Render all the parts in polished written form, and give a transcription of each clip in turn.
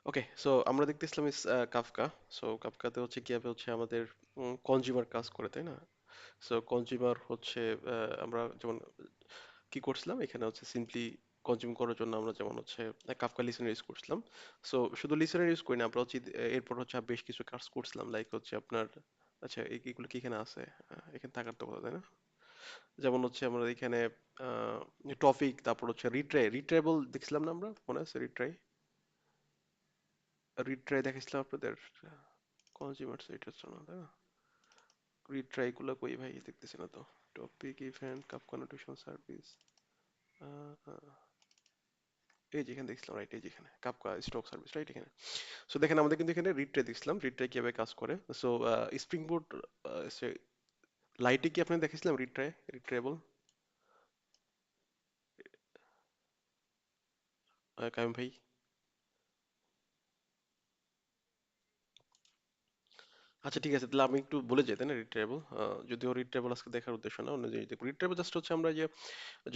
ওকে, so আমরা দেখতেছিলাম Kafka. So কাফকাতে হচ্ছে কিভাবে হচ্ছে আমাদের কনজিউমার কাজ করে, তাই না? সো কনজিউমার হচ্ছে আমরা যেমন কি করছিলাম এখানে হচ্ছে সিম্পলি কনজিউম করার জন্য আমরা যেমন হচ্ছে কাফকা লিসেনার ইউজ করছিলাম। সো শুধু লিসেনার ইউজ করি না, আমরা হচ্ছে এরপর হচ্ছে বেশ কিছু কাজ করছিলাম, লাইক হচ্ছে আপনার আচ্ছা এগুলো কি এখানে আছে? এখানে থাকার তো কথা, তাই না? যেমন হচ্ছে আমরা এখানে টপিক, তারপর হচ্ছে রিট্রাইবল দেখছিলাম না, আমরা মনে আছে রিট্রাই দেখেছিলাম আপনাদের কনজিউমার সাইটের জন্য, তাই না? রিট্রাই গুলো কই ভাই, দেখতেছি না তো। Topic event cup notation service, এই যেখানে দেখছিলাম, রাইট, এই যেখানে কাপকা স্টক সার্ভিস, রাইট এখানে। সো দেখেন আমাদের কিন্তু এখানে রিট্রাই দেখছিলাম, রিট্রাই কিভাবে কাজ করে। সো স্প্রিং বোর্ড লাইটে কি আপনি দেখেছিলাম রিট্রাইবল কায়ুম ভাই? আচ্ছা ঠিক আছে, তাহলে আমি একটু বলে যাই, তাই না? রিট্রাইবল, যদিও রিট্রাইবল আজকে দেখার উদ্দেশ্য না, অন্য জিনিস দেখবো। রিট্রাইবল জাস্ট হচ্ছে আমরা যে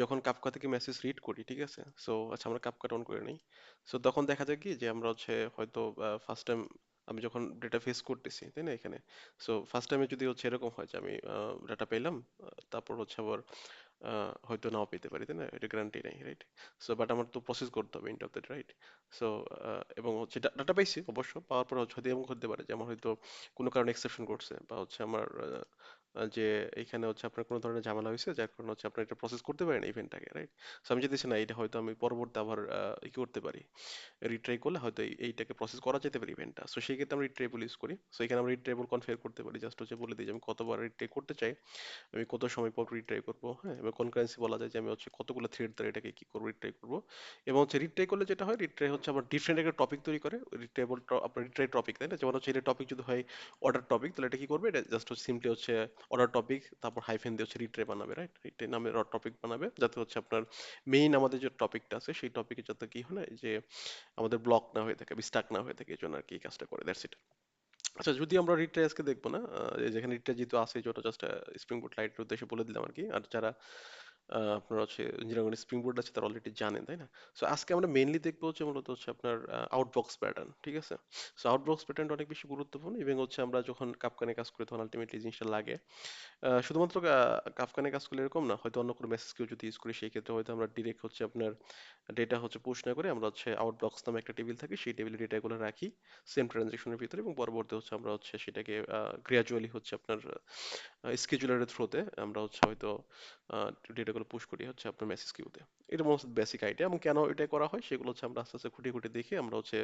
যখন কাফকা থেকে মেসেজ রিড করি, ঠিক আছে? সো আচ্ছা আমরা কাফকাটা অন করে নিই। সো তখন দেখা যায় কি যে আমরা হচ্ছে হয়তো ফার্স্ট টাইম আমি যখন ডেটা ফেস করতেছি, তাই না, এখানে। সো ফার্স্ট টাইমে যদি হচ্ছে এরকম হয় যে আমি ডাটা পেলাম, তারপর হচ্ছে আবার হয়তো নাও পেতে পারি, তাই না? এটা গ্যারান্টি নেই, রাইট? সো বাট আমার তো প্রসেস করতে হবে int of that, right? So এবং হচ্ছে ডাটা পাইছি অবশ্য, পাওয়ার পর হচ্ছে হয়তো এমন হতে পারে যে আমার হয়তো কোনো কারণে এক্সেপশন ঘটছে, বা হচ্ছে আমার যে এইখানে হচ্ছে আপনার কোনো ধরনের ঝামেলা হয়েছে যার কারণে হচ্ছে আপনার এটা প্রসেস করতে পারেন ইভেন্টটাকে, রাইট? সো আমি যদি না, এটা হয়তো আমি পরবর্তী আবার কি করতে পারি, রিট্রাই করলে হয়তো এইটাকে প্রসেস করা যেতে পারে ইভেন্টটা। সো সেই ক্ষেত্রে আমরা রিট্রাইবল ইউজ করি। সো এখানে আমরা রিট্রাইবল কনফিগার করতে পারি, জাস্ট হচ্ছে বলে দিই যে আমি কতবার রিট্রাই করতে চাই, আমি কত সময় পর রিট্রাই করব, হ্যাঁ, এবং কনকারেন্সি বলা যায় যে আমি হচ্ছে কতগুলো থ্রেড দ্বারা এটাকে কি করব, রিট্রাই করব। এবং হচ্ছে রিট্রাই করলে যেটা হয়, রিট্রাই হচ্ছে আবার ডিফারেন্ট একটা টপিক তৈরি করে রিট্রাইবল, আপনার রিট্রাই টপিক, তাই না? যেমন হচ্ছে এটা টপিক যদি হয় অর্ডার টপিক, তাহলে এটা কি করবে, এটা জাস্ট হচ্ছে সিম্পলি হচ্ছে অর্ডার টপিক তারপর হাইফেন দিয়ে হচ্ছে রিট্রাই বানাবে, রাইট? রিট্রাই নামে টপিক বানাবে যাতে হচ্ছে আপনার মেইন আমাদের যে টপিকটা আছে সেই টপিকে যাতে কি হয় না, যে আমাদের ব্লক না হয়ে থাকে, স্টাক না হয়ে থাকে, এই জন্য আর কি এই কাজটা করে, দ্যাটস ইট। আচ্ছা, যদি আমরা রিট্রাই আজকে দেখবো না, যেখানে রিট্রাই যেহেতু আছে, যেটা জাস্ট স্প্রিং বোর্ড লাইটের উদ্দেশ্যে বলে দিলাম আর কি। আর যারা আপনার হচ্ছে ইঞ্জিনিয়ারিং স্প্রিং বোর্ড আছে তারা অলরেডি জানেন, তাই না? সো আজকে আমরা মেইনলি দেখবো হচ্ছে মূলত হচ্ছে আপনার আউটবক্স প্যাটার্ন, ঠিক আছে? সো আউটবক্স প্যাটার্ন অনেক বেশি গুরুত্বপূর্ণ, এবং হচ্ছে আমরা যখন কাপকানে কাজ করি তখন আলটিমেটলি জিনিসটা লাগে। শুধুমাত্র কাফকানে কাজ করলে এরকম না, হয়তো অন্য কোনো মেসেজ কেউ যদি ইউজ করি সেই ক্ষেত্রে হয়তো আমরা ডিরেক্ট হচ্ছে আপনার ডেটা হচ্ছে পুশ না করে আমরা হচ্ছে আউটবক্স নামে একটা টেবিল থাকে, সেই টেবিলে ডেটাগুলো রাখি সেম ট্রানজেকশনের ভিতরে, এবং পরবর্তী হচ্ছে আমরা হচ্ছে সেটাকে গ্রাজুয়ালি হচ্ছে আপনার স্কেজুলারের থ্রুতে আমরা হচ্ছে হয়তো ডেটাগুলো পুশ করি হচ্ছে আপনার মেসেজ কিউতে। এটা মোস্ট বেসিক আইডিয়া, এবং কেন এটা করা হয় সেগুলো হচ্ছে আমরা আস্তে আস্তে খুঁটিয়ে খুঁটিয়ে দেখে আমরা হচ্ছে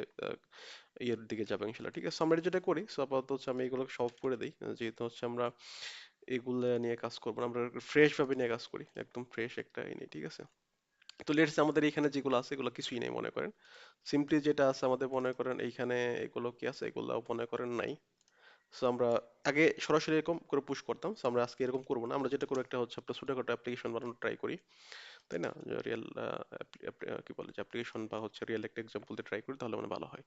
ইয়ের দিকে যাবো ইনশাল্লাহ, ঠিক আছে? আমরা যেটা করি, সো আপাতত হচ্ছে আমি এগুলো সলভ করে দিই, যেহেতু হচ্ছে আমরা এগুলো নিয়ে কাজ করবো না, আমরা ফ্রেশ ভাবে নিয়ে কাজ করি, একদম ফ্রেশ একটা নিয়ে, ঠিক আছে? তো লেটস আমাদের এখানে যেগুলো আছে এগুলো কিছুই নেই মনে করেন, সিম্পলি যেটা আছে আমাদের মনে করেন এইখানে এগুলো কি আছে, এগুলো মনে করেন নাই। সো আমরা আগে সরাসরি এরকম করে পুশ করতাম, সো আমরা আজকে এরকম করবো না, আমরা যেটা করবো একটা হচ্ছে একটা ছোটখাটো অ্যাপ্লিকেশন বানানোর ট্রাই করি, তাই না? রিয়েল কি বলে যে অ্যাপ্লিকেশন বা হচ্ছে রিয়েল একটা এক্সাম্পল দিয়ে ট্রাই করি, তাহলে মানে ভালো হয়।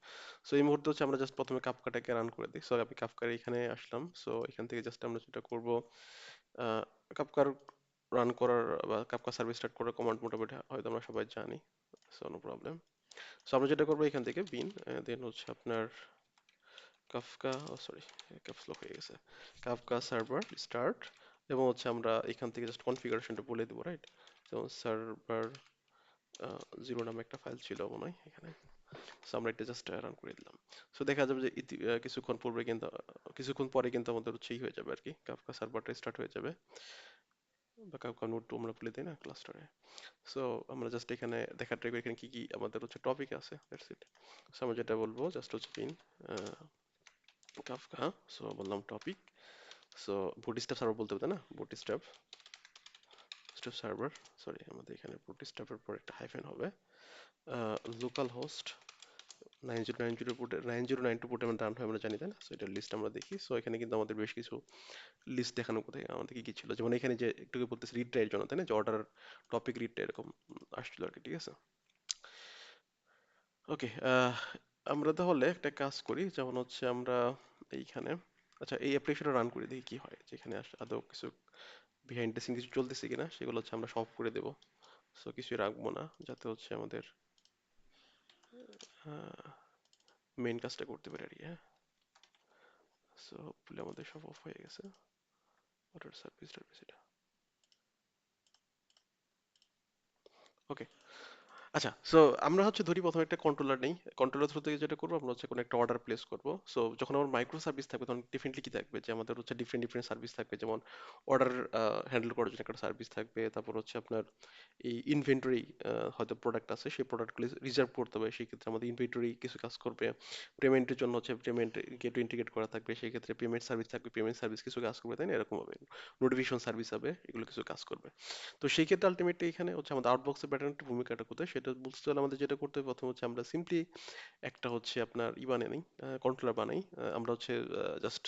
সো এই মুহূর্তে হচ্ছে আমরা জাস্ট প্রথমে কাফকাটাকে রান করে দিই। সো আমি কাফকার এখানে আসলাম, সো এখান থেকে জাস্ট আমরা যেটা করব, কাফকার রান করার বা কাফকা সার্ভিস স্টার্ট করার কমান্ড মোটামুটি হয়তো আমরা সবাই জানি। So no problem. সো আমরা যেটা করবো এখান থেকে বিন, দেন হচ্ছে আপনার কাফকা, ও সরি, ক্যাপস লক হয়ে গেছে, কাফকা সার্ভার স্টার্ট, এবং হচ্ছে আমরা এখান থেকে জাস্ট কনফিগারেশনটা বলে দেবো, রাইট? যেমন সার্ভার জিরো নামে একটা ফাইল ছিল মনে হয় এখানে। সো আমরা এটা জাস্ট রান করে দিলাম। সো দেখা যাবে যে কিছুক্ষণ পূর্বে কিন্তু কিছুক্ষণ পরে কিন্তু আমাদের হচ্ছে হয়ে যাবে আর কি, কাফকা সার্ভারটা স্টার্ট হয়ে যাবে, বা কাফকা নোড আমরা বলে দিই না ক্লাস্টারে। সো আমরা জাস্ট এখানে দেখা ট্রাই করি এখানে কি কি আমাদের হচ্ছে টপিক আছে, দ্যাটস ইট। সো আমরা যেটা বলবো জাস্ট হচ্ছে পিন কাফকা, সো বললাম টপিক। সো বুটস্ট্র্যাপ সার্ভার বলতে হবে, তাই না? বুটস্ট্র্যাপ স্ট্যাপ সার্ভার, সরি আমাদের এখানে বুটস্ট্র্যাপের পর একটা হাইফেন হবে, লোকাল হোস্ট 9090 পোর্টে 9092 পোর্টে আমরা রান হয় আমরা জানি, তাই না? সো এটার লিস্ট আমরা দেখি। সো এখানে কিন্তু আমাদের বেশ কিছু লিস্ট দেখানো, কোথায় আমাদের কি কি ছিল, যেমন এখানে যে একটু বলতেছি রিড এর জন্য, তাই না? যে অর্ডার টপিক রিড এরকম আসছিল আর কি, ঠিক আছে? ওকে, আমরা তাহলে একটা কাজ করি, যেমন হচ্ছে আমরা এইখানে আচ্ছা এই অ্যাপ্লিকেশনটা রান করে দেখি কি হয়, যেখানে আদৌ কিছু বিহাইন্ড দ্য সিন কিছু চলতেছে কিনা সেগুলো হচ্ছে আমরা সব করে দেবো। সো কিছুই রাখবো না, যাতে হচ্ছে আমাদের মেইন কাজটা করতে পারি আর কি, হ্যাঁ। সো হোপফুলি আমাদের সব অফ হয়ে গেছে। ওটার সার্ভিস টার্ভিস এটা, ওকে। আচ্ছা, সো আমরা হচ্ছে ধরি প্রথমে একটা কন্ট্রোলার নেই। কন্ট্রোলার থ্রু থেকে যেটা করবো, আমরা হচ্ছে কোনো একটা অর্ডার প্লেস করব। সো যখন আমার মাইক্রো সার্ভিস থাকবে, তখন ডিফারেন্টলি কি থাকবে, যে আমাদের হচ্ছে ডিফারেন্ট ডিফারেন্ট সার্ভিস থাকবে। যেমন অর্ডার হ্যান্ডেল করার জন্য একটা সার্ভিস থাকবে, তারপর হচ্ছে আপনার এই ইনভেন্টরি, হয়তো প্রোডাক্ট আছে, সেই প্রোডাক্টগুলি রিজার্ভ করতে হবে, সেই ক্ষেত্রে আমাদের ইনভেন্টরি কিছু কাজ করবে। পেমেন্টের জন্য হচ্ছে পেমেন্ট গেটওয়ে ইন্টিগ্রেট করা থাকবে, সেই ক্ষেত্রে পেমেন্ট সার্ভিস থাকবে, পেমেন্ট সার্ভিস কিছু কাজ করবে, তাই না? এরকম হবে। নোটিফিকেশন সার্ভিস হবে, এগুলো কিছু কাজ করবে। তো সেই ক্ষেত্রে আলটিমেটলি এখানে হচ্ছে আমাদের আউটবক্সের প্যাটার্নটা ভূমিকাটা কোথায় সেটা বুঝতে হলে আমাদের যেটা করতে হবে, প্রথম হচ্ছে আমরা সিম্পলি একটা হচ্ছে আপনার বানিয়ে নিই, কন্ট্রোলার বানাই। আমরা হচ্ছে জাস্ট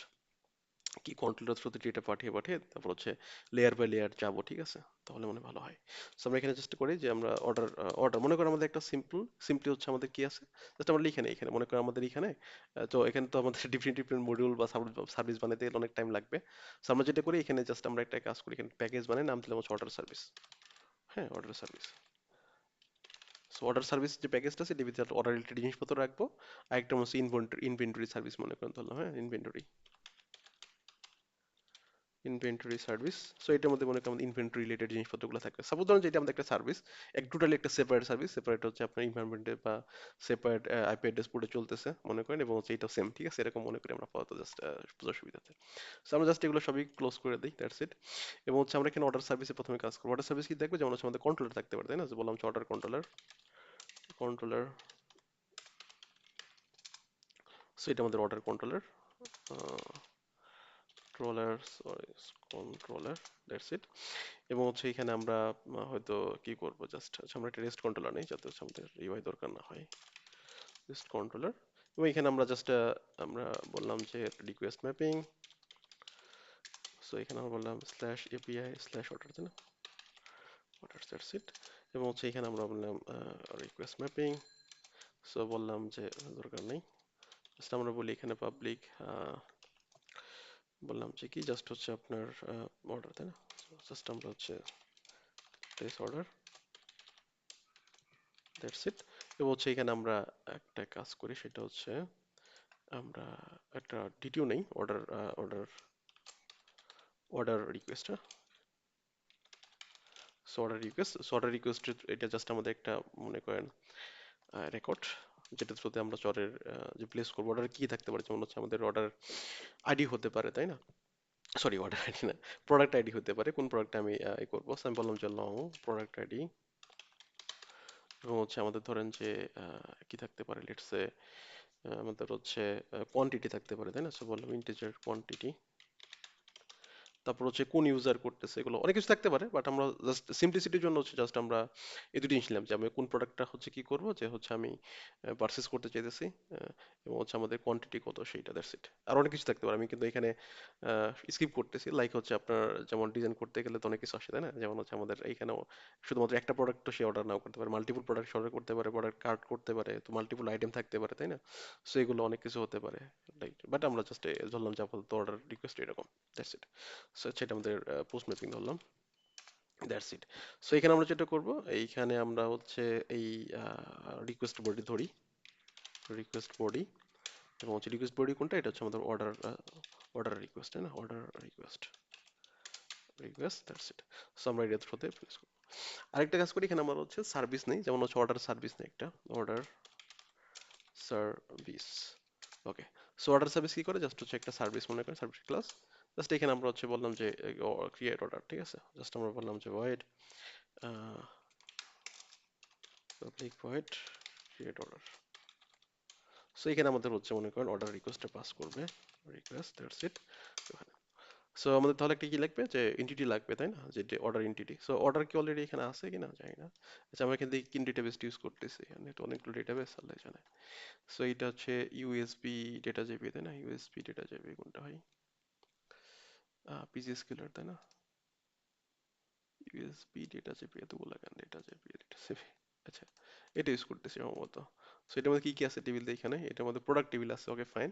কি কন্ট্রোলার থ্রুতে ডেটা পাঠিয়ে পাঠিয়ে তারপর হচ্ছে লেয়ার বাই লেয়ার যাবো, ঠিক আছে? তাহলে মনে হয় ভালো হয়। সো আমরা এখানে জাস্ট করি যে আমরা অর্ডার, অর্ডার মনে করো আমাদের একটা সিম্পলি হচ্ছে আমাদের কি আছে, জাস্ট আমরা লিখে নিই এখানে, মনে করো আমাদের এখানে তো এখানে তো আমাদের ডিফারেন্ট ডিফারেন্ট মডিউল বা সার্ভিস বানাতে গেলে অনেক টাইম লাগবে। সো আমরা যেটা করি এখানে জাস্ট আমরা একটা কাজ করি, এখানে প্যাকেজ বানাই, নাম দিলাম হচ্ছে অর্ডার সার্ভিস। হ্যাঁ, order service. So order service যে প্যাকেজটা আছে, এটার ভিতরে অর্ডার রিলেটেড জিনিসপত্র রাখবো। আরেকটা হচ্ছে ইনভেন্টরি সার্ভিস মনে করেন ধরলাম, হ্যাঁ, ইনভেন্টরি সার্ভিস। সো এটার মধ্যে মনে করেন আমাদের ইনভেন্টরি রিলেটেড জিনিসপত্রগুলো থাকবে। সাপোজ ধরুন যে এটা আমাদের একটা সার্ভিস, এক টোটালি একটা সেপারেট সার্ভিস, সেপারেট হচ্ছে আপনার এনভায়রনমেন্টে বা সেপারেট আইপি অ্যাড্রেস পোর্টে চলতেছে মনে করেন, এবং হচ্ছে এটাও সেম, ঠিক আছে? এরকম মনে করি আমরা আপাতত, জাস্ট বোঝার সুবিধাতে। সো আমরা জাস্ট এগুলো সবই ক্লোজ করে দিই, দ্যাটস ইট। এবং হচ্ছে আমরা এখানে অর্ডার সার্ভিসে প্রথমে কাজ করবো। অর্ডার সার্ভিস কি দেখবো, যেমন হচ্ছে আমাদের কন্ট্রোলার থাকতে পারে, তাই না? যে বললাম হচ্ছে অর্ডার কন্ট্রোলার, কন্ট্রোলার। সো এটা আমাদের order controller, controller, sorry, controller, that's it. এবং হচ্ছে এখানে আমরা হয়তো কি করব, জাস্ট আমরা একটা রেস্ট কন্ট্রোলার নেই, যাতে হচ্ছে আমাদের রিওয়াই দরকার না হয়। Rest controller. এবং এখানে আমরা জাস্ট আমরা বললাম যে রিকোয়েস্ট ম্যাপিং। সো এখানে আমরা বললাম স্ল্যাশ এপিআই স্ল্যাশ অর্ডার, তাই না? Order, that's it. এবং হচ্ছে এখানে আমরা বললাম রিকোয়েস্ট ম্যাপিং। সো বললাম যে দরকার নেই, জাস্ট আমরা বলি এখানে পাবলিক, বললাম যে কি জাস্ট হচ্ছে আপনার অর্ডার, তাই না? জাস্ট আমরা হচ্ছে প্লেস অর্ডার, দ্যাটস ইট। এবং হচ্ছে এখানে আমরা একটা কাজ করি, সেটা হচ্ছে আমরা একটা ডিটিও নেই, order, order, order request. So order request এটা জাস্ট আমাদের একটা মনে করেন রেকর্ড, যেটা থ্রুতে আমরা চরের যে প্লেস করবো, অর্ডার কি থাকতে পারে, যেমন হচ্ছে আমাদের অর্ডার আইডি হতে পারে, তাই না? সরি, অর্ডার আইডি না, প্রোডাক্ট আইডি হতে পারে, কোন প্রোডাক্ট আমি করবো। So আমি বললাম যে লং প্রোডাক্ট আইডি। এবং হচ্ছে আমাদের ধরেন যে কি থাকতে পারে, লেটস সে আমাদের হচ্ছে কোয়ান্টিটি থাকতে পারে, তাই না? সো বললাম ইন্টিজার কোয়ান্টিটি। তারপর হচ্ছে কোন ইউজার করতেছে, এগুলো অনেক কিছু থাকতে পারে, বাট আমরা জাস্ট সিম্পলিসিটির জন্য হচ্ছে জাস্ট আমরা এই দুটো জিনিস নিলাম, যে আমি কোন প্রোডাক্টটা হচ্ছে কি করব, যে হচ্ছে আমি পারচেস করতে চাইতেছি, এবং হচ্ছে আমাদের কোয়ান্টিটি কত, সেইটা, দ্যাটস ইট। আর অনেক কিছু থাকতে পারে, আমি কিন্তু এখানে স্কিপ করতেছি। লাইক হচ্ছে আপনার যেমন ডিজাইন করতে গেলে তো অনেক কিছু আসে, তাই না? যেমন হচ্ছে আমাদের এইখানেও শুধুমাত্র একটা প্রোডাক্ট তো সে অর্ডার নাও করতে পারে, মাল্টিপল প্রোডাক্ট অর্ডার করতে পারে, প্রোডাক্ট কার্ড করতে পারে, তো মাল্টিপল আইটেম থাকতে পারে, তাই না? সো এগুলো অনেক কিছু হতে পারে, লাইক, বাট আমরা জাস্ট ধরলাম যে আপাতত অর্ডার রিকোয়েস্ট এরকম, দ্যাটস ইট। সো সেটা আমাদের পোস্ট ম্যাপিং ধরলাম, দ্যাটস ইট। সো এখানে আমরা যেটা করব, এইখানে আমরা হচ্ছে এই রিকোয়েস্ট বডি ধরি, রিকোয়েস্ট বডি। এবং হচ্ছে রিকোয়েস্ট বডি কোনটা, এটা হচ্ছে আমাদের অর্ডার, অর্ডার রিকোয়েস্ট, তাই না? Order request, request, that's it. So আমরা এটা থ্রুতে প্লেস করব। আরেকটা কাজ করি, এখানে আমরা হচ্ছে সার্ভিস নেই, যেমন হচ্ছে অর্ডার সার্ভিস নেই একটা, অর্ডার সার্ভিস। ওকে। সো অর্ডার সার্ভিস কি করে, জাস্ট হচ্ছে একটা সার্ভিস মনে করেন, সার্ভিস ক্লাস। জাস্ট এখানে আমরা হচ্ছে বললাম যে ক্রিয়েট অর্ডার, ঠিক আছে? জাস্ট আমরা বললাম যে void public void create order। So এখানে আমাদের হচ্ছে মনে করেন অর্ডার রিকোয়েস্টটা পাস করবে, রিকোয়েস্ট, দ্যাটস ইট। সো আমাদের তাহলে একটা কি লাগবে, যে এন্টিটি লাগবে, তাই না? যে অর্ডার এন্টিটি। সো অর্ডার কি অলরেডি এখানে আছে কিনা জানি না। আচ্ছা, আমরা এখান থেকে কিন ডেটাবেস ইউজ করতেছি, এখানে তো অনেকগুলো ডেটাবেস আল্লাহ জানে। সো এটা হচ্ছে ইউএসবি ডেটা জেবি, তাই না? ইউএসবি ডেটা জেবি কোনটা হয়, পিজি স্কেলার, তাই না? ইউএসবি ডেটা জেপি, এতগুলো কেন ডেটা জেপি, ডেটা জেপি। আচ্ছা, এটা ইউজ করতেছি সম্ভবত। সো এটার মধ্যে কি কি আছে টেবিল, এখানে এটার মধ্যে প্রোডাক্ট টেবিল আছে, ওকে ফাইন।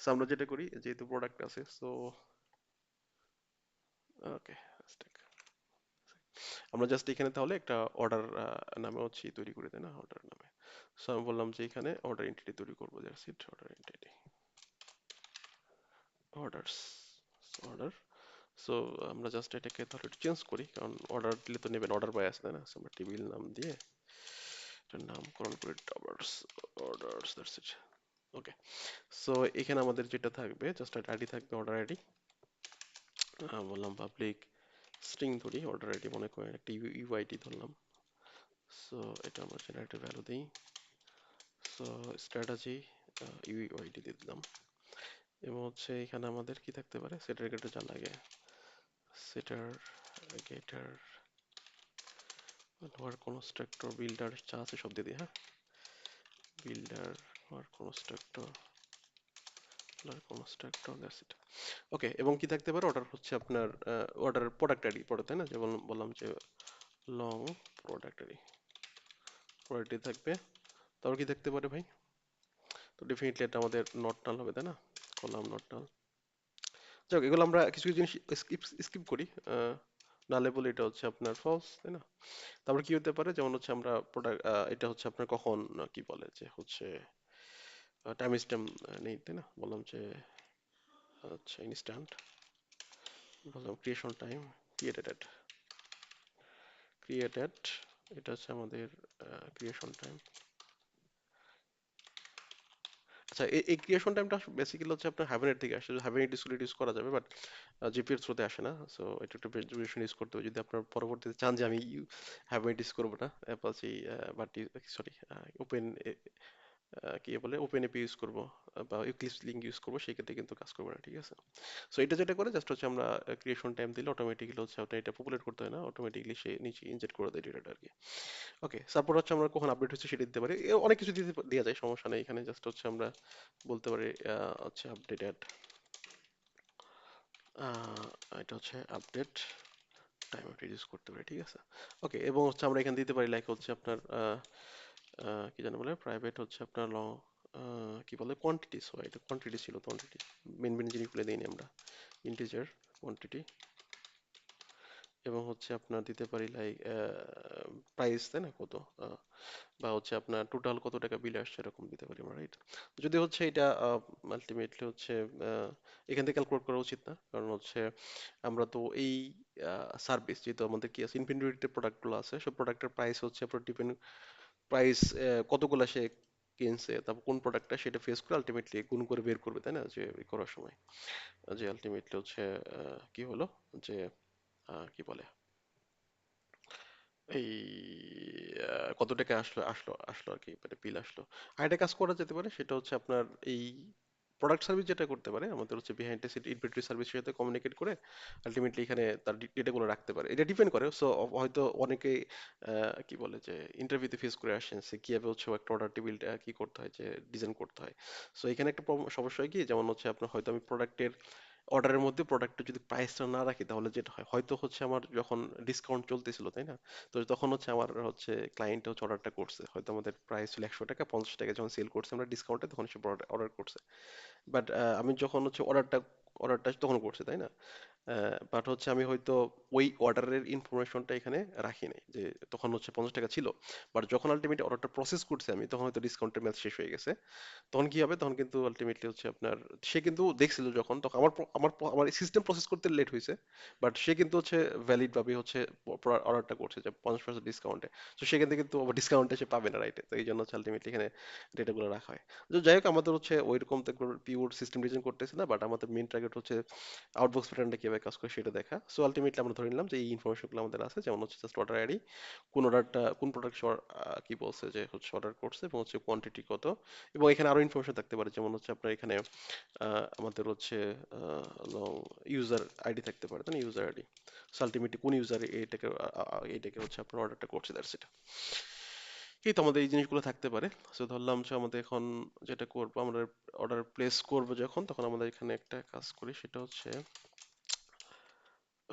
সো আমরা যেটা করি, যেহেতু প্রোডাক্ট আছে, সো ওকে, আমরা জাস্ট এখানে তাহলে একটা অর্ডার নামে হচ্ছে তৈরি করে দেয় না, অর্ডার নামে। সো আমি বললাম যে এখানে অর্ডার এন্টিটি তৈরি করবো, that's it, order entity, orders, order. So আমরা জাস্ট এটাকে তাহলে একটু চেঞ্জ করি, কারণ অর্ডার দিলে তো নেবেন, অর্ডার বাই আছে তাই না? So আমরা টেবিল নাম দিয়ে এটার নামকরণ করি orders, orders, that's it. Okay, so এখানে আমাদের যেটা থাকবে জাস্ট একটা আইডি থাকবে, অর্ডার আইডি। বললাম পাবলিক স্ট্রিং ধরি, অর্ডার আইডি মনে করেন একটা ইউআইডি ধরলাম। সো এটা আমরা জেনারেটর ভ্যালু দিই। সো স্ট্র্যাটেজি ইউআইডি দিয়ে দিলাম। এবং হচ্ছে এখানে আমাদের কি থাকতে পারে, সেটার গেটার জানা লাগে, সেটার গেটার লোয়ার কনস্ট্রাক্টর বিল্ডার যা আছে সব দিয়ে দিই, হ্যাঁ, builder lower constructor, lower constructor, that's it. Okay, এবং কি থাকতে পারে, অর্ডার হচ্ছে আপনার অর্ডার প্রোডাক্ট আইডি পড়ে তাই না, যেমন বললাম যে long product ID, product ID থাকবে। তারপর কি থাকতে পারে ভাই? তো ডেফিনেটলি এটা আমাদের নট নাল হবে তাই না, কলাম নট নাল। যাই হোক, এগুলো আমরা কিছু কিছু জিনিস স্কিপ স্কিপ করি, নালে বলে এটা হচ্ছে আপনার ফলস তাই না। তারপর কি হতে পারে, যেমন হচ্ছে আমরা প্রোডাক্ট, এটা হচ্ছে আপনার কখন কি বলে যে হচ্ছে টাইম স্ট্যাম্প নেই তাই না, বললাম যে আচ্ছা ইনস্ট্যান্ট, বললাম ক্রিয়েশন টাইম, ক্রিয়েটেড, ক্রিয়েটেড, এটা হচ্ছে আমাদের ক্রিয়েশন টাইম। আচ্ছা, এই ক্রিয়েশন টাইমটা বেসিক্যালি হচ্ছে আপনার হাইবারনেট থেকে আসে, হাইবারনেট ডিসপ্লে ইউজ করা যাবে, বাট জিপিএর থ্রুতে আসে না। সো এটা একটু রেজুলেশন ইউজ করতে হবে যদি আপনার পরবর্তীতে চান যে আমি হাইবারনেট ইউজ করবো না, অ্যাপাচি বাট সরি ওপেন কি বলে ওপেন এপি ইউজ করবো, বা ইক্লিপস লিঙ্ক ইউজ করবো, সেই ক্ষেত্রে কিন্তু কাজ করবে না, ঠিক আছে। সো এটা যেটা করে জাস্ট হচ্ছে আমরা ক্রিয়েশন টাইম দিলে অটোমেটিক্যালি হচ্ছে আপনার এটা পপুলেট করতে হয় না, অটোমেটিক্যালি সে নিচে ইনজেক্ট করে দেয় ডেটাটা আর কি। ওকে, তারপর হচ্ছে আমরা কখন আপডেট হচ্ছে সেটা দিতে পারি, অনেক কিছু দিতে দেওয়া যায়, সমস্যা নেই। এখানে জাস্ট হচ্ছে আমরা বলতে পারি হচ্ছে আপডেটেড, এটা হচ্ছে আপডেট টাইম ইউজ করতে পারি, ঠিক আছে। ওকে, এবং হচ্ছে আমরা এখানে দিতে পারি লাইক হচ্ছে আপনার কি জানো বলে প্রাইভেট হচ্ছে আপনার কি বলে কোয়ান্টিটি, সো এটা কোয়ান্টিটি ছিল, কোয়ান্টিটি মেন মেন জিনিসগুলো দিইনি আমরা, ইন্টিজার কোয়ান্টিটি। এবং হচ্ছে আপনার দিতে পারি লাইক প্রাইস তাই না, কত, বা হচ্ছে আপনার টোটাল কত টাকা বিল আসছে এরকম দিতে পারি আমরা, রাইট। যদি হচ্ছে এটা আলটিমেটলি হচ্ছে এখান থেকে ক্যালকুলেট করা উচিত না, কারণ হচ্ছে আমরা তো এই সার্ভিস যেহেতু আমাদের কি আছে ইনভেন্টরিতে প্রোডাক্টগুলো আছে, সব প্রোডাক্টের প্রাইস হচ্ছে আপনার ডিপেন্ড, প্রাইস কতগুলো সে কিনছে, তারপর কোন প্রোডাক্টটা সেটা ফেস করে আলটিমেটলি গুণ করে বের করবে তাই না, যে করার সময় যে আলটিমেটলি হচ্ছে কি হলো যে কি বলে এই কত টাকা আসলো আসলো আসলো আর কি, মানে বিল আসলো। আর একটা কাজ করা যেতে পারে, সেটা হচ্ছে আপনার এই প্রোডাক্ট সার্ভিস যেটা করতে পারে আমাদের হচ্ছে বিহাইন্ড দ্য সিট ইনভেন্টরি সার্ভিসের সাথে কমিউনিকেট করে আলটিমেটলি এখানে তার ডেটাগুলো রাখতে পারে। এটা ডিপেন্ড করে, সো হয়তো অনেকে কি বলে যে ইন্টারভিউতে ফেস করে আসেন সে কিভাবে হচ্ছে একটা অর্ডার টেবিলটা কি করতে হয়, যে ডিজাইন করতে হয়। সো এখানে একটা সমস্যা হয় কি, যেমন হচ্ছে আপনার হয়তো আমি প্রোডাক্টের অর্ডারের মধ্যে প্রোডাক্টের যদি প্রাইসটা না রাখি, তাহলে যেটা হয় হয়তো হচ্ছে আমার যখন ডিসকাউন্ট চলতেছিল তাই না, তো তখন হচ্ছে আমার হচ্ছে ক্লায়েন্ট হচ্ছে অর্ডারটা করছে, হয়তো আমাদের প্রাইস ছিল 100 টাকা, 50 টাকা যখন সেল করছে আমরা ডিসকাউন্টে, তখন সে অর্ডার করছে। বাট আমি যখন হচ্ছে অর্ডারটা তখন করছে তাই না, বাট হচ্ছে আমি হয়তো ওই অর্ডারের ইনফরমেশনটা এখানে রাখি নাই, যে তখন হচ্ছে 50 টাকা ছিল, বাট যখন আলটিমেটলি অর্ডারটা প্রসেস করছে আমি, তখন হয়তো ডিসকাউন্টের ম্যাচ শেষ হয়ে গেছে। তখন কি হবে, তখন কিন্তু আলটিমেটলি হচ্ছে আপনার সে কিন্তু দেখছিল যখন, তখন আমার সিস্টেম প্রসেস করতে লেট হয়েছে, বাট সে কিন্তু হচ্ছে ভ্যালিড ভাবে হচ্ছে অর্ডারটা করছে যে 50% ডিসকাউন্টে। তো সেখান থেকে কিন্তু ডিসকাউন্টে সে পাবে না, রাইট। তো এই জন্য হচ্ছে আলটিমেটলি এখানে ডেটাগুলো রাখা হয়। তো যাই হোক, আমাদের হচ্ছে ওইরকম তো পিওর সিস্টেম ডিজাইন করতেছে না, বাট আমাদের মেন টার্গেট হচ্ছে আউটবক্স প্যাটার্নটা কিভাবে কাজ করে সেটা দেখা। সো আলটিমেটলি আমরা ধরে নিলাম যে এই ইনফরমেশনগুলো আমাদের আছে, যেমন হচ্ছে জাস্ট অর্ডার আইডি, কোন অর্ডারটা কোন প্রোডাক্ট কি বলছে যে হচ্ছে অর্ডার করছে, এবং হচ্ছে কোয়ান্টিটি কত। এবং এখানে আরো ইনফরমেশন থাকতে পারে, যেমন হচ্ছে আপনার এখানে আমাদের হচ্ছে ইউজার আইডি থাকতে পারে, তাই না, ইউজার আইডি। সো আলটিমেটলি কোন ইউজার এইটাকে হচ্ছে আপনার অর্ডারটা করছে, দ্যাটস ইট। এই তো আমাদের এই জিনিসগুলো থাকতে পারে। সো ধরলাম যে আমাদের এখন যেটা করবো, আমরা অর্ডার প্লেস করবো যখন, তখন আমাদের এখানে একটা কাজ করি, সেটা হচ্ছে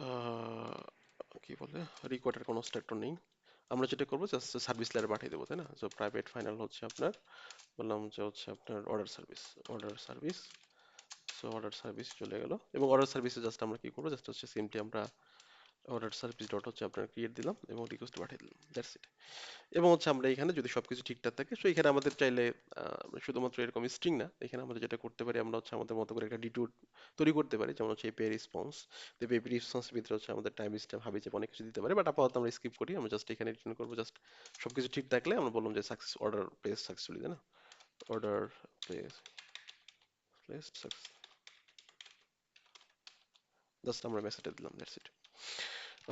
আহ, কি বলে রিকোয়ার্ড কনস্ট্রাক্টর নেই। আমরা যেটা করবো জাস্ট সার্ভিস লেয়ারে পাঠিয়ে দেবো তাই না। সো প্রাইভেট ফাইনাল হচ্ছে আপনার, বললাম যে হচ্ছে আপনার order service, order service. So order service চলে গেল, এবং অর্ডার সার্ভিসে জাস্ট আমরা কি করবো, জাস্ট হচ্ছে সিম্পলি আমরা অর্ডার সার্ভিস ডট হচ্ছে আপনার ক্রিয়েট দিলাম এবং রিকোয়েস্ট পাঠিয়ে দিলাম, দ্যাটস ইট। এবং হচ্ছে আমরা এখানে যদি সবকিছু ঠিকঠাক থাকে, তো এখানে আমাদের চাইলে শুধুমাত্র এরকম স্ট্রিং না, এখানে আমাদের যেটা করতে পারি আমরা হচ্ছে আমাদের মতো করে একটা ডিটুর তৈরি করতে পারি, যেমন হচ্ছে এপিআই রেসপন্স। তো এপিআই রেসপন্স ভিতরে হচ্ছে আমাদের টাইম স্ট্যাম্প হাবি জাবি অনেক কিছু দিতে পারি, বাট আপাতত আমরা স্কিপ করি, আমরা জাস্ট এখানে রিটার্ন করবো জাস্ট সবকিছু ঠিক থাকলে আমরা বললাম যে সাকসেস অর্ডার প্লেস সাকসেসফুলি, তাই না? Order place place success, just আমরা মেসেজটা দিলাম, দ্যাটস ইট।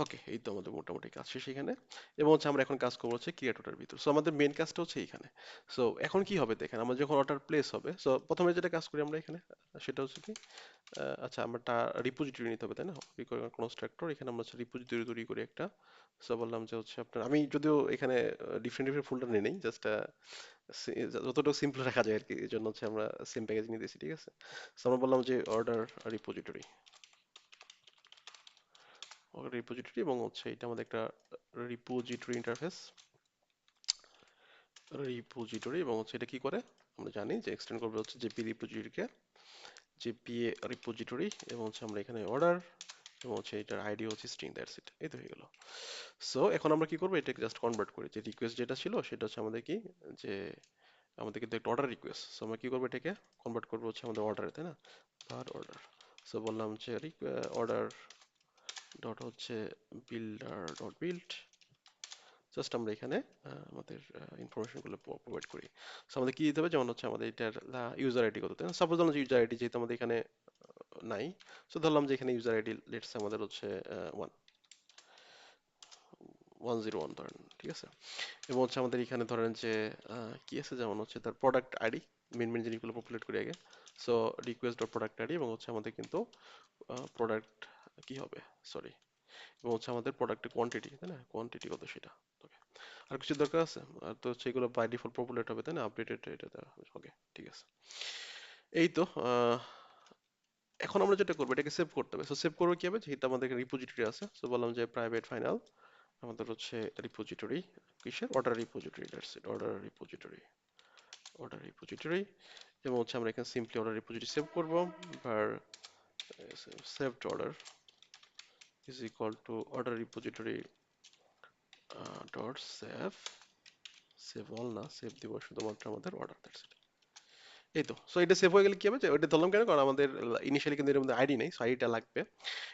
ওকে, এই তো আমাদের মোটামুটি কাজ শেষ এখানে। এবং হচ্ছে আমরা এখন কাজ করবো হচ্ছে ক্রিয়েটরের ভিতর। সো আমাদের মেন কাজটা হচ্ছে এখানে। সো এখন কি হবে দেখেন, আমরা যখন অর্ডার প্লেস হবে, সো প্রথমে যেটা কাজ করি আমরা এখানে, সেটা হচ্ছে কি, আচ্ছা আমরা রিপোজিটরি নিতে হবে, তাই না? কনস্ট্রাক্টর, এখানে আমরা হচ্ছে রিপোজিটরি তৈরি করি একটা। সো বললাম যে হচ্ছে আপনার, আমি যদিও এখানে ডিফারেন্ট ডিফারেন্ট ফোল্ডার নিয়ে নেই, জাস্ট যতটুকু সিম্পল রাখা যায় আর কি, এই জন্য হচ্ছে আমরা সেম প্যাকেজ নিতেছি, ঠিক আছে? সো আমরা বললাম যে অর্ডার রিপোজিটরি, রিপোজিটরি, এবং হচ্ছে এটা আমাদের একটা রিপোজিটরি ইন্টারফেস, রিপোজিটরি, এবং হচ্ছে এটা কি করে আমরা জানি যে এক্সটেন্ড করবে হচ্ছে জেপি রিপোজিটরিকে, জেপি রিপোজিটরি, এবং হচ্ছে আমরা এখানে অর্ডার, এবং হচ্ছে এটার আইডি হচ্ছে স্ট্রিং, দ্যাটস ইট, এই তো হয়ে গেল। সো এখন আমরা কি করবো, এটাকে জাস্ট কনভার্ট করি, যে রিকোয়েস্ট যেটা ছিল সেটা হচ্ছে আমাদের কি, যে আমাদের কিন্তু একটা অর্ডার রিকোয়েস্ট, সো আমরা কি করবো, এটাকে কনভার্ট করবো হচ্ছে আমাদের অর্ডারে, তাই না? আর অর্ডার, সো বললাম যে অর্ডার ডট হচ্ছে বিল্ডার ডট বিল্ড, জাস্ট আমরা এখানে আমাদের ইনফরমেশন গুলো প্রোভাইড করি। সো আমাদের কি দিতে হবে, যেমন হচ্ছে আমাদের এটার ইউজার আইডি কত, তাই না? সাপোজ ধরলাম যে ইউজার আইডি যেহেতু আমাদের এখানে নাই, সো ধরলাম যে এখানে ইউজার আইডি লেটস আমাদের হচ্ছে 101 ধরেন, ঠিক আছে? এবং হচ্ছে আমাদের এখানে ধরেন যে কি আছে, যেমন হচ্ছে তার প্রোডাক্ট আইডি, মেন মেন জিনিসগুলো পপুলেট করি আগে। So request dot product ID, এবং হচ্ছে আমাদের কিন্তু প্রোডাক্ট কি হবে, সরি, এবং হচ্ছে আমাদের প্রোডাক্টের কোয়ান্টিটি, তাই না? কোয়ান্টিটি কত সেটা। ওকে, আর কিছু দরকার আছে? আর তো সেগুলো বাই ডিফল্ট পপুলেট হবে, তাই না? আপডেটেড এটা দেওয়া হবে। ওকে, ঠিক আছে। এই তো এখন আমরা যেটা করবো, এটাকে সেভ করতে হবে। সো সেভ করবো কি হবে, যেহেতু আমাদের রিপোজিটরি আছে, সো বললাম যে প্রাইভেট ফাইনাল আমাদের হচ্ছে রিপোজিটরি, কিসের, order repository, that's it, order repository, order repository, এবং হচ্ছে আমরা এখানে সিম্পলি অর্ডার রিপোজিটরি সেভ করবো, var saved order is equal to order repository dot save, save all না, সেভ দিব শুধুমাত্র আমাদের অর্ডার, দ্যাটস ইট। এই তো, সো এটা সেভ হয়ে গেলে কি হবে, যে ওইটা ধরলাম কেন, কারণ আমাদের ইনিশিয়ালি কিন্তু এর মধ্যে আইডি নেই, সো আইডিটা লাগবে।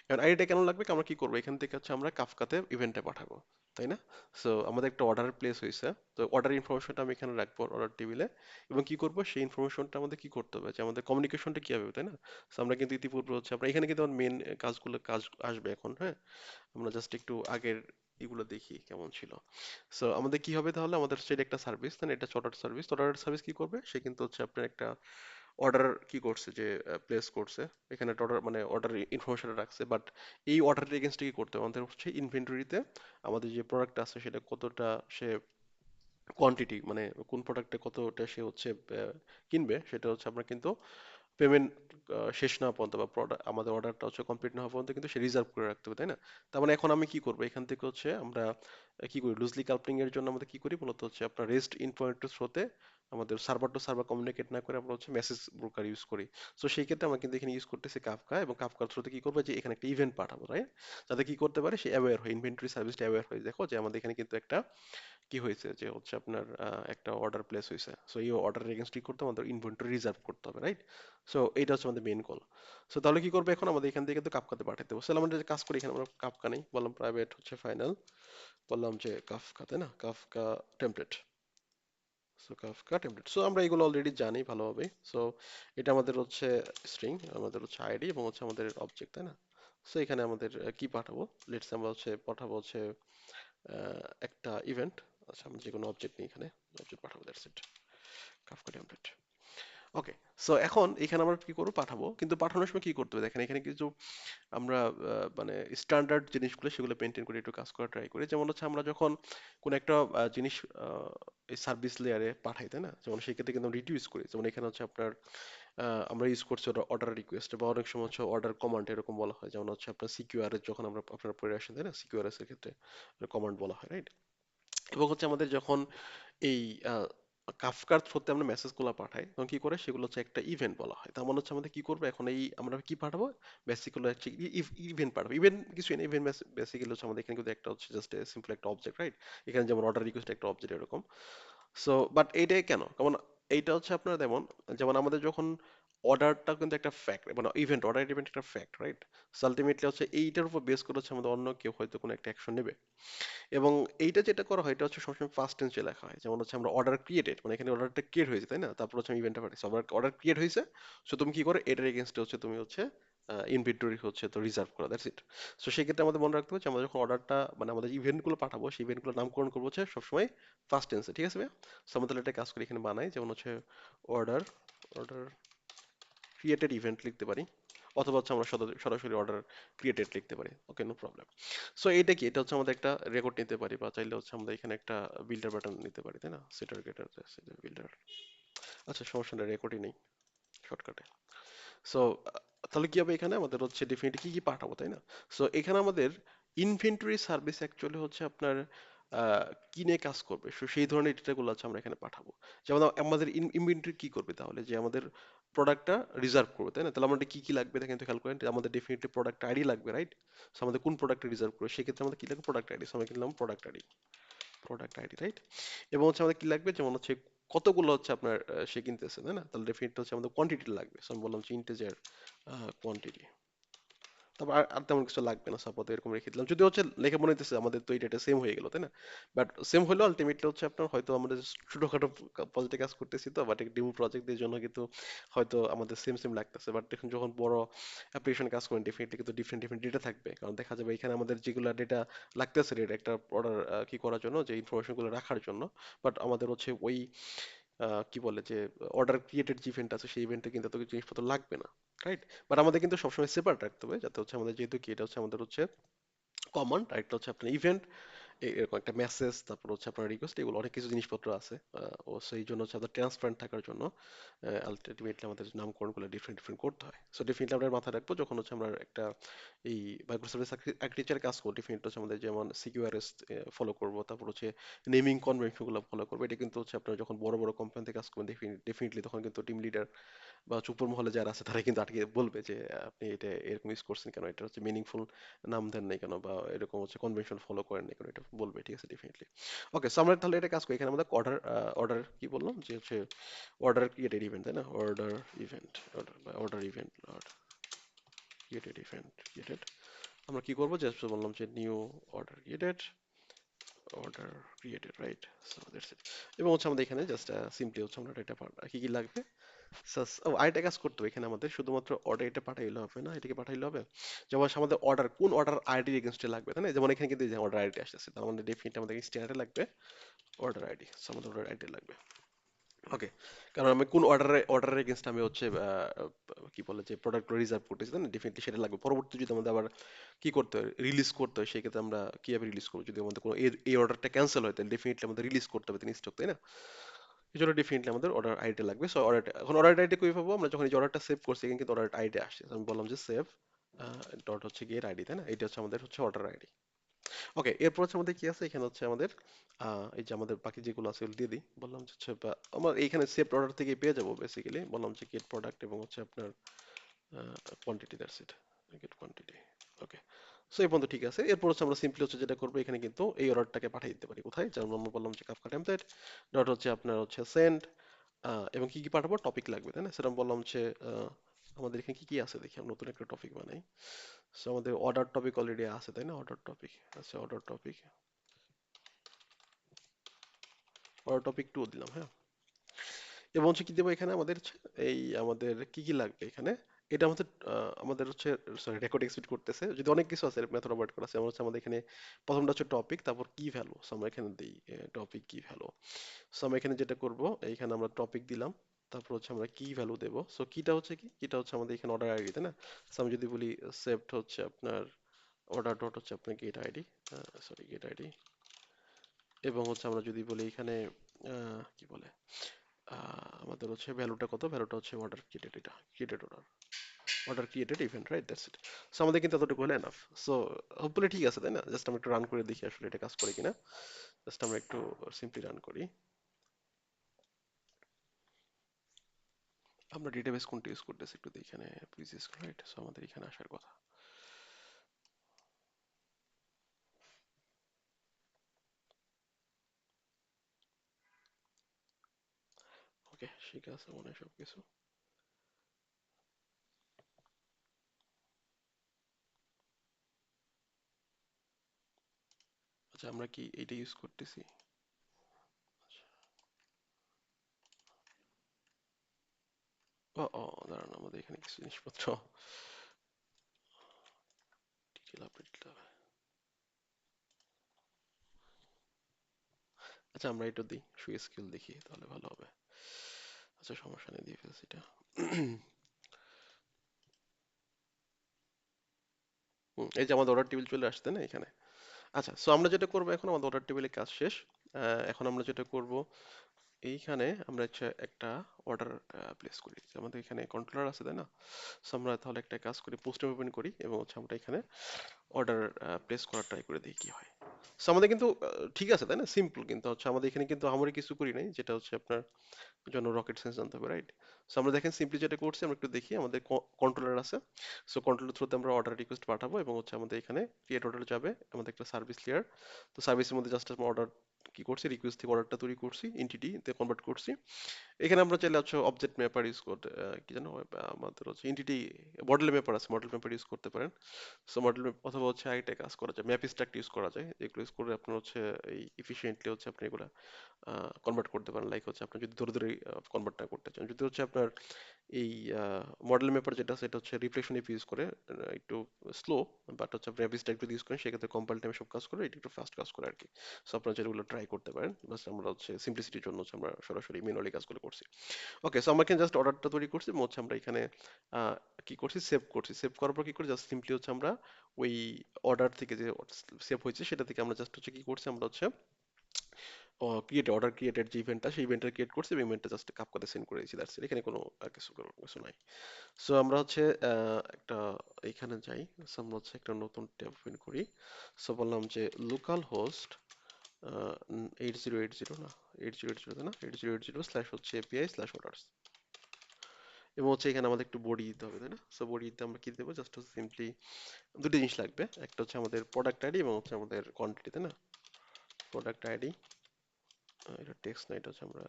এবার আইডিটা কেন লাগবে, আমরা কি করবো, এখান থেকে হচ্ছে আমরা কাফকাতে ইভেন্টে পাঠাবো, তাই না? সো আমাদের একটা অর্ডার প্লেস হয়েছে, তো অর্ডার ইনফরমেশনটা আমি এখানে রাখবো অর্ডার টেবিলে, এবং কি করবো, সেই ইনফরমেশনটা আমাদের কি করতে হবে, যে আমাদের কমিউনিকেশনটা কি হবে, তাই না? সো আমরা কিন্তু ইতিপূর্বে হচ্ছে আমরা এখানে কিন্তু মেন কাজ আসবে এখন, হ্যাঁ? আমরা জাস্ট একটু আগের এগুলো দেখি কেমন ছিল। সো আমাদের কি হবে তাহলে, আমাদের সেটা একটা সার্ভিস, তাই না? এটা অর্ডার সার্ভিস, অর্ডার সার্ভিস কি করবে, সে কিন্তু হচ্ছে আপনার একটা অর্ডার কি করছে, যে প্লেস করছে, এখানে একটা অর্ডার মানে অর্ডার ইনফরমেশন রাখছে, বাট এই অর্ডারের এগেইনস্টে কি করতে হবে, আমাদের হচ্ছে ইনভেন্টরিতে আমাদের যে প্রোডাক্ট আছে সেটা কতটা সে কোয়ান্টিটি, মানে কোন প্রোডাক্টে কতটা সে হচ্ছে কিনবে, সেটা হচ্ছে আমরা কিন্তু পেমেন্ট শেষ না হওয়া পর্যন্ত, বা আমাদের অর্ডারটা হচ্ছে কমপ্লিট না হওয়া পর্যন্ত কিন্তু সে রিজার্ভ করে রাখতে হবে, তাই না? তার মানে এখন আমি কি করবো, এখান থেকে হচ্ছে আমরা কি করি, লুজলি কালপিং এর জন্য আমাদের কি করি মূলত হচ্ছে আপনার রেস্ট ইনফরমেটর থ্রোতে আমাদের সার্ভার টু সার্ভার কমিউনিকেট না করে আমরা হচ্ছে মেসেজ ব্রোকার ইউজ করি। সো সেই ক্ষেত্রে আমরা কিন্তু এখানে ইউজ করতেছি কাফকা, এবং কাফকার থ্রোতে কি করবো, যে এখানে একটা ইভেন্ট পাঠাবো, রাইট? যাতে কি করতে পারে, সে অ্যাওয়্যার হয়, ইনভেন্টরি সার্ভিসটা অ্যাওয়্যার হয়, দেখো যে আমাদের এখানে কিন্তু একটা কি হয়েছে, যে হচ্ছে আপনার একটা অর্ডার প্লেস হয়েছে, সো এই অর্ডার এগেইনস্ট কি করতে হবে, আমাদের ইনভেন্টরি রিজার্ভ করতে হবে, রাইট? সো এইটা হচ্ছে আমাদের মেইন কল। সো তাহলে কি করবে, এখন আমাদের এখান থেকে কিন্তু কাফকাতে পাঠাতে হবে। তাহলে আমরা যে কাজ করি, এখানে আমরা কাফকা নেই, বললাম প্রাইভেট হচ্ছে ফাইনাল, বললাম যে কাফকা, তাই না? Kafka template, so Kafka template, so আমরা এগুলো অলরেডি জানি ভালোভাবে। সো এটা আমাদের হচ্ছে স্ট্রিং, আমাদের হচ্ছে আইডি, এবং হচ্ছে আমাদের অবজেক্ট, তাই না? সো এখানে আমাদের কি পাঠাবো, লেটস আমরা হচ্ছে পাঠাবো হচ্ছে একটা ইভেন্ট। আচ্ছা, আমরা যে কোনো অবজেক্ট নিই, এখানে অবজেক্ট পাঠাবো, that's it, Kafka template. Okay, so এখন এখানে আমরা কি করবো, পাঠাবো, কিন্তু পাঠানোর সময় কি করতে হবে দেখেন, এখানে কিছু আমরা মানে স্ট্যান্ডার্ড জিনিসগুলো সেগুলো মেনটেন করে একটু কাজ করা ট্রাই করি। যেমন হচ্ছে আমরা যখন কোন একটা জিনিস এই সার্ভিস লেয়ারে পাঠাই, তাই না? যেমন সেই ক্ষেত্রে কিন্তু রিডিউ ইউজ করি, যেমন এখানে হচ্ছে আপনার আমরা ইউজ করছি অর্ডার রিকোয়েস্ট, বা অনেক সময় হচ্ছে অর্ডার কমান্ড এরকম বলা হয়, যেমন হচ্ছে আপনার সিকিউআর এর যখন আমরা আপনারা পড়ে আসেন, তাই না? সিকিউআরএস এর ক্ষেত্রে কমান্ড বলা হয়, রাইট? এবং হচ্ছে আমাদের যখন এই কাফকার থ্রুতে আমরা মেসেজগুলো পাঠাই তখন কি করে সেগুলো হচ্ছে একটা ইভেন্ট বলা হয়। তার মানে হচ্ছে আমাদের কি করবো এখন, এই আমরা কি পাঠাবো, বেসিক্যালি হচ্ছে ইভেন্ট পাঠাবো। ইভেন্ট কিছু না, ইভেন্ট বেসিক্যালি হচ্ছে আমাদের এখানে কিন্তু একটা হচ্ছে জাস্ট সিম্পল একটা অবজেক্ট, রাইট? এখানে যেমন অর্ডার রিকোয়েস্ট একটা অবজেক্ট এরকম। সো বাট এইটাই কেন, কারণ এইটা হচ্ছে আপনার যেমন, যেমন আমাদের যখন অর্ডারটা কিন্তু একটা ফ্যাক্ট, মানে ইভেন্ট, অর্ডার ইভেন্ট একটা ফ্যাক্ট, রাইট? সো আলটিমেটলি হচ্ছে এইটার উপর বেস করে হচ্ছে আমাদের অন্য কেউ হয়তো কোনো একটা অ্যাকশন নেবে। এবং এইটা যেটা করা হয় এটা হচ্ছে সবসময় ফার্স্ট টেন্সে লেখা হয়। যেমন হচ্ছে আমরা অর্ডার ক্রিয়েটেড, মানে এখানে অর্ডারটা ক্রিয়েট হয়েছে তাই না, তারপর হচ্ছে আমি ইভেন্টটা পাঠাইছি, আবার অর্ডার ক্রিয়েট হয়েছে। সো তুমি কি করে এটার এগেইনস্টে হচ্ছে তুমি হচ্ছে ইনভেন্টরি হচ্ছে তো রিজার্ভ করা, দ্যাটস ইট। সো সেক্ষেত্রে আমাদের মনে রাখতে হবে যে আমরা যখন অর্ডারটা মানে আমাদের ইভেন্টগুলো পাঠাবো সেই ইভেন্টগুলোর নামকরণ করবো হচ্ছে সবসময় ফার্স্ট টেন্সে, ঠিক আছে ভাইয়া? সো আমরা তাহলে একটা কাজ করি, এখানে বানাই, যেমন হচ্ছে অর্ডার অর্ডার ক্রিয়েটেড ইভেন্ট লিখতে পারি, অথবা হচ্ছে আমরা সরাসরি অর্ডার ক্রিয়েটেড লিখতে পারি। ওকে, নো প্রবলেম। সো এটা কি, এটা হচ্ছে আমাদের একটা রেকর্ড নিতে পারি, বা চাইলে হচ্ছে আমরা এখানে একটা বিল্ডার বাটন নিতে পারি, তাই না? সেটার গেটার বিল্ডার, আচ্ছা সমস্যা নেই, রেকর্ডই নেই শর্টকাটে। সো তাহলে কি হবে, এখানে আমাদের হচ্ছে ডেফিনেটলি কি কি পাঠাবো, তাই না? সো এখানে আমাদের ইনভেন্টরি সার্ভিস অ্যাকচুয়ালি হচ্ছে আপনার কিনে কাজ করবে, সো সেই ধরনের ডেটাগুলো হচ্ছে আমরা এখানে পাঠাবো। যেমন আমাদের ইনভেন্টরি কি করবে তাহলে, যে আমাদের প্রোডাক্টটা রিজার্ভ করবে, তাই না? তাহলে আমাদের কি কি লাগবে দেখেন তো, খেয়াল করেন, যে আমাদের ডেফিনেটলি প্রোডাক্ট আইডি লাগবে, রাইট? সো আমাদের কোন প্রোডাক্টটা রিজার্ভ করবে সেক্ষেত্রে আমাদের কি লাগবে, প্রোডাক্ট আইডি। সো আমরা কিনলাম product ID, product ID, right? এবং হচ্ছে আমাদের কি লাগবে, যেমন হচ্ছে কতগুলো হচ্ছে আপনার সে কিনতেছে, তাই না? তাহলে ডেফিনেটলি হচ্ছে আমাদের কোয়ান্টিটি লাগবে। সো আমি বললাম যে ইন্টিজার কোয়ান্টিটি। তারপর আর তেমন কিছু লাগবে না, সাপোজ এরকম রেখে দিলাম, যদি হচ্ছে লেখা মনে হইতেছে আমাদের তো এটা সেম হয়ে গেল, তাই না? বাট সেম হলেও আলটিমেটলি হচ্ছে আপনার হয়তো আমরা just ছোটখাটো প্রজেক্টে কাজ করতেছি, তো বাট ডিমো প্রজেক্টদের জন্য কিন্তু হয়তো আমাদের সেম সেম লাগতেছে, বাট দেখুন যখন বড় অ্যাপ্লিকেশন কাজ করেন ডেফিনেটলি কিন্তু ডিফারেন্ট ডিফারেন্ট ডেটা থাকবে, কারণ দেখা যাবে এখানে আমাদের যেগুলো ডেটা লাগতেছে, ডেটা একটা অর্ডার কি করার জন্য, যে ইনফরমেশন গুলো রাখার জন্য, বাট আমাদের হচ্ছে ওই কি বলে যে অর্ডার ক্রিয়েটেড যে ইভেন্ট আছে সেই ইভেন্টে কিন্তু এত কিছু জিনিসপত্র লাগবে না, রাইট? বাট আমাদের কিন্তু সবসময় সেপারেট রাখতে হবে, যাতে হচ্ছে আমাদের যেহেতু কি এটা হচ্ছে আমাদের হচ্ছে কমন, আরেকটা হচ্ছে আপনার ইভেন্ট, এরকম একটা মেসেজ, তারপর হচ্ছে আপনার রিকোয়েস্ট, এগুলো অনেক কিছু জিনিসপত্র আছে। ও সেই জন্য হচ্ছে আমাদের ট্রান্সপারেন্ট থাকার জন্য আলটিমেটলি আমাদের নামকরণগুলো ডিফারেন্ট ডিফারেন্ট করতে হয়। সো ডেফিনেটলি আমরা মাথায় রাখবো যখন হচ্ছে আমরা একটা এই মাইক্রোসার্ভিস আর্কিটেকচার কাজ করবো, ডেফিনেটলি হচ্ছে আমাদের যেমন সিকিউআরএস ফলো করবো, তারপর হচ্ছে নেমিং কনভেনশন গুলো ফলো করবো। এটা কিন্তু হচ্ছে আপনারা যখন বড় বড় কোম্পানিতে কাজ করবেন ডেফিনেটলি তখন কিন্তু টিম লিডার বা উপর মহলে যারা আছে তারা কিন্তু আটকে বলবে যে আপনি এটা এরকম ইউজ করছেন কেন, এটা হচ্ছে মিনিংফুল নাম দেন নাই কেন, বা এরকম হচ্ছে কনভেনশন ফলো করেন নাই কেন, এটা বলবে, ঠিক আছে? ডেফিনেটলি। ওকে, সো আমরা তাহলে এটা কাজ করি, এখানে আমাদের অর্ডার অর্ডার কি বললাম যে হচ্ছে অর্ডার ক্রিয়েটেড ইভেন্ট, তাই না? অর্ডার ইভেন্ট, অর্ডার বা order event, created event created. আমরা কি করবো, জাস্ট বললাম যে new order created, order created, right? So that's it. এবং হচ্ছে আমাদের এখানে জাস্ট সিম্পলি হচ্ছে আমরা এটা কি কি লাগবে, ও আরেকটা কাজ করতে হবে এখানে আমাদের, শুধুমাত্র অর্ডার এটা পাঠাইলে হবে না, এটাকে পাঠাইলে হবে, যেমন হচ্ছে আমাদের অর্ডার কোন অর্ডার আইডির এগেইনস্টে লাগবে, তাই না? যেমন এখানে কিন্তু অর্ডার আইডি আসতেছে, তার মানে ডেফিনেটলি আমাদের স্ট্যান্ডার্ডে লাগবে অর্ডার আইডি। আমাদের অর্ডার আইডি লাগবে, ওকে। কারণ আমি কোন অর্ডারের এগেইনস্ট আমি হচ্ছে কি বলে যে প্রোডাক্ট রিজার্ভ করতেছি, তাই না? ডেফিনেটলি সেটা লাগবে। পরবর্তী যদি আমাদের আবার কি করতে হয়, রিলিজ করতে হয়, সেক্ষেত্রে আমরা কিভাবে রিলিজ করবো, যদি আমাদের কোনো এই অর্ডারটা ক্যান্সেল হয় তাহলে ডেফিনেটলি আমাদের রিলিজ করতে হবে তিনি স্টক, তাই না? এই জন্য ডেফিনেটলি আমাদের অর্ডার আইডি লাগবে। সো অর্ডার, এখন অর্ডার আইডি কই পাবো, আমরা যখন এই অর্ডারটা সেভ করছি এখানে কিন্তু অর্ডার আইডি আসছে। So আমি বললাম যে সেভ ডট হচ্ছে গিয়ে আইডি, তাই না? এটা হচ্ছে আমাদের হচ্ছে অর্ডার আইডি। ওকে, এরপর হচ্ছে আমাদের কি আছে, এখানে হচ্ছে আমাদের এই যে আমাদের বাকি যেগুলো আছে ওগুলো দিয়ে দিই। বললাম যে হচ্ছে আমার এইখানে সেভ অর্ডার থেকে পেয়ে যাবো বেসিক্যালি। বললাম যে গেট প্রোডাক্ট এবং হচ্ছে আপনার quantity, that's it, get quantity. Okay, so এই পর্যন্ত ঠিক আছে। এরপর হচ্ছে আমরা সিম্পলি হচ্ছে যেটা করবো, এখানে কিন্তু এই অর্ডারটাকে পাঠিয়ে দিতে পারি কোথায়, যেমন আমরা বললাম যে কাফকা টেমপ্লেট ডট হচ্ছে আপনার হচ্ছে সেন্ড, এবং কি কি পাঠাবো, টপিক লাগবে, তাই না? সেটা আমি বললাম যে আমাদের এখানে কি কি আছে দেখি, আমরা নতুন একটা টপিক বানাই। সো আমাদের অর্ডার টপিক অলরেডি আছে, তাই না? অর্ডার টপিক আচ্ছা, অর্ডার টপিক, অর্ডার টপিক 2 দিলাম, হ্যাঁ। এবং হচ্ছে কি দেবো এখানে আমাদের হচ্ছে এই আমাদের কি কি লাগবে এখানে, এটা আমাদের আমাদের হচ্ছে সরি রেকর্ড এক্সিকিউট করতেছে, যদি অনেক কিছু আছে মেথড ওভারলোড করা আছে। যেমন হচ্ছে আমাদের এখানে প্রথমটা হচ্ছে টপিক, তারপর কি ভ্যালু। সো আমরা এখানে দিই টপিক কি ভ্যালু। সো আমরা এখানে যেটা করব, এইখানে আমরা টপিক দিলাম, তারপর হচ্ছে আমরা কি ভ্যালু দেব। সো কিটা হচ্ছে কি, কিটা হচ্ছে আমাদের এখানে অর্ডার আইডি, তাই না? সো আমি যদি বলি সেভড হচ্ছে আপনার অর্ডার ডট হচ্ছে আপনার get ID, sorry get ID. এবং হচ্ছে আমরা যদি বলি এখানে কি বলে আমাদের হচ্ছে ভ্যালুটা কত, ভ্যালুটা হচ্ছে অর্ডার ক্রিয়েটেড, এটা created order, order created event, right? That's it. So আমাদের কিন্তু এতটুকু হলে এনাফ। সো হোপফুলি ঠিক আছে, তাই না? জাস্ট আমরা একটু রান করে দেখি আসলে এটা কাজ করে কিনা। জাস্ট আমরা একটু সিম্পলি রান করি। আমরা ডেটাবেস কোনটা ইউজ করতেছি একটু দেখি, এখানে প্রিভিয়াস রাইট, সো আমাদের এখানে আসার কথা। ওকে, ঠিক আছে মনে হয় সবকিছু। আচ্ছা আমরা কি এইটা ইউজ করতেছি? ও ও, দাঁড়ান আমাদের এখানে কিছু জিনিসপত্র ডিটেল আপডেট দিতে হবে। আচ্ছা আমরা এটা দিই, শুয়ে স্কিল দেখি তাহলে ভালো হবে। আচ্ছা সমস্যা নেই, দিয়ে ফেলছি এটা। এই যে আমাদের অর্ডার টেবিল চলে আসছে না এখানে। আচ্ছা, সো আমরা যেটা করবো এখন, আমাদের অর্ডার টেবিলে কাজ শেষ। এখন আমরা যেটা করব, এইখানে আমরা হচ্ছে একটা অর্ডার প্লেস করি, যে আমাদের এখানে কন্ট্রোলার আছে তাই না। সো আমরা তাহলে একটা কাজ করি, পোস্ট ওপেন করি এবং হচ্ছে আমরা এখানে অর্ডার প্লেস করার ট্রাই করে দেখি কি হয়। সো আমাদের কিন্তু ঠিক আছে তাই না, সিম্পল, কিন্তু হচ্ছে আমাদের এখানে কিন্তু আমরা কিছু করি নাই, যেটা হচ্ছে আপনার জন্য রকেট সায়েন্স জানতে হবে, রাইট? সো আমরা দেখেন সিম্পলি যেটা করছি, আমরা একটু দেখি, আমাদের কন্ট্রোলার আছে। সো কন্ট্রোলার থ্রুতে আমরা অর্ডার রিকোয়েস্ট পাঠাবো এবং হচ্ছে আমাদের এখানে ক্রিয়েট অর্ডার যাবে, আমাদের একটা সার্ভিস লেয়ার। তো সার্ভিসের মধ্যে জাস্ট আমরা অর্ডার কি করছি, রিকোয়েস্ট থেকে অর্ডারটা তৈরি করছি, এন্টিটি তে কনভার্ট করছি। এখানে আমরা চাইলে হচ্ছে অবজেক্ট ম্যাপার ইউজ করতে, কি জানো আমাদের হচ্ছে এন্টিটি মডেল ম্যাপার আছে, মডেল ম্যাপার ইউজ করতে পারেন। সো মডেল অথবা হচ্ছে আরেকটা কাজ করা যায়, ম্যাপ স্ট্যাক ইউজ করা যায়, এগুলো ইউজ করে আপনার হচ্ছে এই ইফিশিয়েন্টলি হচ্ছে আপনি এগুলা কনভার্ট করতে পারেন। লাইক হচ্ছে আপনি যদি ধরে ধরে কনভার্ট না করতে চান, যদি হচ্ছে আপনার এই মডেল মেপার যেটা সেটা হচ্ছে রিফ্লেকশন ইফ ইউজ করে একটু স্লো, বাট হচ্ছে আপনি অ্যাবিস টাইপ যদি ইউজ করেন সেক্ষেত্রে কম্পাইল টাইমে সব কাজ করে, এটা একটু ফাস্ট কাজ করে আর কি। সো আপনারা যেগুলো ট্রাই করতে পারেন, বাস আমরা হচ্ছে সিম্পলিসিটির জন্য হচ্ছে আমরা সরাসরি ম্যানুয়ালি কাজগুলো করছি। ওকে, সো আমরা এখানে জাস্ট অর্ডারটা তৈরি করছি এবং হচ্ছে আমরা এখানে আহ, কি করছি, সেভ করছি। সেভ করার পর কি করি, জাস্ট সিম্পলি হচ্ছে আমরা ওই অর্ডার থেকে যে সেভ হয়েছে সেটা থেকে আমরা জাস্ট হচ্ছে কি করছি, আমরা হচ্ছে ক্রিয়েট অর্ডার ক্রিয়েটেড যে ইভেন্টটা, সেই ইভেন্টটা ক্রিয়েট করছি এবং ইভেন্টটা জাস্ট কাপকাতে সেন্ড করে দিয়েছি, দ্যাটস ইট। এখানে কোনো আর কিছু কিছু নাই। সো আমরা হচ্ছে একটা এখানে যাই। সো আমরা হচ্ছে একটা নতুন ট্যাব ওপেন করি। সো বললাম যে লোকাল হোস্ট 8080, না 8080 না 8080 স্ল্যাশ হচ্ছে এপিআই স্ল্যাশ অর্ডার্স, এবং হচ্ছে এখানে আমাদের একটু বডি দিতে হবে তাই না। সো বডিতে আমরা কি দেবো, জাস্ট সিম্পলি দুটো জিনিস লাগবে, একটা হচ্ছে আমাদের প্রোডাক্ট আইডি এবং হচ্ছে আমাদের কোয়ান্টিটি তাই না। প্রোডাক্ট আইডি, এটা টেক্সট না, এটা হচ্ছে আমরা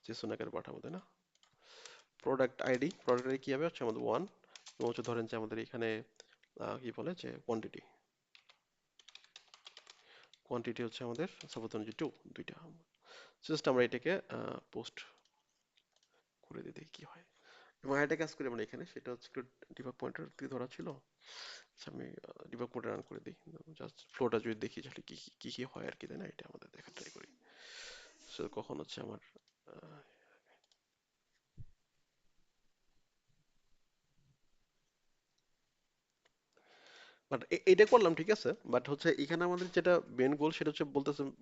জেসন আকারে পাঠাবো তাই না। প্রোডাক্ট আইডি কি হবে, হচ্ছে আমাদের ওয়ান, এবং হচ্ছে ধরেন যে আমাদের এখানে কি বলে যে কোয়ান্টিটি, কোয়ান্টিটি হচ্ছে আমাদের সাপোজ ধরুন যে টু, দুইটা। জাস্ট আমরা এটাকে পোস্ট করে দিই, দেখি কি হয়। এবং একটা কাজ করি আমরা এখানে, সেটা হচ্ছে একটু ডিবাগ পয়েন্টার দিয়ে ধরা ছিল। আচ্ছা আমি ডিবাগ পয়েন্টার রান করে দিই, জাস্ট ফ্লোটা যদি দেখি তাহলে কি কি কি কি হয় আর কি তাই না, এটা আমাদের দেখা ট্রাই করি। সো কখন হচ্ছে আমার বাট এটা করলাম ঠিক আছে, বাট হচ্ছে এখানে আমাদের যেটা মেন গোল সেটা হচ্ছে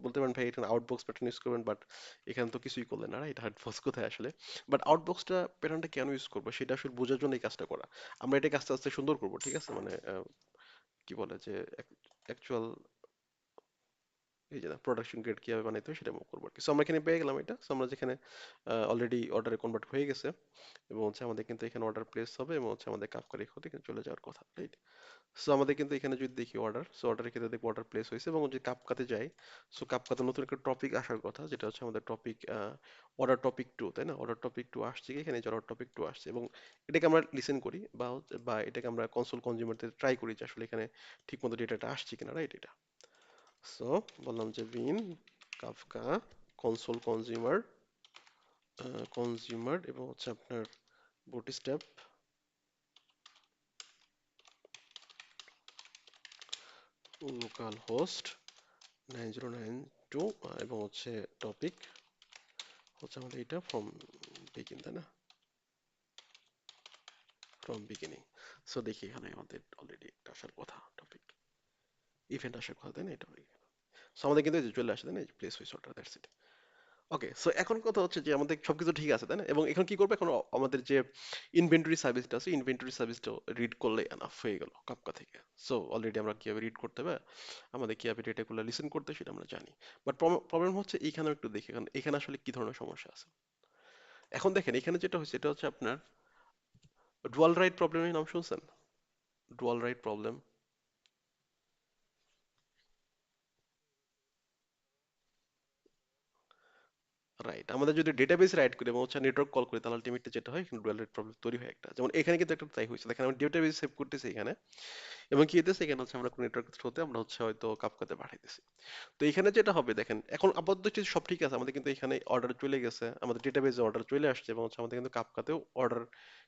বলতে পারেন ভাই এখানে আউটবক্স প্যাটার্ন ইউজ করবেন, বাট এখানে তো কিছুই করলেন না, এটা হার্ডবক্স কোথায় আসলে। বাট আউটবক্সটা প্যাটার্নটা কেন ইউজ করবো সেটা আসলে বোঝার জন্য এই কাজটা করা। আমরা এটাকে আস্তে আস্তে সুন্দর করবো ঠিক আছে, মানে কি বলে যে অ্যাকচুয়াল এই যে প্রোডাকশন গ্রেড কিভাবে বানাইতে হয় সেটা মুভ করবো আর কি। সো আমরা এখানে পেয়ে গেলাম এটা। সো আমরা যেখানে অলরেডি অর্ডারে কনভার্ট হয়ে গেছে এবং হচ্ছে আমাদের কিন্তু এখানে অর্ডার প্লেস হবে এবং হচ্ছে আমাদের কাফকা রেখে এখানে চলে যাওয়ার কথা, রাইট? সো আমাদের কিন্তু এখানে যদি দেখি অর্ডার, সো অর্ডারের ক্ষেত্রে দেখবো অর্ডার প্লেস হয়েছে এবং যদি কাপকাতে যাই, সো কাপকাতে নতুন একটা টপিক আসার কথা, যেটা হচ্ছে আমাদের টপিক অর্ডার টপিক টু তাই না। অর্ডার টপিক টু আসছে কি, এখানে অর্ডার টপিক টু আসছে এবং এটাকে আমরা লিসেন করি বা এটাকে আমরা কনসোল কনজিউমারতে ট্রাই করি যে আসলে এখানে ঠিকমতো ডেটাটা আসছে কিনা, রাইট? এটা সো বললাম যে বিন কাফকা কনসোল কনজিউমার এবং হচ্ছে আপনার বুটস্ট্র্যাপ লোকাল হোস্ট 9092 এবং হচ্ছে টপিক হচ্ছে আমাদের এটা ফ্রম বিগিন তাই না, ফ্রম বিগিনিং। সো দেখি এখানে আমাদের অলরেডি একটা আসার কথা, টপিক ইভেন্ট আসার কথা তাই না, এটা সো আমাদের কিন্তু এই যে চলে আসে তাই না, প্লেস হয়েছে order, that's it. Okay, so এখন কথা হচ্ছে যে আমাদের সবকিছু ঠিক আছে তাই না, এবং এখন কি করবে, এখন আমাদের যে ইনভেন্টরি সার্ভিসটা আছে, ইনভেন্টরি সার্ভিসটা রিড করলে এনাফ হয়ে গেল কাপকা থেকে। সো অলরেডি আমরা কিভাবে রিড করতে হবে, আমাদের কিভাবে ডেটাগুলো লিসেন করতে হয় সেটা আমরা জানি। বাট প্রবলেম হচ্ছে এইখানেও একটু দেখি, এখানে এখানে আসলে কি ধরনের সমস্যা আছে। এখন দেখেন এখানে যেটা হচ্ছে এটা হচ্ছে আপনার ডুয়াল রাইট প্রবলেমের নাম শুনছেন? Dual right problem. রাইট, আমাদের যদি ডেটাবেস রাইট করি এবং হচ্ছে নেটওয়ার্ক কল করি তাহলে আলটিমেটলি যেটা হয় ডুয়াল রাইট প্রবলেম তৈরি হয় একটা। যেমন এখানে কিন্তু একটা তাই হয়েছে, দেখেন আমি ডেটাবেস সেভ করতেছি এখানে, এবং কি হইতেছে এখানে হচ্ছে আমরা কোন নেটওয়ার্ক থ্রুতে আমরা হচ্ছে হয়তো কাফকাতে পাঠাইতেছি। তো এখানে যেটা হবে দেখেন, এখন আপাতত দৃষ্টিতে সব ঠিক আছে, আমাদের কিন্তু এখানে অর্ডার চলে গেছে, আমাদের ডেটাবেজে অর্ডার চলে আসছে, এবং হচ্ছে আমাদের কিন্তু কাফকাতেও অর্ডার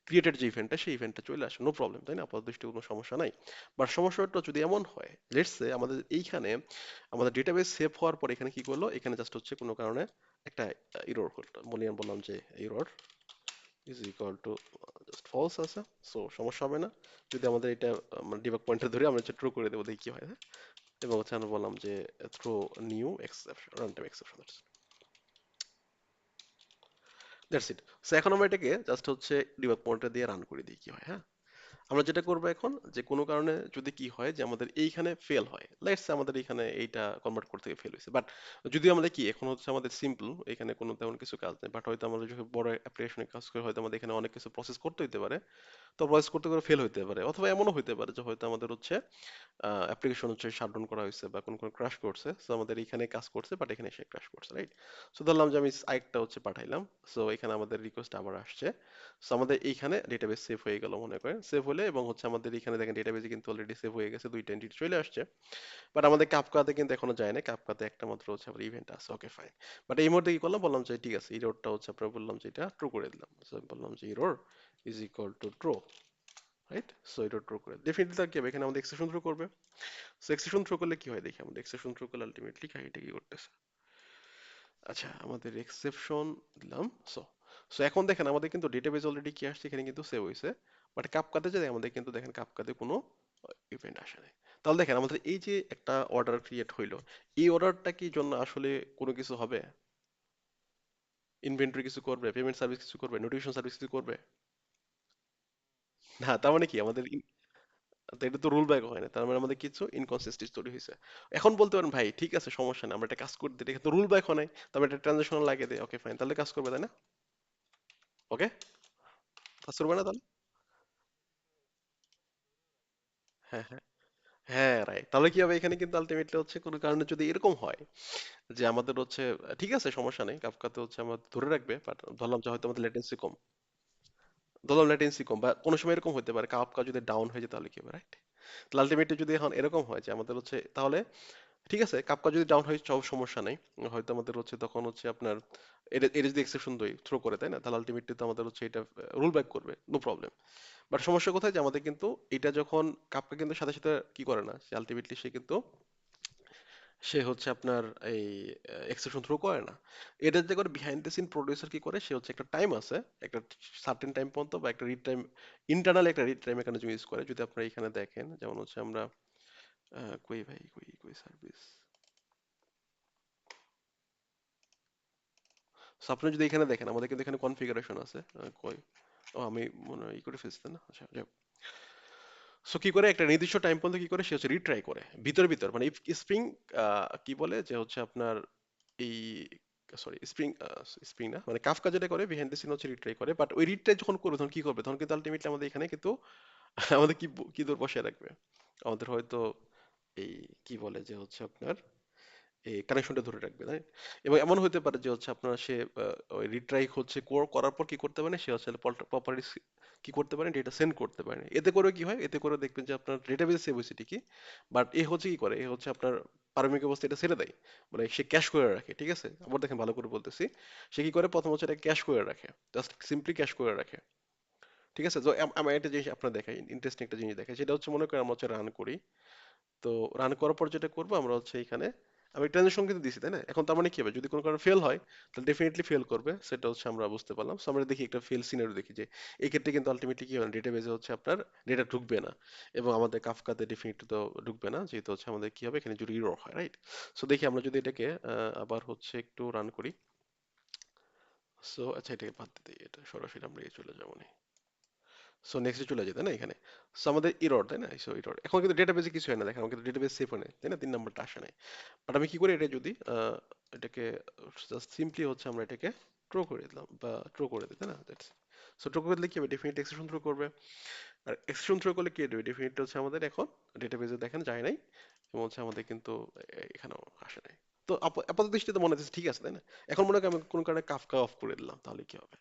ক্রিয়েটেড যে ইভেন্টটা সেই ইভেন্টটা চলে আসে, নো প্রবলেম, তাই না? আপাতত দৃষ্টিতে কোনো সমস্যা নাই। বাট সমস্যাটা যদি এমন হয়, লেটস সে আমাদের এইখানে আমাদের ডেটাবেস সেভ হওয়ার পর এখানে কি করলো, এখানে জাস্ট হচ্ছে কোনো কারণে একটা ইরর করলো, বললাম যে error is equal to just false আছে, সো সমস্যা হবে না যদি আমাদের এটা মানে ডিবাগ পয়েন্টার ধরে আমরা ট্রু করে দেবো, দেখি কি হয়, হ্যাঁ? এবং হচ্ছে আমরা বললাম যে throw new exception, run time exception, that's it. So এখন আমরা এটাকে জাস্ট হচ্ছে ডিবাগ পয়েন্টার দিয়ে রান করে দিই, কি হয়, হ্যাঁ? আমরা যেটা করবো এখন, যে কোনো কারণে যদি কি হয় যে আমাদের এইখানে ফেল হয়, লেটস সে আমাদের এখানে এইটা কনভার্ট করতে গিয়ে ফেল হয়েছে, বাট যদি আমাদের কি এখন হচ্ছে আমাদের সিম্পল এখানে কোনো তেমন কিছু কাজ নেই, বাট হয়তো আমাদের যখন বড় অ্যাপ্লিকেশনে কাজ করে হয়তো আমাদের এখানে অনেক কিছু প্রসেস করতে হইতে পারে, তো প্রসেস করতে করে ফেল হইতে পারে, অথবা এমনও হইতে পারে যে হয়তো আমাদের হচ্ছে অ্যাপ্লিকেশন হচ্ছে শাটডাউন করা হয়েছে বা কোন ক্র্যাশ করছে, সো আমাদের এখানে কাজ করছে বাট এখানে এসে ক্র্যাশ করছে, রাইট? সো ধরলাম যে আমি আরেকটা হচ্ছে পাঠাইলাম, সো এখানে আমাদের রিকোয়েস্ট আবার আসছে, সো আমাদের এইখানে ডেটাবেস সেভ হয়ে গেল মনে করেন, সেভ হলে এবং হচ্ছে আমাদের এখানে দেখেন ডেটাবেসে কিন্তু অলরেডি সেভ হয়ে গেছে, দুইটা এন্টিটি চলে আসছে, বাট আমাদের কাফকাতে কিন্তু এখনো যায় না, কাফকাতে একটা মাত্র হচ্ছে আবার ইভেন্ট আছে, ওকে ফাইন। বাট এই মুহূর্তে কি করলাম, বললাম যে ঠিক আছে ইরোরটা হচ্ছে আপনার, বললাম যে এটা ট্রু করে দিলাম, সো বললাম যে error is equal two true, right? So এটা ট্রু করে ডেফিনেটলি তার কি হবে, এখানে আমাদের এক্সেপশন থ্রো করবে। সো এক্সেপশন থ্রো করলে কি হয় দেখি, আমাদের এক্সেপশন থ্রো করলে আলটিমেটলি কাহিনীটা কি করতেছে। আচ্ছা, আমাদের এক্সেপশন দিলাম। সো সো এখন দেখেন আমাদের কিন্তু ডেটাবেজ অলরেডি কি আসছে, এখানে কিন্তু সেভ হয়েছে, বাট কাপকাতে যদি আমাদের কিন্তু দেখেন কাপকাতে কোনো ইভেন্ট আসে নাই। তাহলে দেখেন আমাদের এই যে একটা অর্ডার ক্রিয়েট হইলো, এই অর্ডারটা কি জন্য আসলে কোনো কিছু হবে, ইনভেন্টরি কিছু করবে, পেমেন্ট সার্ভিস কিছু করবে, নোটিফিকেশন সার্ভিস কিছু করবে? না, তার মানে কি আমাদের তো এটা তো রুল ব্রেক হয় না, তার মানে আমাদের কিছু ইনকনসিস্টেন্সি তৈরি হয়েছে। এখন বলতে পারেন ভাই ঠিক আছে সমস্যা নেই, আমরা একটা কাজ করে দিই, এটা তো রুল ব্রেক হয় নাই, তবে একটা ট্রানজাকশন লাগিয়ে দেয়, ওকে ফাইন, তাহলে কাজ করবে তাই না? ওকে, কাজ করবে না তাহলে? হ্যাঁ, হ্যাঁ, হ্যাঁ, রাইট। তাহলে কি হবে, এখানে কিন্তু আলটিমেটলি হচ্ছে কোনো কারণে যদি এরকম হয় যে আমাদের হচ্ছে ঠিক আছে সমস্যা নেই, কাফকাতে হচ্ছে আমরা ধরে রাখবে, বাট ধরলাম যে হয়তো আমাদের লেটেন্সি কম, ধরলাম লেটেন্সি কম, বা কোনো সময় এরকম হতে পারে কাফকা যদি ডাউন হয়ে যায় তাহলে কি হবে, রাইট? তাহলে আলটিমেটলি যদি এখন এরকম হয় যে আমাদের হচ্ছে তাহলে ঠিক আছে, কাপকা যদি ডাউন হয় সব সমস্যা নাই, হয়তো আমাদের হচ্ছে তখন হচ্ছে আপনার এটা যদি এক্সেপশন থ্রো করে তাই না, তাহলে আলটিমেটলি তো আমাদের হচ্ছে এটা রুল ব্যাক করবে, নো প্রবলেম। বাট সমস্যা কোথায় যে আমাদের কিন্তু এটা যখন কাপকা কিন্তু সাথে সাথে কি করে না, সে আলটিমেটলি সে কিন্তু সে হচ্ছে আপনার এই এক্সেপশন থ্রো করে না। এটা যে করে বিহাইন্ড দ্য সিন প্রোডিউসার কি করে, সে হচ্ছে একটা টাইম আছে, একটা সার্টেন টাইম পর্যন্ত বা একটা রিড টাইম, ইন্টারনাল একটা রিড টাইম মেকানিজম ইউজ করে। যদি আপনারা এখানে দেখেন যেমন হচ্ছে আমরা কই ভাই কই কই সার্ভিস, সো আপনি যদি এখানে দেখেন আমাদের কিন্তু এখানে কনফিগারেশন আছে, কই, ও আমি মনে হয় ই করে ফেলছি তাই না, আচ্ছা যাই হোক। সো কি করে একটা নির্দিষ্ট টাইম পর্যন্ত কি করে সে হচ্ছে রিট্রাই করে ভিতর মানে স্প্রিং কি বলে যে হচ্ছে আপনার এই সরি স্প্রিং, স্প্রিং না মানে কাফকা যেটা করে বিহাইন্ড দ্য সিন হচ্ছে রিট্রাই করে, বাট ওই রিট্রাই যখন করবে তখন কি করবে, তখন কিন্তু আলটিমেটলি আমাদের এখানে কিন্তু আমাদের কি দূর বসায় রাখবে, আমাদের হয়তো এই কি বলে যে হচ্ছে আপনার এই কানেকশনটা ধরে রাখবে, তাই? এবং এমন হতে পারে যে হচ্ছে আপনার সে ওই রিট্রাই হচ্ছে করার পর কি করতে পারে, সে হচ্ছে প্রপারলি কি করতে পারে, ডেটা সেন্ড করতে পারে। এতে করে কি হয়, এতে করে দেখবেন যে আপনার ডেটাবেস সেভ হয়েছে ঠিকই, বাট এ হচ্ছে কি করে, এ হচ্ছে আপনার পারমিক অবস্থা এটা ছেড়ে দেয়, মানে সে ক্যাশ করে রাখে, ঠিক আছে? আবার দেখেন ভালো করে বলতেছি, সে কি করে প্রথম হচ্ছে এটা ক্যাশ করে রাখে, জাস্ট সিম্পলি ক্যাশ করে রাখে, ঠিক আছে? তো আমার একটা জিনিস আপনার দেখাই, ইন্টারেস্টিং একটা জিনিস দেখাই, সেটা হচ্ছে মনে করেন আমরা হচ্ছে রান করি, তো রান করার পর যেটা করবো আমরা হচ্ছে এখানে আমি ট্রানজাকশন কিন্তু দিছি তাই না, এখন তার মানে কি হবে, যদি কোনো কারণে ফেল হয় তাহলে ডেফিনেটলি ফেল করবে, সেটা হচ্ছে আমরা বুঝতে পারলাম। সো আমরা দেখি একটা ফেল সিনারিও দেখি যে এই ক্ষেত্রে কিন্তু আলটিমেটলি কি হবে, ডেটাবেজে হচ্ছে আপনার ডেটা ঢুকবে না, এবং আমাদের কাফকাতে ডেফিনেটলি তো ঢুকবে না, যেহেতু হচ্ছে আমাদের কি হবে এখানে যদি ইরর হয়, রাইট? সো দেখি আমরা যদি এটাকে আবার হচ্ছে একটু রান করি, সো আচ্ছা এটাকে বাদ দিতে, এটা সরাসরি আমরা চলে যাবো না, সো নেক্সটে চলে যেতে না এখানে, সো আমাদের ইরর তাই না, সো ইরর এখন কিন্তু ডেটাবেজে কিছু হয় না, দেখেন আমার কিন্তু ডেটাবেজ সেভ হয় না তাই না, 3 নম্বরটা আসে নাই। বাট আমি কি করি এটা যদি এটাকে জাস্ট সিম্পলি হচ্ছে আমরা এটাকে থ্রো করে দিলাম বা থ্রো করে দিই, তাই না? দ্যাটস সো থ্রো করে দিলে কি হবে, ডেফিনিট এক্সেপশন থ্রো করবে। আর এক্সেপশন থ্রো করলে কি হবে, ডেফিনিট হচ্ছে আমাদের এখন ডেটাবেজে দেখেন যায় নাই, এবং হচ্ছে আমাদের কিন্তু এখানেও আসে নাই। তো আপাত দৃষ্টিতে মনে হচ্ছে ঠিক আছে, তাই না? এখন মনে করি আমি কোনো কারণে কাফকা অফ করে দিলাম, তাহলে কি হবে?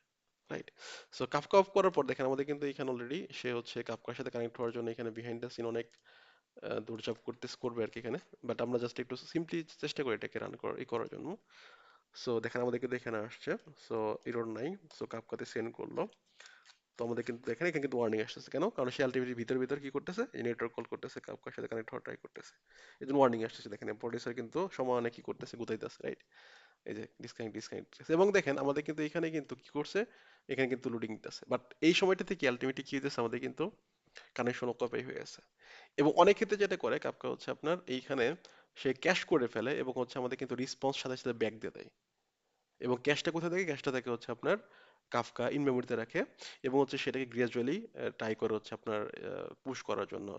রাইট। সো কাফকা অফ করার পর দেখেন আমাদের কিন্তু এখানে অলরেডি সে হচ্ছে কাফকার সাথে কানেক্ট হওয়ার জন্য এখানে বিহাইন্ড দ্য সিন অনেক দৌড়ঝাঁপ করবে আর কি এখানে। বাট আমরা জাস্ট একটু সিম্পলি চেষ্টা করি এটাকে রান করার জন্য। সো দেখেন আমাদের কিন্তু এখানে আসছে, সো এরর নাই। সো কাফকাতে সেন্ড করলো, তো আমাদের কিন্তু দেখেন এখানে কিন্তু ওয়ার্নিং আসতেছে, কেন? কারণ সে আলটিমেটলি ভিতর ভিতর কি করতেছে, নেটওয়ার্ক কল করতেছে, কাফকার সাথে কানেক্ট হওয়ার ট্রাই করতেছে, এই জন্য ওয়ার্নিং আসতেছে। দেখেন প্রডিউসার কিন্তু সমানে কি করতেছে, গুতাইতেছে, রাইট? এই যে ডিসকানেক্ট ডিসকানেক্ট, এবং দেখেন আমাদের কিন্তু এখানে কিন্তু কি করছে, এখানে কিন্তু লোডিং দিতেছে। বাট এই সময়টাতে কি আলটিমেটলি কি হইতেছে, আমাদের কিন্তু কানেকশন অকুপাই হয়ে গেছে। এবং অনেক ক্ষেত্রে যেটা করে কাফকা হচ্ছে আপনার এইখানে সে ক্যাশ করে ফেলে, এবং হচ্ছে আমাদের কিন্তু রেসপন্স সাথে সাথে ব্যাক দিয়ে দেয়। এবং ক্যাশটা কোথায় থাকে, ক্যাশটা থাকে হচ্ছে আপনার কাফকা ইন মেমোরিতে রাখে, এবং হচ্ছে সেটাকে গ্রাজুয়ালি ট্রাই করে হচ্ছে আপনার পুশ করার জন্য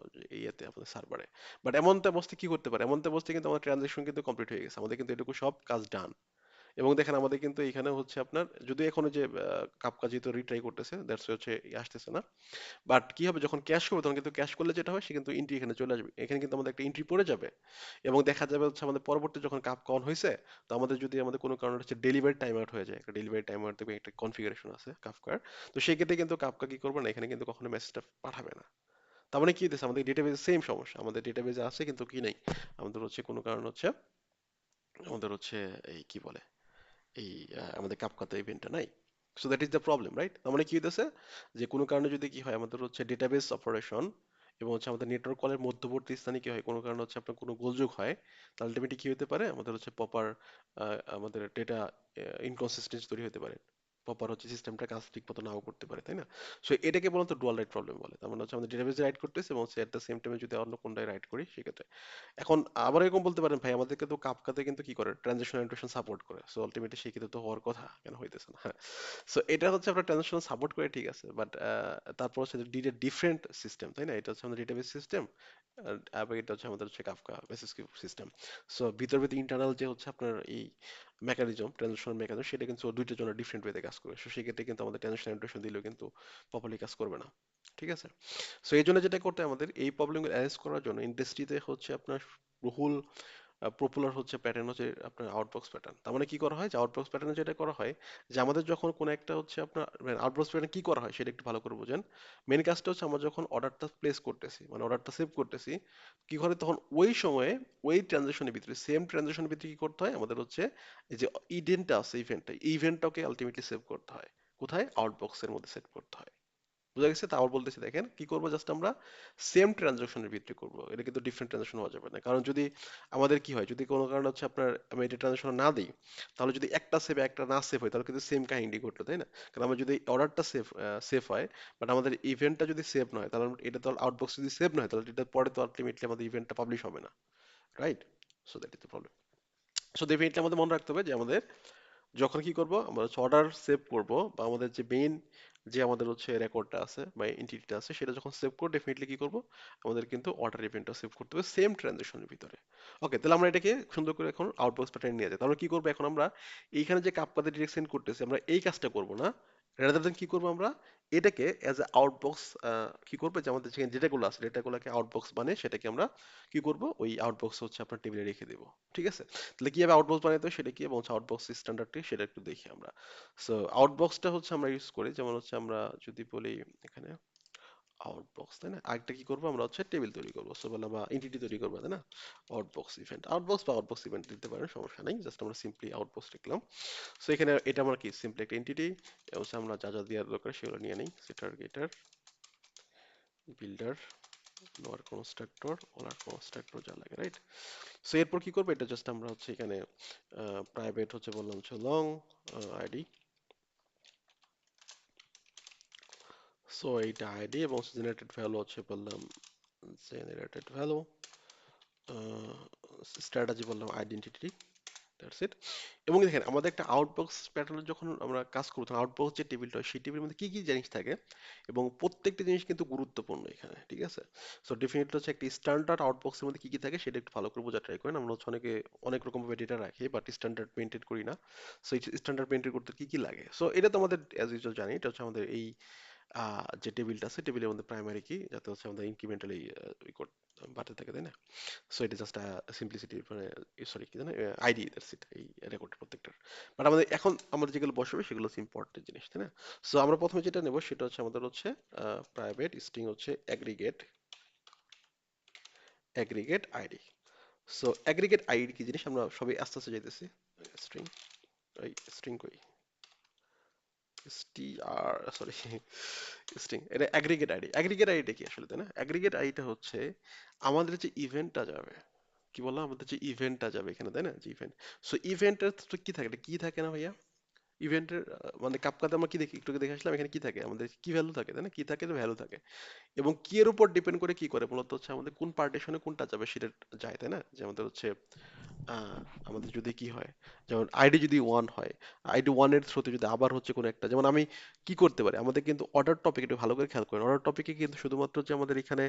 ইয়েতে আপনার সার্ভারে। বাট এমনটা অবস্থায় কি করতে পারে, এমনটা অবস্থায় কিন্তু আমাদের ট্রানজাকশন কিন্তু কমপ্লিট হয়ে গেছে, আমাদের কিন্তু এটুকু সব কাজ ডান। এবং দেখেন আমাদের কিন্তু এখানে হচ্ছে আপনার যদি এখনো যে কাফকা যেহেতু রিট্রাই করতেছে, দ্যাটস হচ্ছে আসতেছে না। বাট কি হবে, যখন ক্যাশ করবে তখন কিন্তু ক্যাশ করলে যেটা হয়, সে কিন্তু এন্ট্রি এখানে চলে আসবে, এখানে কিন্তু আমাদের একটা এন্ট্রি পড়ে যাবে। এবং দেখা যাবে হচ্ছে আমাদের পরবর্তী যখন কাপ অন হয়েছে, তো আমাদের যদি আমাদের কোনো কারণে হচ্ছে ডেলিভারি টাইম আউট হয়ে যায়, একটা ডেলিভারি টাইম আউট দেখবে একটা কনফিগারেশন আছে কাফকার, তো সেই ক্ষেত্রে কিন্তু কাফকা কি করবে না, এখানে কিন্তু কখনো মেসেজটা পাঠাবে না। তার মানে কি হইতেছে, আমাদের ডেটাবেজে সেম সমস্যা, আমাদের ডেটাবেজে আছে কিন্তু কি নেই, আমাদের হচ্ছে কোনো কারণ হচ্ছে আমাদের হচ্ছে এই কি বলে এই আমাদের কাপকাতে ইভেন্টটা নাই। So that is the problem, right? তার মানে কি হইতেছে, যে কোনো কারণে যদি কি হয়, আমাদের হচ্ছে ডেটাবেস অপারেশন এবং হচ্ছে আমাদের নেটওয়ার্ক কলের মধ্যবর্তী স্থানে কি হয়, কোনো কারণে হচ্ছে আপনার কোনো গোলযোগ হয়, তাহলে আলটিমেটলি কি হতে পারে, আমাদের হচ্ছে প্রপার আমাদের ডেটা ইনকনসিস্টেন্সি তৈরি হতে পারে, প্রপার হচ্ছে সিস্টেমটা কাজ ঠিক মতো নাও করতে পারে, তাই না? সো এটাকে বলতো ডুয়াল রাইট প্রবলেম বলে। তার মানে হচ্ছে আমাদের ডেটাবেসে রাইট করতেছে এবং হচ্ছে এট দ্য সেম টাইমে যদি অন্য কোনটায় রাইট করি সেক্ষেত্রে। এখন আবার এরকম বলতে পারেন, ভাই আমাদেরকে তো কাফকাতে কিন্তু কি করে, ট্রানজিশন ইন্টারেকশন সাপোর্ট করে, সো আলটিমেটলি সেই ক্ষেত্রে তো হওয়ার কথা, কেন হইতেছে না? সো এটা হচ্ছে আপনার ট্রানজিশন সাপোর্ট করে, ঠিক আছে, বাট তারপর হচ্ছে ডিফারেন্ট সিস্টেম, তাই না? এটা হচ্ছে আমাদের ডেটাবেস সিস্টেম, আর এটা হচ্ছে আমাদের হচ্ছে Kafka message queue system. So ভিতর ভিতরে ইন্টারনাল যে হচ্ছে আপনার এই মেকানিজম, ট্রানজিশন মেকানিজম, সেটা কিন্তু দুইটার জন্য ডিফারেন্ট ওয়েতে কাজ করে। সো সেক্ষেত্রে কিন্তু আমাদের ট্রানজিশন ইন্টারেকশন দিলেও কিন্তু প্রপারলি কাজ করবে না, ঠিক আছে? সো এই জন্য যেটা করতে হয়, আমাদের এই প্রবলেমগুলো অ্যারেঞ্জ করার জন্য ইন্ডাস্ট্রিতে হচ্ছে আপনার বহুল পপুলার হচ্ছে প্যাটার্ন হচ্ছে আপনার আউটবক্স প্যাটার্ন। তার মানে কি করা হয়, যে আউটবক্স প্যাটার্নে যেটা করা হয়, যে আমাদের যখন কোনো একটা হচ্ছে আপনার আউটবক্স প্যাটার্ন কি করা হয় সেটা একটু ভালো করে বোঝেন। মেন কাজটা হচ্ছে আমরা যখন অর্ডারটা প্লেস করতেছি, মানে অর্ডারটা সেভ করতেছি, কি করে তখন ওই সময়ে ওই ট্রানজাকশনের ভিতরে, সেম ট্রানজাকশনের ভিতরে কি করতে হয়, আমাদের হচ্ছে এই যে ইভেন্টটা আছে, ইভেন্টটা ইভেন্টটাকে আলটিমেটলি সেভ করতে হয় কোথায়, আউটবক্সের মধ্যে সেট করতে হয়। বুঝা গেছে? তাও বলতেছি, দেখেন কি করব, জাস্ট আমরা সেম ট্রানজাকশনের ভিত্তি করব, এটা কিন্তু ডিফারেন্ট ট্রানজাকশন হওয়া যাবে না। কারণ যদি আমাদের কি হয়, যদি কোনো কারণে হচ্ছে আপনার আমি এটা ট্রানজাকশন না দিই, তাহলে যদি একটা সেভ একটা না সেভ হয়, তাহলে কিন্তু সেম কাহিনী ঘটলো, তাই না? কারণ আমরা যদি অর্ডারটা সেভ হয়, বাট আমাদের ইভেন্টটা যদি সেভ না হয়, তাহলে এটা তো আউটবক্স যদি সেভ না হয়, তাহলে এটা পরে তো আলটিমেটলি আমাদের ইভেন্টটা পাবলিশ হবে না, right? So that is the problem. So definitely আমাদের মনে রাখতে হবে যে আমাদের যখন কি করব, আমরা হচ্ছে অর্ডার সেভ করব, বা আমাদের যে মেইন যে আমাদের হচ্ছে রেকর্ডটা আছে বা এন্টিটিটা আছে, সেটা যখন সেভ করব, ডেফিনেটলি কি করব, আমাদের কিন্তু অর্ডার ইভেন্টটা সেভ করতে হবে সেম ট্রানজাকশনের ভিতরে। ওকে, তাহলে আমরা এটাকে সুন্দর করে এখন আউটবক্স প্যাটার্ন নিয়ে যাই। তাহলে কি করব, এখন আমরা এইখানে যে কাপ্পাতে ডিরেক্ট সেন্ড করতেছি, আমরা এই কাজটা করব না, রাদার দেন কি করব, আমরা এটাকে অ্যাজ এ আউটবক্স কি করবো, যে আমাদের যেখানে ডেটাগুলো আছে, ডেটাগুলোকে আউটবক্স বানিয়ে সেটাকে আমরা কি করব, ওই আউটবক্স হচ্ছে আপনার টেবিলে রেখে দেবো, ঠিক আছে? তাহলে কিভাবে আউটবক্স বানাইতে হয় সেটা কি, এবং হচ্ছে আউটবক্স স্ট্যান্ডার্ডটি সেটা একটু দেখি আমরা। সো আউটবক্সটা হচ্ছে আমরা ইউজ করি, যেমন হচ্ছে আমরা যদি বলি এখানে আউটবক্স, তাই না? আরেকটা কি করবো, আমরা হচ্ছে টেবিল তৈরি করবো, সো বলে বা এন্টিটি তৈরি করবো, তাই না? আউটবক্স ইভেন্ট, আউটবক্স বা আউটবক্স ইভেন্ট দিতে পারেন, সমস্যা নেই, জাস্ট আমরা সিম্পলি আউটবক্স লিখলাম। সো এখানে এটা আমার কি সিম্পলি একটা এন্টিটি, হচ্ছে আমরা যা যা দেওয়ার দরকার সেগুলো নিয়ে নিই, সেটার গেটার, বিল্ডার, লোয়ার কনস্ট্রাক্টর, ওলার কনস্ট্রাক্টর, যা লাগে, রাইট? সো এরপর কি করবো, এটা জাস্ট আমরা হচ্ছে এখানে প্রাইভেট হচ্ছে বললাম হচ্ছে লং আইডি, সো এইটা আইডি, এবং জেনারেটেড ভ্যালু হচ্ছে বললাম জেনারেটেড ভ্যালু, স্ট্র্যাটেজি বললাম আইডেন্টিটি, দ্যাটস ইট। এবং দেখেন আমাদের একটা আউটবক্স প্যাটার্নে যখন আমরা কাজ করবো তখন আউটবক্স যে টেবিলটা হয় সেই টেবিলের মধ্যে কি কি জিনিস থাকে এবং প্রত্যেকটা জিনিস কিন্তু গুরুত্বপূর্ণ এখানে, ঠিক আছে? সো ডেফিনেটলি হচ্ছে একটি স্ট্যান্ডার্ড আউটবক্সের মধ্যে কি কি থাকে সেটা একটু ভালো করে বোঝা ট্রাই করেন। আমরা হচ্ছে অনেকে অনেক রকম ভাবে ডেটা রাখি বাট স্ট্যান্ডার্ড মেনটেন করি না। সো এই স্ট্যান্ডার্ড মেনটেন করতে কি কি লাগে, সো এটা তো আমাদের অ্যাজ ইউজুয়াল জানি, এটা হচ্ছে আমাদের এই যে টেবিলটা আছে টেবিলের মধ্যে প্রাইমারি কি যাতে হচ্ছে আমাদের ইনক্রিমেন্টালি বাড়তে থাকে, তাই না? সো এটা জাস্ট সিম্পলিসিটি মানে সরি কি জানে আইডি, দ্যাটস ইট, এই রেকর্ড প্রত্যেকটার। বাট আমাদের এখন আমাদের যেগুলো বসাবে সেগুলো হচ্ছে ইম্পর্টেন্ট জিনিস, তাই না? সো আমরা প্রথমে যেটা নেব সেটা হচ্ছে আমাদের হচ্ছে প্রাইভেট স্ট্রিং হচ্ছে aggregate ID. So aggregate ID কি জিনিস আমরা সবাই আস্তে আস্তে যাইতেছি। স্ট্রিং, এই স্ট্রিং কই, সরি স্ট্রিং, এটা অ্যাগ্রিগেট আইডি। অ্যাগ্রিগেট আইডিটা কি আসলে, তাই না? অ্যাগ্রিগেট আইডিটা হচ্ছে আমাদের যে ইভেন্টটা যাবে, কি বললাম, আমাদের যে ইভেন্টটা যাবে এখানে, তাই না? যে ইভেন্ট, সো ইভেন্টের তো কি থাকে, এটা কি থাকে না ভাইয়া? ইভেন্টের মানে কাপকাতে আমরা কি দেখি, একটু আগে দেখে আসলাম, এখানে কি থাকে, আমাদের কি ভ্যালু থাকে, তাই না? কি থাকে, ভ্যালু থাকে। এবং কি এর উপর ডিপেন্ড করে কি করে মূলত হচ্ছে আমাদের কোন পার্টিশনে কোনটা যাবে সেটা যায়, তাই না? যে আমাদের হচ্ছে আহ, আমাদের যদি কি হয়, যেমন আইডি যদি ওয়ান হয়, আইডি ওয়ান এর থ্রুতে যদি আবার হচ্ছে কোনো একটা, যেমন আমি কি করতে পারি, আমাদের কিন্তু অর্ডার টপিক একটু ভালো করে খেয়াল করেন, অর্ডার টপিকে কিন্তু শুধুমাত্র যে আমাদের এখানে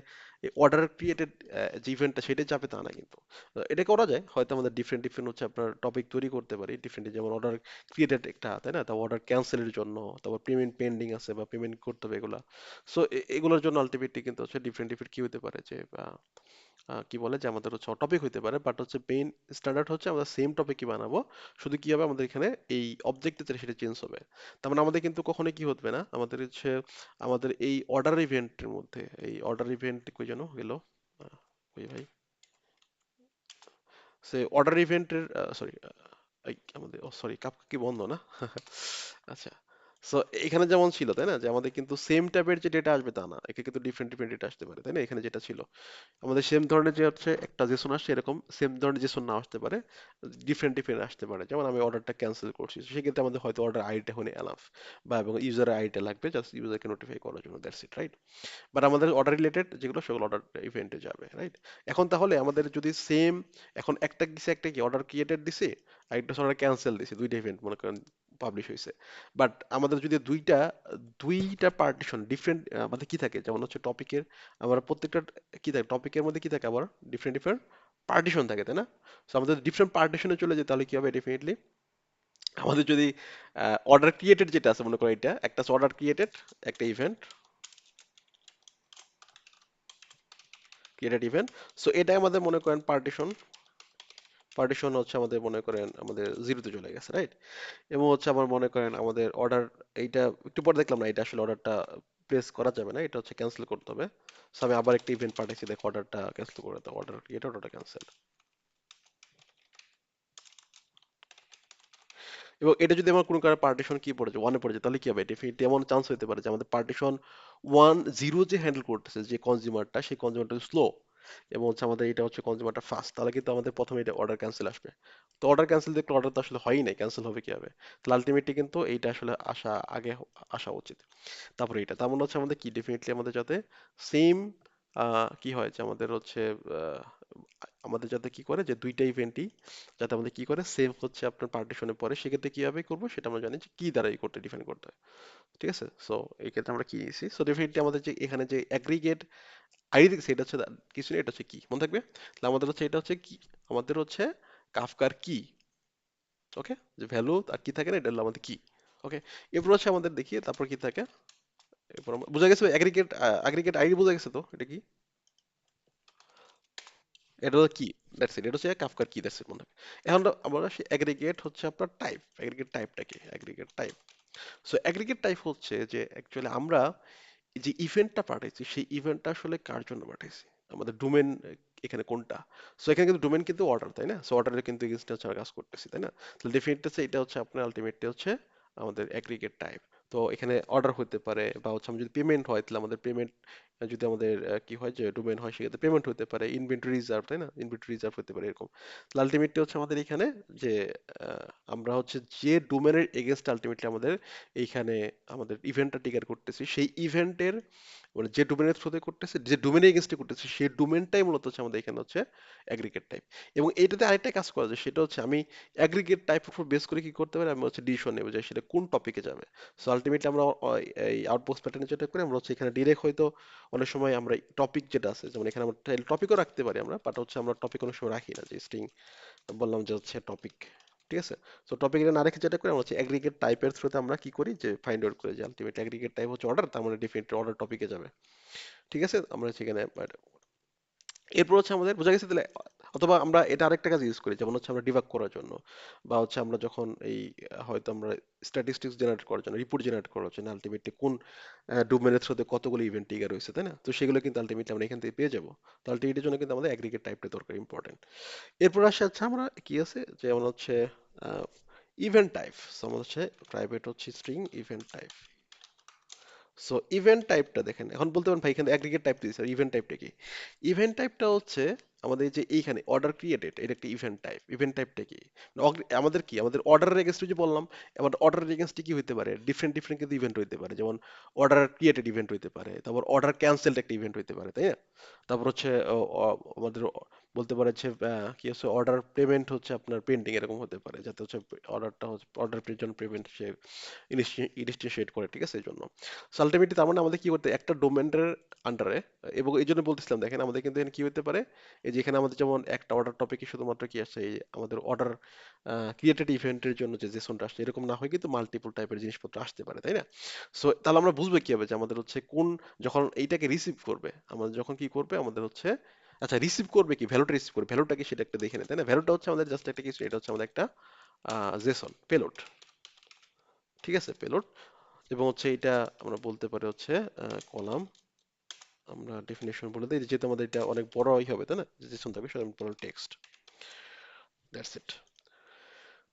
অর্ডার ক্রিয়েটেড যে ইভেন্টটা সেটাই যাবে তা না কিন্তু। এটা করা যায় হয়তো, আমাদের ডিফারেন্ট ডিফারেন্ট হচ্ছে আপনার টপিক তৈরি করতে পারি ডিফারেন্ট, যেমন অর্ডার ক্রিয়েটেড একটা, তাই না? তারপর অর্ডার ক্যান্সেলের জন্য, তারপর পেমেন্ট পেন্ডিং আছে বা পেমেন্ট করতে হবে এগুলা। সো এগুলোর জন্য আলটিমেটলি কিন্তু হচ্ছে ডিফারেন্ট ডিফারেন্ট কি হতে পারে যে কি বলে যে আমাদের হচ্ছে টপিক হইতে পারে, বাট হচ্ছে মেইন স্ট্যান্ডার্ড হচ্ছে আমরা সেম টপিকই বানাবো। শুধু কি হবে আমাদের এখানে এই অবজেক্ট সেটা চেঞ্জ হবে। তার মানে আমাদের কিন্তু কখনোই কি হবে না, আমাদের হচ্ছে আমাদের এই অর্ডার ইভেন্টের মধ্যে, এই অর্ডার ইভেন্ট কই যেন গেল, কই ভাই, সে অর্ডার ইভেন্টের সরি আমাদের সরি কাপকা কি বন্ধ না আচ্ছা। সো এখানে যেমন ছিল, তাই না, যে আমাদের কিন্তু সেম টাইপের যে ডেটা আসবে তা না, এখানে কিন্তু ডিফারেন্ট ডিফারেন্ট ডেটা আসতে পারে, তাই না? এখানে যেটা ছিল আমাদের সেম ধরনের যে হচ্ছে একটা জেসন আসছে, এরকম সেম ধরনের জেসন না আসতে পারে, ডিফারেন্ট ডিফারেন্ট আসতে পারে। যেমন আমি অর্ডারটা ক্যান্সেল করছি, সেক্ষেত্রে আমাদের হয়তো অর্ডার আইডিটা হলে এনাফ, বা এবং ইউজার আইডিটা লাগবে জাস্ট ইউজারকে নোটিফাই করার জন্য, দ্যাটস ইট, রাইট? বাট আমাদের অর্ডার রিলেটেড যেগুলো সেগুলো অর্ডার ইভেন্টে যাবে, রাইট? এখন তাহলে আমাদের যদি সেম, এখন একটা দিছে, একটা কি অর্ডার ক্রিয়েটেড দিছে, আর একটা অর্ডার ক্যান্সেল দিছে, দুইটা ইভেন্ট মনে করেন পাবলিশ হয়েছে। বাট আমাদের যদি দুইটা দুইটা পার্টিশন ডিফারেন্ট আমাদের কি থাকে, যেমন হচ্ছে টপিকের, আমরা প্রত্যেকটা কি থাকে টপিকের মধ্যে কি থাকে আবার ডিফারেন্ট ডিফারেন্ট পার্টিশন থাকে, তাই না? তো আমাদের ডিফারেন্ট পার্টিশনে চলে যায়, তাহলে কি হবে ডেফিনেটলি আমাদের যদি অর্ডার ক্রিয়েটেড যেটা আছে, মনে করো এটা একটা অর্ডার ক্রিয়েটেড একটা ইভেন্ট ক্রিয়েটেড ইভেন্ট, সো এটা আমাদের মনে করেন পার্টিশন, পার্টিশন হচ্ছে আমাদের মনে করেন আমাদের জিরোতে চলে গেছে, রাইট? এবং হচ্ছে আমার মনে করেন আমাদের অর্ডার, এইটা একটু পরে দেখলাম না, এটা আসলে অর্ডারটা প্লেস করা যাবে না, এটা হচ্ছে ক্যান্সেল করতে হবে। সো আমি আবার একটা ইভেন্ট পাঠাইছি, দেখো অর্ডারটা ক্যান্সেল করে দাও, অর্ডার এটা অর্ডারটা ক্যান্সেল। এবং এটা যদি আমার কোনো কারণে পার্টিশন কি পড়েছে ওয়ানে পড়েছে, তাহলে কি হবে, ডেফিনেটলি এমন চান্স হতে পারে যে আমাদের পার্টিশন ওয়ান জিরো যে হ্যান্ডেল করতেছে যে কনজিউমারটা, সেই কনজিউমারটা স্লো, এবং হচ্ছে আমাদের এটা হচ্ছে কনজিউমারটা ফাস্ট, তাহলে কিন্তু আমাদের প্রথমে এটা অর্ডার ক্যান্সেল আসবে। তো অর্ডার ক্যান্সেল দেখলে অর্ডার তো আসলে হয়ই নাই, ক্যান্সেল হবে কিভাবে? তাহলে আলটিমেটলি কিন্তু এইটা আসলে আগে আসা উচিত। তারপরে এটা তার মানে হচ্ছে আমাদের কি ডেফিনেটলি আমাদের যাতে সেম কি হয় যে আমাদের হচ্ছে আহ, আমাদের যাতে কি করে যে দুইটা ইভেন্টই যাতে আমাদের কি করে সেভ হচ্ছে আপনার পার্টিশনে পরে, সেক্ষেত্রে কিভাবে করবো সেটা আমরা জানি যে কি দ্বারা এই করতে ডিফাইন করতে হয়, ঠিক আছে? সো এই ক্ষেত্রে আমরা কি নিয়েছি, সো ডেফিনেটলি আমাদের যে এখানে যে অ্যাগ্রিগেট আইডি দেখছি এটা হচ্ছে কিছু না, এটা হচ্ছে কি মনে থাকবে, তাহলে আমাদের হচ্ছে এটা হচ্ছে কি, আমাদের হচ্ছে কাফকার কি, ওকে, যে ভ্যালু আর কি থাকে না, এটা হলো আমাদের কি, ওকে। এরপর হচ্ছে আমাদের দেখি তারপর কি থাকে, এরপর বোঝা গেছে অ্যাগ্রিগেট, অ্যাগ্রিগেট আইডি বোঝা গেছে তো এটা কি, এটা হলো কি, দ্যাটস ইট, এটা হচ্ছে কাফকার কি, দ্যাটস ইট মনে হয়। এখন আমরা সেই অ্যাগ্রিগেট হচ্ছে আপনার টাইপ, অ্যাগ্রিগেট টাইপটা কি, aggregate type. So aggregate type হচ্ছে যে অ্যাকচুয়ালি আমরা যে ইভেন্টটা পাঠাইছি সেই ইভেন্টটা আসলে কার জন্য পাঠাইছি, আমাদের ডোমেন এখানে কোনটা। সো এখানে কিন্তু ডোমেন কিন্তু অর্ডার, তাই না? সো অর্ডারে কিন্তু এগেইনস্টে হচ্ছে আমরা কাজ করতেছি, তাই না? তাহলে ডেফিনেটলি এটা হচ্ছে আপনার আলটিমেটলি হচ্ছে আমাদের অ্যাগ্রিগেট টাইপ। তো এখানে অর্ডার হতে পারে, বা হচ্ছে আমি যদি পেমেন্ট হয় তাহলে আমাদের পেমেন্ট, যদি আমাদের কি হয় যে ডোমেন হয় সেক্ষেত্রে পেমেন্ট হতে পারে, ইনভেন্টরি রিজার্ভ, তাই না? ইনভেন্টরি রিজার্ভ হতে পারে এরকম। তাহলে আলটিমেটলি হচ্ছে আমাদের এখানে যে আহ, আমরা হচ্ছে যে ডোমেনের এগেইনস্ট আলটিমেটলি আমাদের এইখানে আমাদের ইভেন্টটা ট্রিগার করতেছি, সেই ইভেন্টের মানে যে ডোমেনের থ্রুতে করতেছে, যে ডোমেনের এগেইনস্টে করতেছে, সেই ডোমেনটাই মূলত হচ্ছে আমাদের এখানে হচ্ছে অ্যাগ্রিগেট টাইপ। এবং এইটাতে আরেকটা কাজ করা যায়, সেটা হচ্ছে আমি অ্যাগ্রিগেট টাইপের উপর বেস করে কি করতে পারি, আমি হচ্ছে ডিসিশন নেবো যে সেটা কোন টপিকে যাবে। সো আলটিমেটলি আমরা এই আউটপোস্ট প্যাটার্নে যেটা করি, আমরা হচ্ছে এখানে ডিরেক্ট হয়তো অনেক সময় আমরা টপিক যেটা আছে, যেমন এখানে আমরা টপিকও রাখতে পারি আমরা, বাট হচ্ছে আমরা টপিক অনেক সময় রাখি না, যে স্ট্রিং বললাম যে হচ্ছে টপিক। ঠিক আছে। তো টপিক এটা না রেখে যেটা করি আমরা হচ্ছে অ্যাগ্রিগেট টাইপের থ্রুতে আমরা কি করি, যে ফাইন্ড আউট করি যে আলটিমেট অ্যাগ্রিগেট টাইপ হচ্ছে অর্ডার, তার মানে ডেফিনেটলি অর্ডার টপিকে যাবে। ঠিক আছে, আমরা সেখানে এরপর হচ্ছে আমাদের বোঝা গেছে তাহলে। অথবা আমরা এটা আরেকটা কাজ ইউজ করি, যেমন হচ্ছে আমরা ডিবাগ করার জন্য, বা হচ্ছে আমরা যখন এই হয়তো আমরা স্ট্যাটিস্টিক্স জেনারেট করার জন্য, রিপোর্ট জেনারেট করার জন্য আলটিমেটলি কোন ডোমেনের থ্রুতে কতগুলো ইভেন্ট ট্রিগার হয়েছে, তাই না? তো সেগুলো কিন্তু আলটিমেটলি আমরা এখান থেকে পেয়ে যাবো। তো আলটিমেটের জন্য কিন্তু আমাদের অ্যাগ্রিগেট টাইপটা দরকার, ইম্পর্টেন্ট। এরপর আসে আচ্ছা আমরা কি আছে, যেমন হচ্ছে ইভেন্ট টাইপ। আমাদের হচ্ছে প্রাইভেট হচ্ছে string event type. So event টাইপটা দেখেন, এখন বলতে পারেন ভাই এখানে অ্যাগ্রিগেট টাইপ দিয়েছে, ইভেন্ট টাইপটা কি? ইভেন্ট টাইপটা হচ্ছে আমাদের যে এইখানে অর্ডার ক্রিয়েটেড, এটা একটা ইভেন্ট টাইপ। ইভেন্ট টাইপটা কি? আমাদের কি, আমাদের অর্ডারের এগেইনস্টে যে বললাম, এবার অর্ডারের এগেইনস্টে কি হতে পারে, ডিফারেন্ট ডিফারেন্ট কিন্তু ইভেন্ট হইতে পারে, যেমন অর্ডার ক্রিয়েটেড ইভেন্ট হইতে পারে, তারপর অর্ডার ক্যান্সেলড একটা ইভেন্ট হইতে পারে, তাই না? তারপর হচ্ছে আমাদের বলতে পারে যে কি হচ্ছে, অর্ডার পেমেন্ট হচ্ছে আপনার পেন্ডিং এরকম হতে পারে, যাতে হচ্ছে অর্ডারটা হচ্ছে অর্ডার পেমেন্ট সে ইনিশিয়েট করে, ঠিক আছে, এই জন্য। সো আলটিমেটলি তার মানে আমাদের কি করতে, একটা ডোমেনের আন্ডারে, এবং এই জন্য বলতেছিলাম দেখেন আমাদের কিন্তু এখানে কি হতে পারে, এই যে এখানে আমাদের যেমন একটা অর্ডার টপিকে শুধুমাত্র কি আসছে, এই আমাদের অর্ডার ক্রিয়েটেড ইভেন্টের জন্য যে জেসনটা আসছে, এরকম না হয় কিন্তু মাল্টিপল টাইপের জিনিসপত্র আসতে পারে, তাই না? সো তাহলে আমরা বুঝবো কি হবে যে আমাদের হচ্ছে কোন, যখন এইটাকে রিসিভ করবে, আমাদের যখন কি করবে আমাদের হচ্ছে, আচ্ছা রিসিভ করবে কি, ভ্যালুটা রিসিভ করবে, ভ্যালুটা কি সেটা একটা দেখে নেই, তাই না? ভ্যালুটা হচ্ছে আমাদের জাস্ট একটা কিছু, এটা হচ্ছে আমাদের একটা জেসন পেলোড। ঠিক আছে, পেলোড। এবং হচ্ছে এটা আমরা বলতে পারি হচ্ছে কলাম, আমরা ডেফিনেশন বলে দিই, যেহেতু আমাদের এটা অনেক বড়ই হবে, তাই না? জেসন থাকবে, সেটা আমি বললাম টেক্সট, দ্যাটস ইট।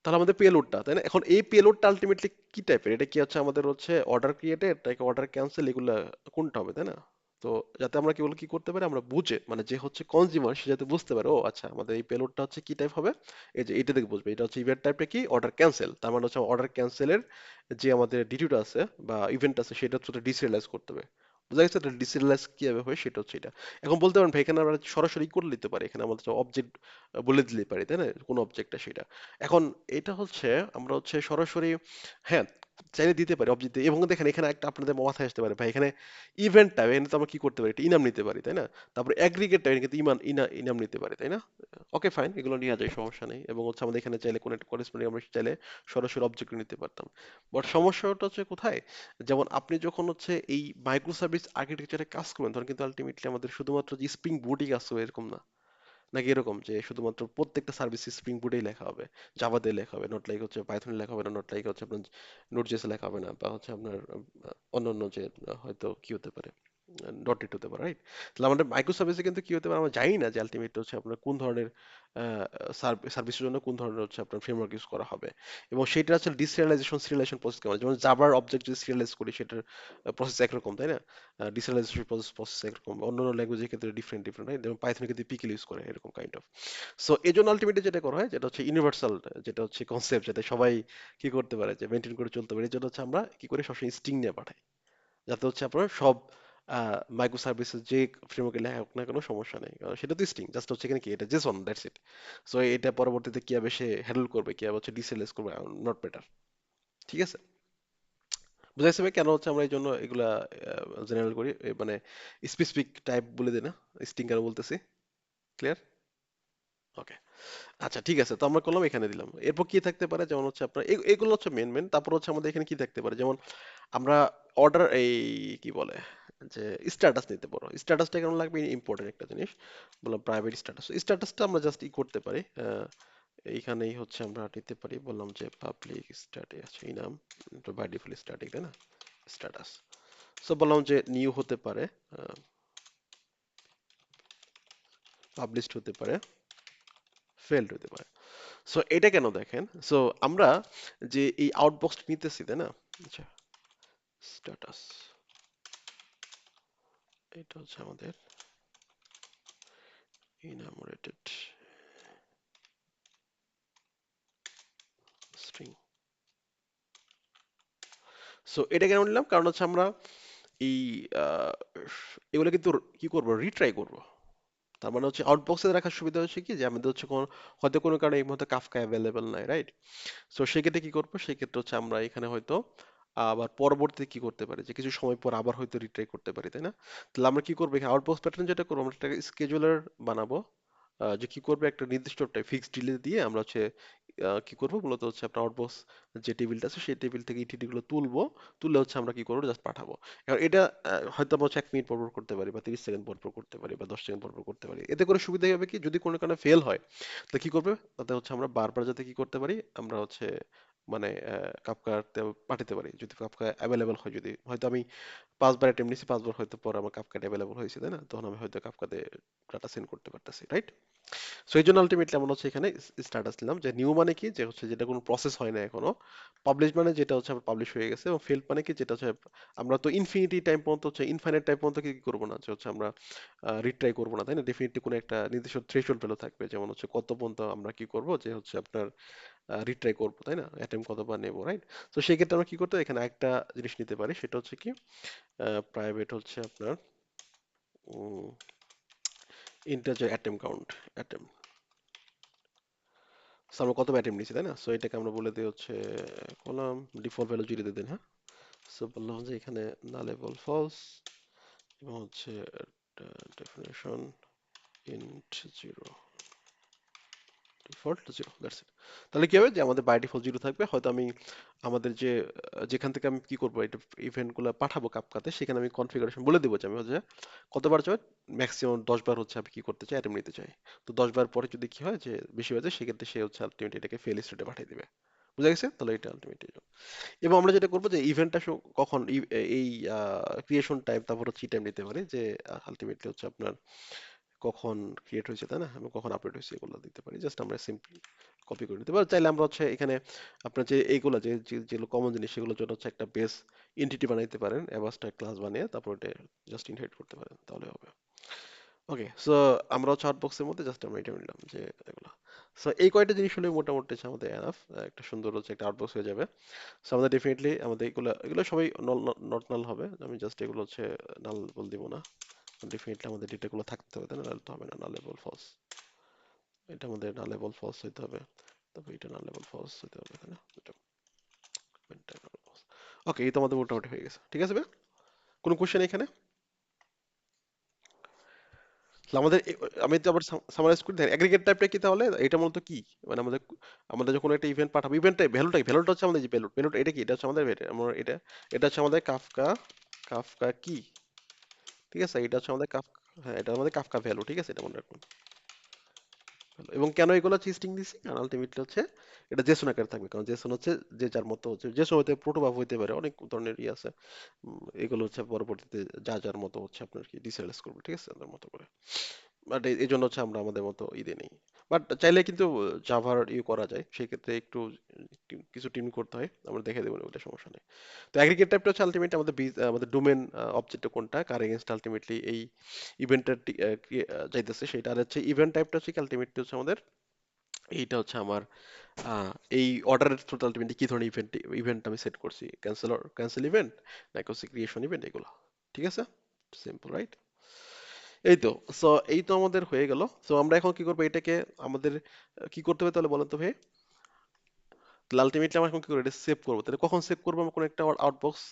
তাহলে আমাদের পেলোডটা, তাই না? এখন এই পেলোডটা আলটিমেটলি কি টাইপের, এটা কি হচ্ছে আমাদের হচ্ছে অর্ডার ক্রিয়েটেড নাকি অর্ডার ক্যান্সেল, এগুলা কোনটা হবে, তাই না? তো যাতে আমরা কি করতে পারি, আমরা বুঝে, মানে যে হচ্ছে কনজিউমার সে যাতে বুঝতে পারে, ও আচ্ছা আমাদের এই পেলোডটা হচ্ছে কি টাইপ হবে, এই যে এটা দেখে বুঝবে এটা হচ্ছে ইভেন্ট টাইপটা কি, অর্ডার ক্যান্সেল, তার মানে হচ্ছে অর্ডার ক্যান্সেলের যে আমাদের ডিটিউটা আছে বা ইভেন্ট আছে, সেটা হচ্ছে ডিসিরিয়ালাইজ করতে হবে। বুঝা গেছে, ডিসিরিয়ালাইজ কিভাবে হয় সেটা হচ্ছে এটা। এখন বলতে পারেন ভাই এখানে আমরা সরাসরি করে দিতে পারি, এখানে আমাদের অবজেক্ট বলে দিতে পারি, তাই না, কোন অবজেক্টটা সেটা। এখন এটা হচ্ছে আমরা হচ্ছে সরাসরি, হ্যাঁ, চাইলে দিতে পারি অবজেক্ট। এবং দেখেন এখানে একটা আপনাদের মাথায় আসতে পারে ভাই, এখানে ইভেন্ট টাইপ, এখানে তো আমরা কি করতে পারি, এটা ইনাম নিতে পারি, তাই না? তারপরে অ্যাগ্রিগেট টাইপ, কিন্তু ইনাম নিতে পারি, তাই না? ওকে ফাইন, এগুলো নেওয়া যায়, সমস্যা নেই। এবং হচ্ছে আমাদের এখানে চাইলে কোন একটা করেসপন্ডিং আমরা চাইলে সরাসরি অবজেক্ট নিতে পারতাম। বাট সমস্যাটা হচ্ছে কোথায়, যেমন আপনি যখন হচ্ছে এই মাইক্রো সার্ভিস আর্কিটেকচারে কাজ করবেন, তখন কিন্তু আলটিমেটলি আমাদের শুধুমাত্র যে স্প্রিং বুটই কাজ করবে এরকম না। নাকি এরকম যে শুধুমাত্র প্রত্যেকটা সার্ভিস স্প্রিং বুটেই লেখা হবে, জাভা দিয়ে লেখা হবে, নট লাইক হচ্ছে পাইথনে লেখা হবে না, নট লাইক হচ্ছে আপনার নোট জেএস লেখা হবে না, বা হচ্ছে আপনার অন্যান্য যে হয়তো কি হতে পারে, ডট নেট হতে পারে, রাইট? তাহলে আমাদের মাইক্রো সার্ভিসে কিন্তু কি হতে পারে, আমরা জানি না যে আলটিমেট হচ্ছে আপনার কোন ধরনের সার্ভিসের জন্য কোন ধরনের হচ্ছে আপনার ফ্রেমওয়ার্ক ইউজ করা হবে। এবং সেটা হচ্ছে ডিসিরিয়ালাইজেশন সিরিয়ালাইজেশন প্রসেস কেমন, যেমন জাভার অবজেক্ট যদি সিরিয়ালাইজ করি সেটার প্রসেস একরকম, তাই না? ডিসিরিয়ালাইজেশন প্রসেস একরকম, অন্যান্য ল্যাঙ্গুয়েজের ক্ষেত্রে ডিফারেন্ট ডিফারেন্ট, রাইট? যেমন পাইথনে কিন্তু পিকেল ইউজ করে, এরকম কাইন্ড অফ। সো এই জন্য আলটিমেটলি যেটা করা হয়, যেটা হচ্ছে ইউনিভার্সাল, যেটা হচ্ছে কনসেপ্ট, যাতে সবাই কি করতে পারে, যে মেনটেন করে চলতে পারে, এই জন্য হচ্ছে আমরা কি করি, সবসময় স্ট্রিং নিয়ে পাঠাই, যাতে হচ্ছে আপনার সব মাইক্রো সার্ভিসেস যে ফ্রেমওয়ার্কে লেখা হোক না কোনো সমস্যা নেই, কারণ সেটা তো স্ট্রিং, জাস্ট হচ্ছে এখানে কি, এটা জেসন, দ্যাটস ইট। সো এটা পরবর্তীতে কিভাবে সে হ্যান্ডেল করবে, কিভাবে হচ্ছে ডিসিএলএস করবে, নট ম্যাটার। ঠিক আছে, বুঝা গেছে ভাই কেন হচ্ছে আমরা এই জন্য এগুলা জেনারেল করি, মানে স্পেসিফিক টাইপ বলে দিই না, স্ট্রিং কেন বলতেছি, ক্লিয়ার? ওকে। আচ্ছা ঠিক আছে, তো আমরা করলাম, এখানে দিলাম। এরপর কি থাকতে পারে, যেমন হচ্ছে আপনার এগুলো হচ্ছে মেন। তারপর হচ্ছে আমাদের এখানে কি থাকতে পারে, যেমন আমরা অর্ডার এই কি বলে, যে স্ট্যাটাস নিতে পারো। স্ট্যাটাসটা কেন লাগবে, ইম্পর্টেন্ট একটা জিনিস। বললাম প্রাইভেট স্ট্যাটাস, স্ট্যাটাসটা আমরা জাস্ট করতে পারি, এইখানেই হচ্ছে আমরা নিতে পারি, বললাম যে পাবলিক স্ট্যাটাস, এই নাম বাই ডিফল্ট স্ট্যাটিক, তাই না? স্ট্যাটাস। সো বললাম যে নিউ হতে পারে, পাবলিশড হতে পারে, ফেল্ড হতে পারে। সো এটা কেন দেখেন, সো আমরা যে এই আউটবক্স নিতেছি, তাই না? আচ্ছা, স্ট্যাটাস, এটা হচ্ছে আমাদের ইনামোরেটেড স্ট্রিং। সো এটা কেন নিলাম, কারণ হচ্ছে আমরা এই এগুলো কিন্তু কি করব, রিট্রাই করব। তার মানে হচ্ছে আউটবক্সে রাখার সুবিধা হচ্ছে কি যে আমাদের হচ্ছে হয়তো কোনো কারণে এই মুহূর্তে কাফকা অ্যাভেলেবেল নাই, রাইট? সো সেক্ষেত্রে কি করবো, সেক্ষেত্রে হচ্ছে আমরা এখানে হয়তো আবার পরবর্তীতে কি করতে পারি, যে কিছু সময় পর আবার হয়তো রিট্রাই করতে পারি, তাই না? তাহলে আমরা কি করবো, এখানে আউটবক্স প্যাটার্ন যেটা করবো, আমরা একটা স্কেজুলার বানাবো, যে কি করবে, একটা নির্দিষ্ট ফিক্সড ডিলে দিয়ে আমরা হচ্ছে কি করবো মূলত হচ্ছে আপনার আউটবক্স যে টেবিলটা আছে সেই টেবিল থেকে ইটিডি গুলো তুলবো, তুলে হচ্ছে আমরা কি করবো, জাস্ট পাঠাবো। এবার এটা হয়তো আমরা হচ্ছে 1 মিনিট পর পর করতে পারি, বা 30 সেকেন্ড পর পর করতে পারি, বা 10 সেকেন্ড পর পর করতে পারি। এতে করে সুবিধা হবে কি, যদি কোনো কারণে ফেল হয় তাহলে কি করবে, তাতে হচ্ছে আমরা বারবার যাতে কি করতে পারি, আমরা হচ্ছে মানে কাফকাতে পাঠাতে পারি, যদি কাফকা অ্যাভেলেবল হয়। যদি হয়তো আমি 5 বার অ্যাটেম্প নিছি, 5 বার হয়তো পর আমার কাফকাটা অ্যাভেলেবল হয়েছে, তাই না? তখন আমি হয়তো কাফকাতে ডাটা সেন্ড করতে পারতেছি, রাইট? সো এই জন্য আলটিমেটলি আমরা হচ্ছে এখানে স্ট্যাটাস দিলাম যে নিউ মানে কি, যে হচ্ছে যেটা কোনো প্রসেস হয় না এখনো। পাবলিশ মানে যেটা হচ্ছে পাবলিশ হয়ে গেছে। এবং ফেল মানে কি, যেটা হচ্ছে আমরা তো ইনফিনিটি টাইম পর্যন্ত হচ্ছে ইনফাইনাইট টাইম পর্যন্ত কি করবো না, যে হচ্ছে আমরা রিট্রাই করবো না, তাই না? ডেফিনেটলি কোনো একটা নির্দিষ্ট থ্রেশহোল্ড ভ্যালু থাকবে, যেমন হচ্ছে কত পর্যন্ত আমরা কি করবো, যে হচ্ছে আপনার রিট্রাই করবো, তাই না? অ্যাটেম্প কতবার নেবো, রাইট? তো সেই ক্ষেত্রে আমরা কি করতে এখানে একটা জিনিস নিতে পারি, সেটা হচ্ছে কি, প্রাইভেট হচ্ছে আপনার ইন্টারজার অ্যাটেম্প কাউন্ট, অ্যাটেম্প। সো আমরা কত অ্যাটেম্প নিছি, তাই না? সো এটাকে আমরা বলে দিই হচ্ছে কলাম ডিফল্ট ভ্যালু 0 দিয়ে দিন, হ্যাঁ। সো বললাম যে এখানে নালেবল ফলস, এবং হচ্ছে definition int 0, default 0, that's it. তাহলে কি হবে, যে আমাদের বাই ডিফল্ট 0 থাকবে। হয়তো আমি আমাদের যে যেখান থেকে আমি কি করবো, এটা ইভেন্ট গুলো পাঠাবো কাপকাতে, সেখানে আমি কনফিগারেশন বলে দেবো যে আমি হচ্ছে কতবার চাই, ম্যাক্সিমাম 10 বার হচ্ছে আমি কি করতে চাই, অ্যাটেম্প নিতে চাই। তো 10 বার পরে যদি কি হয় যে বেশি হয়ে যায়, সেক্ষেত্রে সে হচ্ছে আলটিমেটলি এটাকে ফেল স্টেটে পাঠিয়ে দিবে। বুঝা গেছে? তাহলে এটা আলটিমেটলি। এবং আমরা যেটা করবো, যে ইভেন্টটা কখন এই ক্রিয়েশন টাইম, তারপর হচ্ছে টাইম নিতে পারি, যে আলটিমেটলি হচ্ছে আপনার কখন ক্রিয়েট হয়েছে, তাই না, এবং কখন আপডেট হয়েছে, এগুলো দিতে পারি। জাস্ট আমরা সিম্পলি কপি করে নিতে পারি। চাইলে আমরা হচ্ছে এখানে আপনার যে এইগুলো যেগুলো কমন জিনিস, সেগুলোর জন্য হচ্ছে একটা বেস এন্টিটি বানাইতে পারেন, অ্যাভাস্টা ক্লাস বানিয়ে, তারপর এটা জাস্ট ইনহেরিট করতে পারেন, তাহলে হবে। ওকে, সো আমরা হচ্ছে আউটবক্সের মধ্যে জাস্ট আমরা এটা নিলাম, যে এগুলো। সো এই কয়টা জিনিস হলে মোটামুটি হচ্ছে আমাদের এনাফ, একটা সুন্দর হচ্ছে একটা আউটবক্স হয়ে যাবে। সো আমাদের ডেফিনেটলি আমাদের এগুলো এগুলো সবাই নট নাল হবে। আমি জাস্ট এগুলো হচ্ছে নাল বল দিব না। ডেফিনেটলি আমাদের ডেটাগুলো থাকতে হবে, তাই না? নাহলে তো হবে না, নালেবল ফলস। এটা আমাদের নালেবল ফলস হইতে হবে, তারপর এটা নালেবল ফলস হইতে হবে, তাই না? ওকে, এই তো আমাদের মোটামুটি হয়ে গেছে। ঠিক আছে ভাই? কোনো কোশ্চেন এখানে? তাহলে আমাদের আমি তো আবার সামারাইজ করি, দেখেন অ্যাগ্রিগেট টাইপটা কি, তাহলে এটা মূলত কি, মানে আমাদের আমাদের যখন একটা ইভেন্ট পাঠাবো, ইভেন্টটা ভ্যালুটা হচ্ছে আমাদের যে পেলোড এটা কি, এটা হচ্ছে আমাদের আমরা এটা এটা হচ্ছে আমাদের কাফকা, কাফকা কি, ঠিক আছে? এটা হচ্ছে আমাদের হ্যাঁ, এটা আমাদের কাফকা ভ্যালু, ঠিক আছে? এটা মনে রাখুন। এবং কেন এগুলো চিস্টিং দিছি, কারণ আলটিমেটলি হচ্ছে এটা জেসন আকারে থাকবে, কারণ জেসন হচ্ছে যে যার মতো হচ্ছে, জেসন হতে প্রোটোবাফ হইতে পারে, অনেক ধরনের ইয়ে আছে। এগুলো হচ্ছে পরবর্তীতে যা যার মতো হচ্ছে আপনার কি ডিসেলাইজ করবে, ঠিক আছে, আপনার মতো করে। বাট এই জন্য হচ্ছে আমরা আমাদের মতো ইদে নেই। বাট চাইলে কিন্তু জাভার করা যায়, সেই ক্ষেত্রে একটু কিছু টিম করতে হয়, আমরা দেখে দেবো, ওটা সমস্যা নেই। তো অ্যাগ্রিগেট টাইপটা হচ্ছে আলটিমেটলি আমাদের আমাদের ডোমেন অবজেক্ট কোনটা, কার এগেইনস্ট আলটিমেটলি এই ইভেন্টটা যাইতেছে সেটা। আর হচ্ছে ইভেন্ট টাইপটা হচ্ছে আলটিমেটলি হচ্ছে আমাদের এইটা হচ্ছে আমার আহ, এই অর্ডারের থ্রুতে আলটিমেটলি কি ধরনের ইভেন্ট আমি সেট করছি, ক্যান্সেল ইভেন্ট নাকি হচ্ছে ক্রিয়েশন ইভেন্ট, এগুলো। ঠিক আছে, সিম্পল, রাইট? এই তো। সো এই তো আমাদের হয়ে গেল। সো আমরা এখন কি করবো, এটাকে আমাদের কি করতে হবে তাহলে বলেন তো ভাই? তাহলে আলটিমেটলি আমরা এখন কি করবো, এটা সেভ করবো। তাহলে কখন সেভ করবো, আমরা কোনো একটা আউটবক্স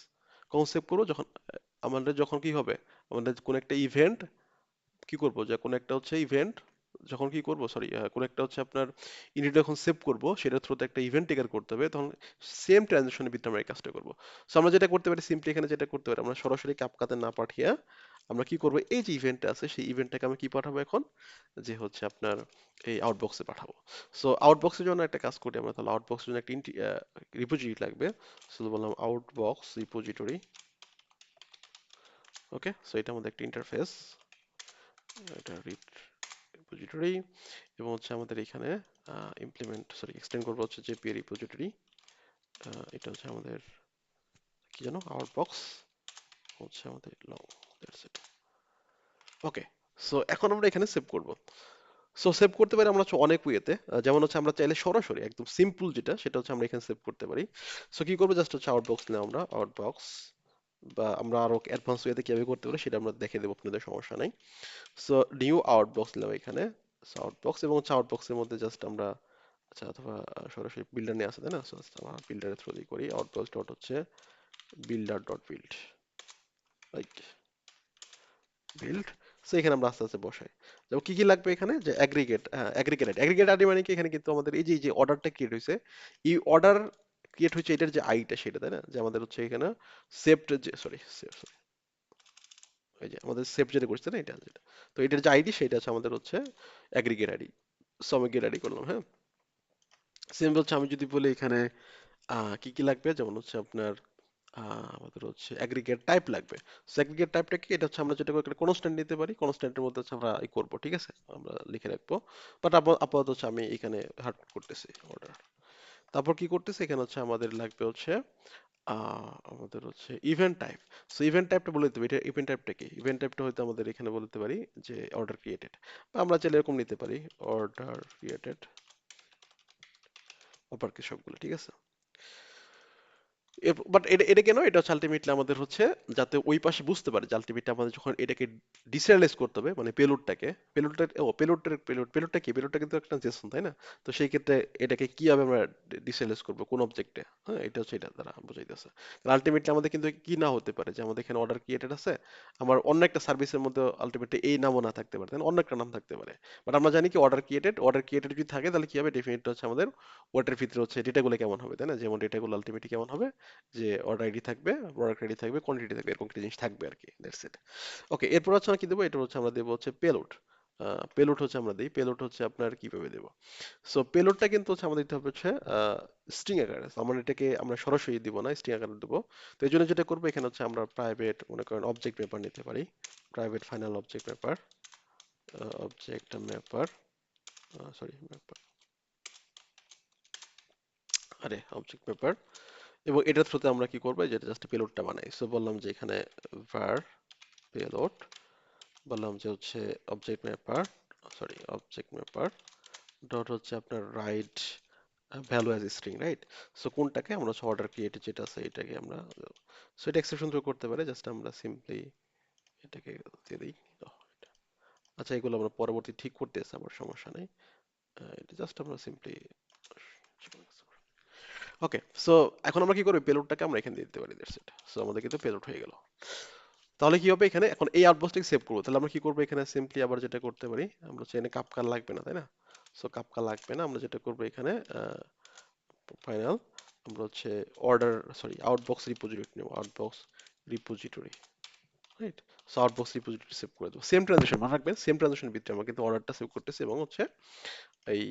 কখন সেভ করবো, যখন আমাদের যখন কি হবে, আমাদের কোনো একটা ইভেন্ট কি করব, যে কোনো একটা হচ্ছে ইভেন্ট যখন কি করব, সরি, কোনো একটা হচ্ছে আপনার ইউনিট যখন সেভ করব, সেটার থ্রুতে একটা ইভেন্ট ট্রিগার করতে হবে, তখন সেম ট্রানজাকশনের ভিতরে আমরা এই কাজটা করব। সো আমরা যেটা করতে পারি সিম্পলি, এখানে যেটা করতে পারি, আমরা সরাসরি ক্যাপকাতে না পাঠিয়ে আমরা কি করব, এই যে ইভেন্টটা আছে সেই ইভেন্টটাকে আমি কি পাঠাবো এখন, যে হচ্ছে আপনার এই আউটবক্সে পাঠাবো। সো আউটবক্সের জন্য একটা কাজ করি আমরা, তাহলে আউটবক্সের জন্য একটা রিপোজিটরি লাগবে। সো বললাম আউটবক্স রিপোজিটরি। ওকে, সো এটা আমাদের একটা ইন্টারফেস, এটা রিপোজিটরি। এবং হচ্ছে আমাদের এখানে এক্সটেন্ড করবো হচ্ছে জেপিই রিপোজিটরি। এটা হচ্ছে আমাদের কি জানো, আউটবক্স হচ্ছে আমাদের long, that's it. Okay, so এখন আমরা এখানে সেভ করব। সো সেভ করতে পারি আমরা হচ্ছে অনেক ওয়েতে, যেমন হচ্ছে আমরা চাইলে সরাসরি একদম সিম্পল যেটা, সেটা হচ্ছে আমরা এখানে সেভ করতে পারি। সো কি করবো, জাস্ট হচ্ছে আউটবক্স নিলাম, আমরা আউটবক্স বা আমরা আরো অ্যাডভান্স ওয়েতে কিভাবে করতে পারি সেটা আমরা দেখে দেবো, আপনাদের সমস্যা নাই। সো নিউ আউটবক্স নিলাম এখানে, আউটবক্স, এবং হচ্ছে আউটবক্সের মধ্যে জাস্ট আমরা, আচ্ছা, অথবা সরাসরি বিল্ডার নিয়ে আসে তাই না, so আমরা বিল্ডারের থ্রু দিয়ে করি, আউটবক্স ডট হচ্ছে builder dot build, like build. So এখানে আমরা আস্তে আস্তে বসাই। যেমন কি কি লাগবে এখানে, যে অ্যাগ্রিগেট, অ্যাগ্রিগেট আইডি মানে কি, এখানে কিন্তু আমাদের এই যে অর্ডারটা ক্রিয়েট হয়েছে, এই অর্ডার ক্রিয়েট হয়েছে এটার যে আইটা সেটা, তাই না, যে আমাদের হচ্ছে এখানে সেভড, যে সরি সরি, এই যে আমাদের সেভ যেটা করছে না এটা যেটা, তো এটার যে আইডি সেটা আছে আমাদের হচ্ছে অ্যাগ্রিগেট আইডি। সো আমি গেট আইডি করলাম, হ্যাঁ। সিম্পল হচ্ছে আমি যদি বলি এখানে কি কি লাগবে, যেমন হচ্ছে আপনার আমাদের হচ্ছে অ্যাগ্রিগেট টাইপ লাগবে। সো অ্যাগ্রিগেট টাইপটা কি, এটা হচ্ছে আমরা যেটা করে কনস্ট্যান্ট নিতে পারি, কনস্ট্যান্টের মধ্যে হচ্ছে আমরা ই করবো, ঠিক আছে, আমরা লিখে রাখবো। বাট আপাতত হচ্ছে আমি এখানে হার্ড করতেছি অর্ডার। তারপর কি করতেছি, এখানে হচ্ছে আমাদের লাগবে হচ্ছে আমাদের হচ্ছে ইভেন্ট টাইপ। সো ইভেন্ট টাইপটা বলে দিতে হবে, এটা ইভেন্ট টাইপটা কি, ইভেন্ট টাইপটা হয়তো আমাদের এখানে বলতে পারি যে অর্ডার ক্রিয়েটেড, বা আমরা চাইলে এরকম নিতে পারি, অর্ডার ক্রিয়েটেড, অপার কি সবগুলো, ঠিক আছে। বাট এটা এটা কেন, এটা হচ্ছে আলটিমেটলি আমাদের হচ্ছে যাতে ওই পাশে বুঝতে পারে যে আলটিমেটলি আমাদের যখন এটাকে ডিসেরিয়ালাইজ করতে হবে, মানে পেলোডটাকে, পেলোডটা কি, পেলোডটা কিন্তু একটা জেসন, তাই না। তো সেই ক্ষেত্রে এটাকে কিভাবে আমরা ডিসেরিয়ালাইজ করবো কোন অবজেক্টে, হ্যাঁ, এটা হচ্ছে এটা দ্বারা বোঝাইতেছে। আলটিমেটলি আমাদের কিন্তু কি না হতে পারে, যে আমাদের এখানে অর্ডার ক্রিয়েটেড আছে, আমার অন্য একটা সার্ভিসের মধ্যে আলটিমেটলি এই নামও না থাকতে পারে, তাই না? অন্য একটা নাম থাকতে পারে। বাট আমরা জানি কি অর্ডার ক্রিয়েটেড যদি থাকে তাহলে কি হবে, ডেফিনেটলি হচ্ছে আমাদের ওটার ভিতরে হচ্ছে ডেটাগুলো কেমন হবে, তাই না, যেমন ডেটাগুলো আলটিমেটলি কেমন হবে, যে অর্ডার আইডি থাকবে, প্রোডাক্ট আইডি থাকবে, কোয়ান্টিটি থাকবে, এরকম একটা জিনিস থাকবে আর কি, দ্যাটস ইট। ওকে, এরপর হচ্ছে আমরা কি দেবো, এটা হচ্ছে আমরা দেবো হচ্ছে পেলোড। পেলোড হচ্ছে আমরা দিই, পেলোড হচ্ছে আপনার কিভাবে দেবো। সো পেলোডটা কিন্তু হচ্ছে আমাদের দিতে হবে হচ্ছে স্ট্রিং আকারে। So আমরা এটাকে আমরা সরাসরি দিব না, স্ট্রিং আকারে দেবো। তো এই জন্য যেটা করবো, এখানে হচ্ছে আমরা প্রাইভেট মনে করেন অবজেক্ট ম্যাপার নিতে পারি, private final object ম্যাপার, object ম্যাপার, sorry ম্যাপার, আরে অবজেক্ট ম্যাপার। এবং এটার থ্রুতে আমরা কি করবো, যেটা জাস্ট পেলোডটা বানাই। সো বললাম যে এখানে var পেলোড, বললাম যে হচ্ছে অবজেক্ট ম্যাপার ডট হচ্ছে আপনার right value as string, right. So কোনটাকে আমরা হচ্ছে অর্ডার ক্রিয়েটেড যেটা আছে এটাকে আমরা, সো এটা এক্সেপশন থ্রো করতে পারে, জাস্ট আমরা সিম্পলি এটাকে দিয়ে দিই। আচ্ছা, এগুলো আমরা পরবর্তী ঠিক করতেছি, আমার সমস্যা নেই। এটা জাস্ট আমরা সিম্পলি, ওকে। সো এখন আমরা কি করব, পেলোডটাকে আমরা এখানে দিয়ে দিতে পারি, দ্যাটস ইট। সো আমাদের কিন্তু পেলোড হয়ে গেল। তাহলে কি হবে, এখানে এখন এই আউটপোস্টটাকে সেভ করবো, তাহলে আমরা কি করবো, এখানে সিম্পলি আবার যেটা করতে পারি, আমরা হচ্ছে এখানে কাপকা লাগবে না, তাই না। সো কাপকা লাগবে না, আমরা যেটা করবো এখানে ফাইনাল, আমরা হচ্ছে অর্ডার, সরি আউটবক্স রিপোজিটরি নেব, Outbox repository, right. So Outbox repository save করে দেবো, সেম ট্রানজেকশন মনে রাখবেন, সেম ট্রানজেকশনের ভিতরে আমরা কিন্তু অর্ডারটা সেভ করতেছি এবং হচ্ছে এই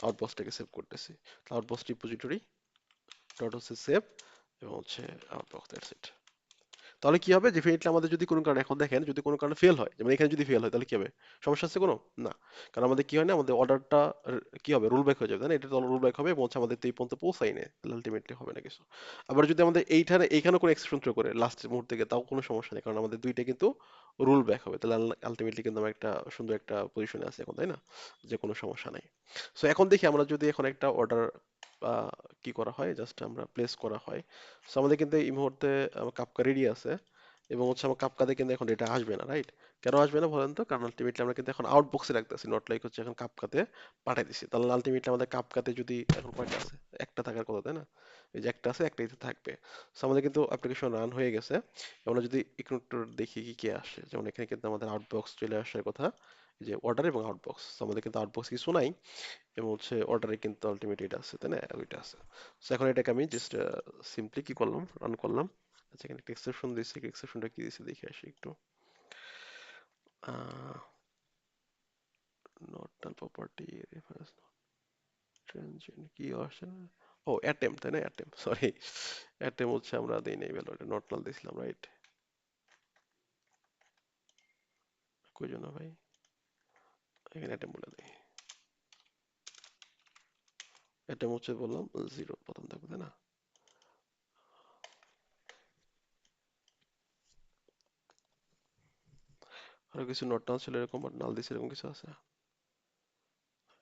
আউটবক্সটাকে সেভ করতেছি। আউটবক্স রিপোজিটরি ডট হচ্ছে সেভ, এবং হচ্ছে আউটবক্স, দ্যাটস ইট। তাহলে কি হবে, ডেফিনেটলি আমাদের যদি কোনো কারণে, এখন দেখেন যদি কোনো কারণে ফেল হয়, যেমন এখানে যদি ফেল হয় তাহলে কি হবে, সমস্যা আছে কোনো, না। কারণ আমাদের কি হয় না, আমাদের অর্ডারটা কি হবে, রোল ব্যাক হয়ে যাবে, তাই না, এটা তো রোল ব্যাক হবে এবং হচ্ছে আমাদের তো এই পর্যন্ত পৌঁছাই নেই, তাহলে আলটিমেটলি হবে না কিছু। আবার যদি আমাদের এইখানে কোনো এক্সেপশন থ্রো করে লাস্টের মুহূর্তে গিয়ে, তাও কোনো সমস্যা নেই, কারণ আমাদের দুইটা কিন্তু রোল ব্যাক হবে, তাহলে আলটিমেটলি কিন্তু আমরা একটা সুন্দর একটা পজিশনে আছি এখন, তাই না, যে কোনো সমস্যা নাই। সো এখন দেখি আমরা যদি এখন একটা অর্ডার কি করা হয়, জাস্ট আমরা প্লেস করা হয়। সো আমাদের কিন্তু এই মুহূর্তে কাপকা রেডি আছে, এবং হচ্ছে আমার কাপকাতে কিন্তু এখন ডেটা আসবে না, রাইট। কেন আসবে না বলেন তো, কারণ আলটিমেটলি আমরা কিন্তু এখন আউটবক্সে রাখতেছি, নট লাইক হচ্ছে এখন কাপকাতে পাঠাই দিছি, তাহলে আলটিমেটলি আমাদের কাপকাতে যদি এখন কয়টা আছে, একটা থাকার কথা, তাই না, এই যে একটা আছে, একটাই তো থাকবে। সো আমাদের কিন্তু অ্যাপ্লিকেশন রান হয়ে গেছে। আমরা যদি একটু দেখি কি কি আসে, যেমন এখানে কিন্তু আমাদের আউটবক্স চলে আসার কথা, এই যে অর্ডার এবং আউটবক্স, আমাদের কিন্তু আউটবক্স কিছু নাই, এবং হচ্ছে অর্ডারে কিন্তু আলটিমেট এটা আছে, তাই না, ওইটা আছে। সো এখন এটাকে আমি জাস্ট সিম্পলি কি করলাম, রান করলাম। আচ্ছা, এখানে একটা এক্সেপশন দিয়েছি, এক্সেপশনটা কি দিয়েছে দেখে আসি একটু। Not null property reference, transition কি আসে, ও অ্যাটেম, তাই না, অ্যাটেম, সরি, অ্যাটেম হচ্ছে আমরা দেই নাই ভ্যালু, নট নাল দিয়েছিলাম, রাইট। কই জন্য ভাই, এখানে অ্যাটেম বলে দেই, অ্যাটেম হচ্ছে বললাম জিরো প্রথম থাকবে, তাই না। আরো কিছু নট নাল ছিল এরকম, বাট নাল দিয়েছে এরকম কিছু আছে,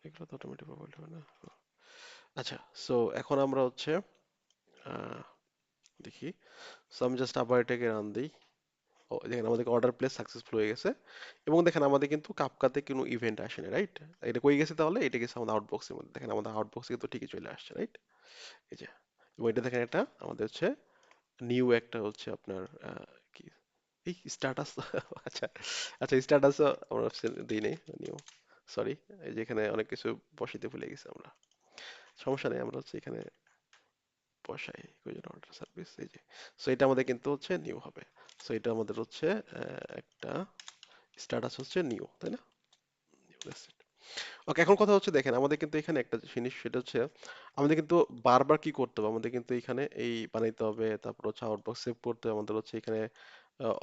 এগুলো তো অটোমেটিক প্রপার্টি হবে না। আচ্ছা, সো এখন আমরা হচ্ছে দেখি। সো আমি জাস্ট আবার এটাকে রান দিই। ও দেখেন আমাদের অর্ডার প্লেস সাকসেসফুল হয়ে গেছে। এবং দেখেন আমাদের কিন্তু কাপকাতে কোনো ইভেন্ট আসেনি, রাইট? এটা কই গেছে তাহলে? এটা গেছে আমাদের আউটবক্সের মধ্যে। দেখেন আমাদের আউটবক্সে কিন্তু ঠিকই চলে আসছে, রাইট? এই যে। এবং এটা দেখেন এটা আমাদের হচ্ছে নিউ একটা হচ্ছে আপনার কি এই স্ট্যাটাস আচ্ছা আচ্ছা স্ট্যাটাস আমরা দিই নাই নিউ, সরি। এই যে এখানে অনেক কিছু বসাইতে ভুলে গেছি আমরা। সমস্যা নেই, আমরা হচ্ছে এখানে বসাই প্রয়োজন অর্ডার সার্ভিস, এই যে। সো এটা আমাদের কিন্তু হচ্ছে নিউ হবে। সো এটা আমাদের হচ্ছে একটা স্ট্যাটাস হচ্ছে নিউ, তাই না? ওকে, এখন কথা হচ্ছে দেখেন আমাদের কিন্তু এখানে একটা জিনিস, সেটা হচ্ছে আমাদের কিন্তু বারবার কি করতে হবে, আমাদের কিন্তু এখানে এই বানাইতে হবে, তারপর হচ্ছে আউটবক্স সেভ করতে হবে, আমাদের হচ্ছে এখানে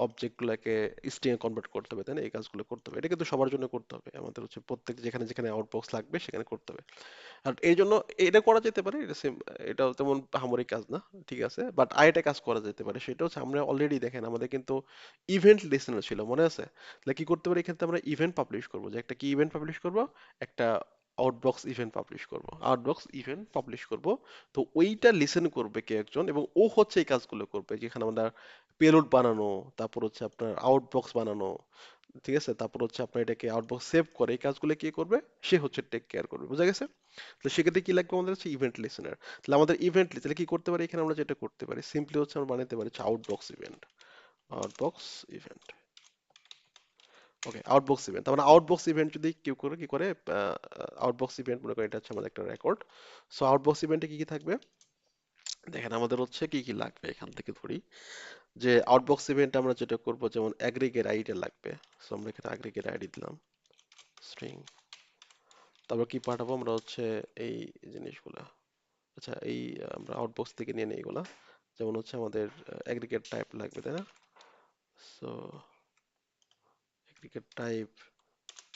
অবজেক্ট গুলাকে স্ট্রিং এ কনভার্ট করতে হবে, তাই না? এই কাজগুলো করতে হবে, এটা কিন্তু সবার জন্য করতে হবে, আমাদের হচ্ছে প্রত্যেক যেখানে যেখানে আউটবক্স লাগবে সেখানে করতে হবে। আর এই জন্য এটা করা যেতে পারে, এটা সেম, এটা তেমন আহামরি কাজ না, ঠিক আছে। বাট আরেকটা কাজ করা যেতে পারে, সেটা হচ্ছে আমরা অলরেডি দেখেন আমাদের কিন্তু ইভেন্ট লিসেনার ছিল, মনে আছে? তাহলে কি করতে পারি, এখান থেকে আমরা ইভেন্ট পাবলিশ করব, যে একটা কি ইভেন্ট পাবলিশ করব, একটা আউটবক্স ইভেন্ট পাবলিশ করব, আউটবক্স ইভেন্ট পাবলিশ করব। তো ওইটা লিসেন করবে কে একজন, এবং ও হচ্ছে এই কাজগুলো করবে, যেখানে আমরা পেলোড বানানো, তারপর হচ্ছে আপনার আউটবক্স বানানো, ঠিক আছে, তারপর হচ্ছে আপনার এটাকে আউটবক্স সেভ করে, এই কাজগুলো কে করবে? সে হচ্ছে টেক কেয়ার করবে, বুঝা গেছে? তো সেক্ষেত্রে কি লাগবে, আমাদের হচ্ছে ইভেন্ট লিসেনার। তাহলে আমাদের ইভেন্ট, তাহলে কি করতে পারি এখানে, আমরা যেটা করতে পারি সিম্পলি হচ্ছে আমরা বানাতে পারি হচ্ছে আউটবক্স ইভেন্ট, আউটবক্স ইভেন্ট। ওকে, আউটবক্স ইভেন্ট, তার মানে আউটবক্স ইভেন্ট যদি কেউ করে কি করে, আউটবক্স ইভেন্ট মনে করেন এটা হচ্ছে আমাদের একটা রেকর্ড। সো আউটবক্স ইভেন্টে কি কি থাকবে, দেখেন আমাদের হচ্ছে কি কি লাগবে এখান থেকে ধরি। যে আউটবক্স ইভেন্ট আমরা যেটা করব, যেমন অ্যাগ্রিগেট আইডি লাগবে। সো আমরা এখানে অ্যাগ্রিগেট আইডি দিলাম, স্ট্রিং। তারপর কি পাঠাবো আমরা হচ্ছে এই জিনিসগুলা। আচ্ছা এই আমরা আউটবক্স থেকে নিয়ে নিই এগুলা। যেমন হচ্ছে আমাদের অ্যাগ্রিগেট টাইপ লাগবে, তাই না? সো অ্যাগ্রিগেট টাইপ,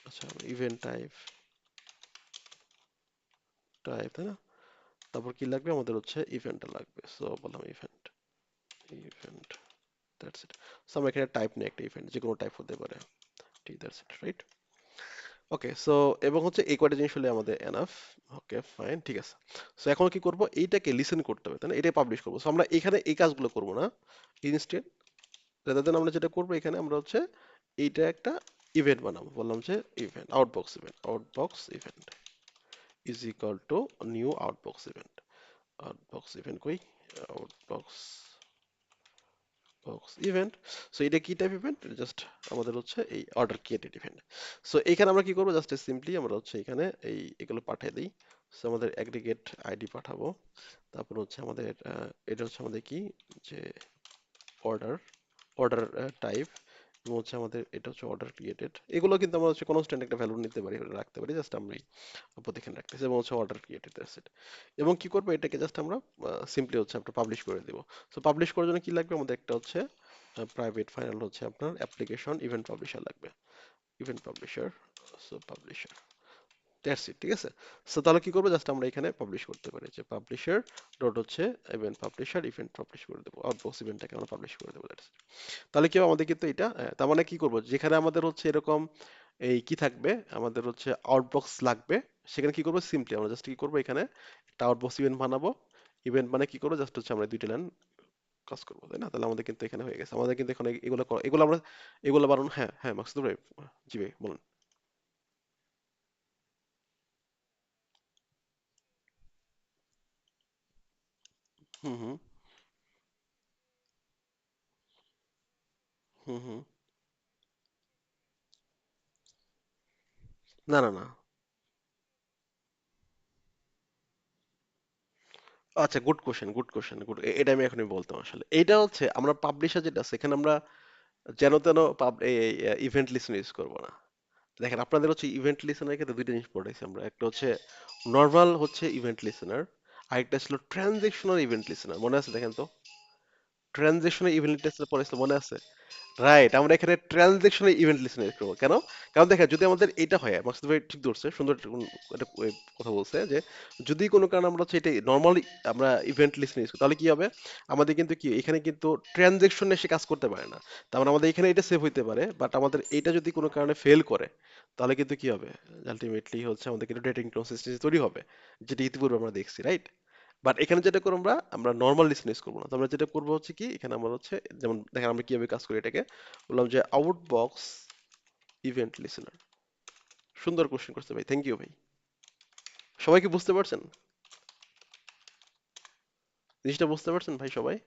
আচ্ছা ইভেন্ট টাইপ, টাইপ, তাই না? তারপর কি লাগবে, আমাদের হচ্ছে ইভেন্টটা লাগবে। সো বললাম event, event, that's it. So আমরা এখানে টাইপ নিই একটা ইভেন্ট, যে কোনো টাইপ হতে পারে, ঠিক, that's it, right? Okay, so এবং হচ্ছে এই কয়টা জিনিস হলে আমাদের এনাফ। ওকে ফাইন, ঠিক আছে। সো এখন কি করব, এইটাকে লিসেন করতে হবে, তাই না? এটাই পাবলিশ করবো। সো আমরা এখানে এই কাজগুলো করব না, ইনস্টেড রাদার দেন আমরা যেটা করবো এখানে, আমরা হচ্ছে এইটা একটা ইভেন্ট বানাবো, বললাম যে event Outbox event, Outbox event is equal two new Outbox event. Outbox event কই, আউটবক্স বক্স ইভেন্ট। সো এটা কি টাইপ ইভেন্ট, জাস্ট আমাদের হচ্ছে এই অর্ডার ক্রিয়েটেড ইভেন্ট। সো এখানে আমরা কি করবো, জাস্ট সিম্পলি আমরা হচ্ছে এখানে এই এগুলো পাঠিয়ে দিই। সো আমাদের অ্যাগ্রিগেট আইডি পাঠাবো, তারপর হচ্ছে আমাদের এটা হচ্ছে আমাদের কি, যে অর্ডার, অর্ডার টাইপ, এবং হচ্ছে আমাদের এটা হচ্ছে অর্ডার ক্রিয়েটেড। এগুলো কিন্তু আমরা হচ্ছে কনস্ট্যান্ট একটা ভ্যালু নিতে পারি, রাখতে পারি, জাস্ট আমরা এখানে রাখতেছি, এবং হচ্ছে অর্ডার ক্রিয়েটেড, দ্যাটস ইট। এবং কি করবো, এটাকে জাস্ট আমরা সিম্পলি হচ্ছে আমরা পাবলিশ করে দেবো। সো পাবলিশ করার জন্য কি লাগবে, আমাদের একটা হচ্ছে প্রাইভেট ফাইনাল হচ্ছে আপনার অ্যাপ্লিকেশন ইভেন্ট পাবলিশার লাগবে, event publisher. So publisher, that's it, ঠিক আছে। সো তাহলে কি করবো, জাস্ট আমরা এখানে পাবলিশ করতে পারি যে পাবলিশার ডট হচ্ছে ইভেন্ট পাবলিশার, ইভেন্ট পাবলিশ করে দেবো, আউটবক্স ইভেন্টটাকে আমরা পাবলিশ করে দেবো, দ্যাটস ইট। তাহলে কি হবে, আমাদের কিন্তু এটা তার মানে কি করবো, যেখানে আমাদের হচ্ছে এরকম এই কি থাকবে, আমাদের হচ্ছে আউটবক্স লাগবে, সেখানে কি করবো, সিম্পলি আমরা জাস্ট কি করবো, এখানে একটা আউটবক্স ইভেন্ট বানাবো। ইভেন্ট মানে কি করবো, জাস্ট হচ্ছে আমরা দুইটা লাইন কাজ করবো, তাই না? তাহলে আমাদের কিন্তু এখানে হয়ে গেছে, আমাদের কিন্তু এখন এগুলো এগুলো আমরা এগুলো বানানো। হ্যাঁ হ্যাঁ মাকসুদ ভাই, জি ভাই বলুন। হুম হুম হুম হুম। না না না, আচ্ছা good question, good question, good, এটা আমি এখনই বলতাম। আসলে এইটা হচ্ছে আমরা পাবলিশার যেটা আছে এখানে আমরা যেন তেন ইভেন্ট লিসেন ইউজ করবো না। দেখেন আপনাদের হচ্ছে ইভেন্ট লিসেনার ক্ষেত্রে দুইটা জিনিস পড়াইছি আমরা, একটা হচ্ছে নর্মাল হচ্ছে ইভেন্ট লিসেনার, আরেকটা ছিল ট্রানজেকশনাল ইভেন্ট লিসেনার, মনে আছে? দেখেন তো, ট্রানজেকশনাল ইভেন্ট লিসেনার পড়াইছিল, মনে আছে? রাইট, আমরা এখানে ট্রানজেকশনাল ইভেন্ট লিসেনার করবো কেন? কারণ দেখেন যদি আমাদের এটা হয়, মাকসুদ ভাই ঠিক ধরছে, সুন্দর একটা কথা বলছে, যে যদি কোনো কারণে আমরা হচ্ছে এটা নর্মালি আমরা ইভেন্ট লিসেনার ইউজ করি, তাহলে কি হবে, আমাদের কিন্তু কি এখানে কিন্তু ট্রানজেকশন এসে কাজ করতে পারে না। তার মানে আমাদের এখানে এটা সেভ হইতে পারে, বাট আমাদের এটা যদি কোনো কারণে ফেল করে, তাহলে কিন্তু কি হবে, আলটিমেটলি হচ্ছে আমাদের কিন্তু ডেটা ইনকনসিস্টেন্সি তৈরি হবে, যেটা ইতিপূর্বে আমরা দেখছি, রাইট? বাট এখানে যেটা করবো আমরা আমরা নর্মাল লিসেন ইউজ করবো না। তো আমরা যেটা করবো হচ্ছে কি, এখানে আমরা হচ্ছে যেমন দেখেন আমরা কিভাবে কাজ করি এটাকে, বললাম যে আউটবক্স ইভেন্ট লিসেনার। সুন্দর কোশ্চেন করছে ভাই, থ্যাংক ইউ ভাই। সবাই কি বুঝতে পারছেন? জিনিসটা বুঝতে পারছেন ভাই সবাই?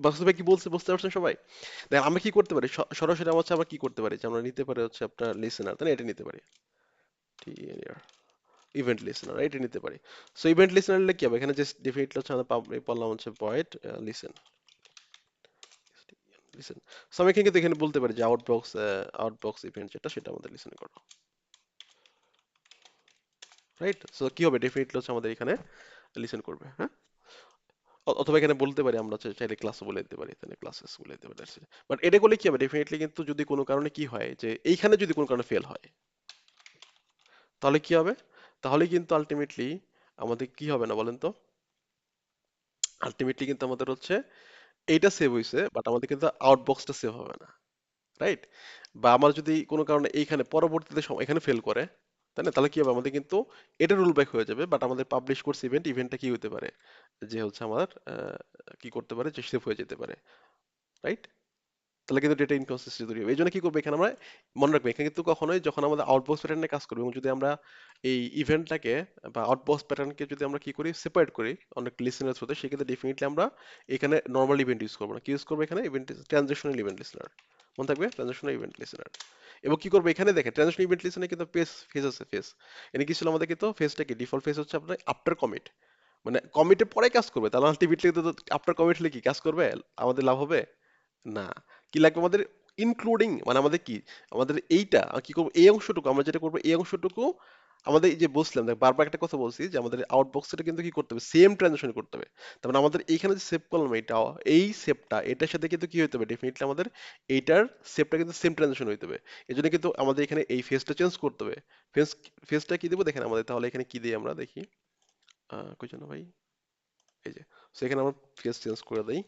বাসু ভাই কি বলছে বুঝতে পারছেন সবাই? দেখেন আমরা কি করতে পারি, সরাসরি আমরা হচ্ছে আমরা কি করতে পারি যে আমরা নিতে পারি হচ্ছে আপনার লিসেনার, তাই না? এটা নিতে পারি, ইভেন্ট লিসেনার এটা নিতে পারি। সো ইভেন্ট লিসেনার কি হবে, এখানে জাস্ট ডেফিনেটলি হচ্ছে আমরা বললাম হচ্ছে ভয়েড লিসেন, লিসেন। সো আমি এখানে কিন্তু এখানে বলতে পারি যে আউটবক্স ইভেন্ট যেটা সেটা আমাদের লিসেন করো, রাইট? সো কি হবে, ডেফিনেটলি হচ্ছে আমাদের এখানে লিসেন করবে, হ্যাঁ। অথবা এখানে বলতে পারি আমরা হচ্ছে চাইলে ক্লাস বলে দিতে পারি, তাহলে ক্লাসেস বলে দিতে পারি। বাট এটা করলে কি হবে, ডেফিনেটলি কিন্তু যদি কোনো কারণে কি হয় যে এইখানে যদি কোনো কারণে ফেল হয়, তাহলে কি হবে? তাহলে কিন্তু আলটিমেটলি আমাদের কি হবে না বলেন তো? আলটিমেটলি কিন্তু আমাদের হচ্ছে এইটা সেভ হইছে, বাট আমাদের কিন্তু আউটবক্সটা সেভ হবে না, রাইট? বা আমার যদি কোনো কারণে এইখানে পরবর্তীতে সময় এখানে ফেল করে, তাই না? তাহলে কি হবে, আমাদের কিন্তু এটা রুল ব্যাক হয়ে যাবে, বাট আমাদের পাবলিশ কোর্স ইভেন্টটা কি হতে পারে, যে হচ্ছে আমার কি করতে পারে, যে সেভ হয়ে যেতে পারে, রাইট? তাহলে কিন্তু ডেটা ইনকনসিস্টেন্সি তৈরি হবে। এই জন্য কি করবো, এখানে আমরা মনে রাখবো এখানে কিন্তু কখনোই যখন আমাদের আউটবক্স প্যাটার্নে কাজ করবো এবং যদি আমরা এই ইভেন্টটাকে বা আউটবক্স প্যাটার্নকে যদি আমরা কি করি, সেপারেট করি অনেক লিসেনার হতে, সেক্ষেত্রে ডেফিনেটলি আমরা এখানে নর্মাল ইভেন্ট ইউজ করবো না, কি ইউজ করবো এখানে, ইভেন্ট ট্রানজেকশনাল ইভেন্ট লিসেনার, মনে থাকবে ট্রানজেকশনাল ইভেন্ট লিসেনার। এবং কি করবো এখানে দেখেন, ট্রানজেকশনাল ইভেন্ট লিসেনার কিন্তু ফেস আছে, ফেস এখানে কি ছিল আমাদের, কিন্তু ফেসটা কি ডিফল্ট ফেস হচ্ছে আপনার আফটার কমিট, মানে কমিটের পরে কাজ করবে, তাহলে আলটিমেটলি কিন্তু আফটার কমিট হলে কি কাজ করবে, আমাদের লাভ হবে না। কি লাগবে আমাদের, ইনক্লুডিং, মানে আমাদের কি, আমাদের এইটা কি করবো, এই অংশটুকু আমরা যেটা করবো, এই অংশটুকু আমাদের এই যে বলছিলাম, দেখ বারবার একটা কথা বলছি যে আমাদের আউটবক্সটা কিন্তু কি করতে হবে, সেম ট্রানজাকশন করতে হবে। তার মানে আমাদের এইখানে যে সেভ করলাম এটা, এই সেভটা এটার সাথে কিন্তু কি হতে হবে, ডেফিনেটলি আমাদের এইটার সেভটা কিন্তু সেম ট্রানজাকশন হইতে হবে। এই জন্য কিন্তু আমাদের এখানে এই ফেসটা চেঞ্জ করতে হবে। ফেস, ফেসটা কি দেবো দেখেন আমাদের, তাহলে এখানে কি দিই আমরা দেখি, কই যেন ভাই, এই যে, সেখানে আমরা ফেস চেঞ্জ করে দিই।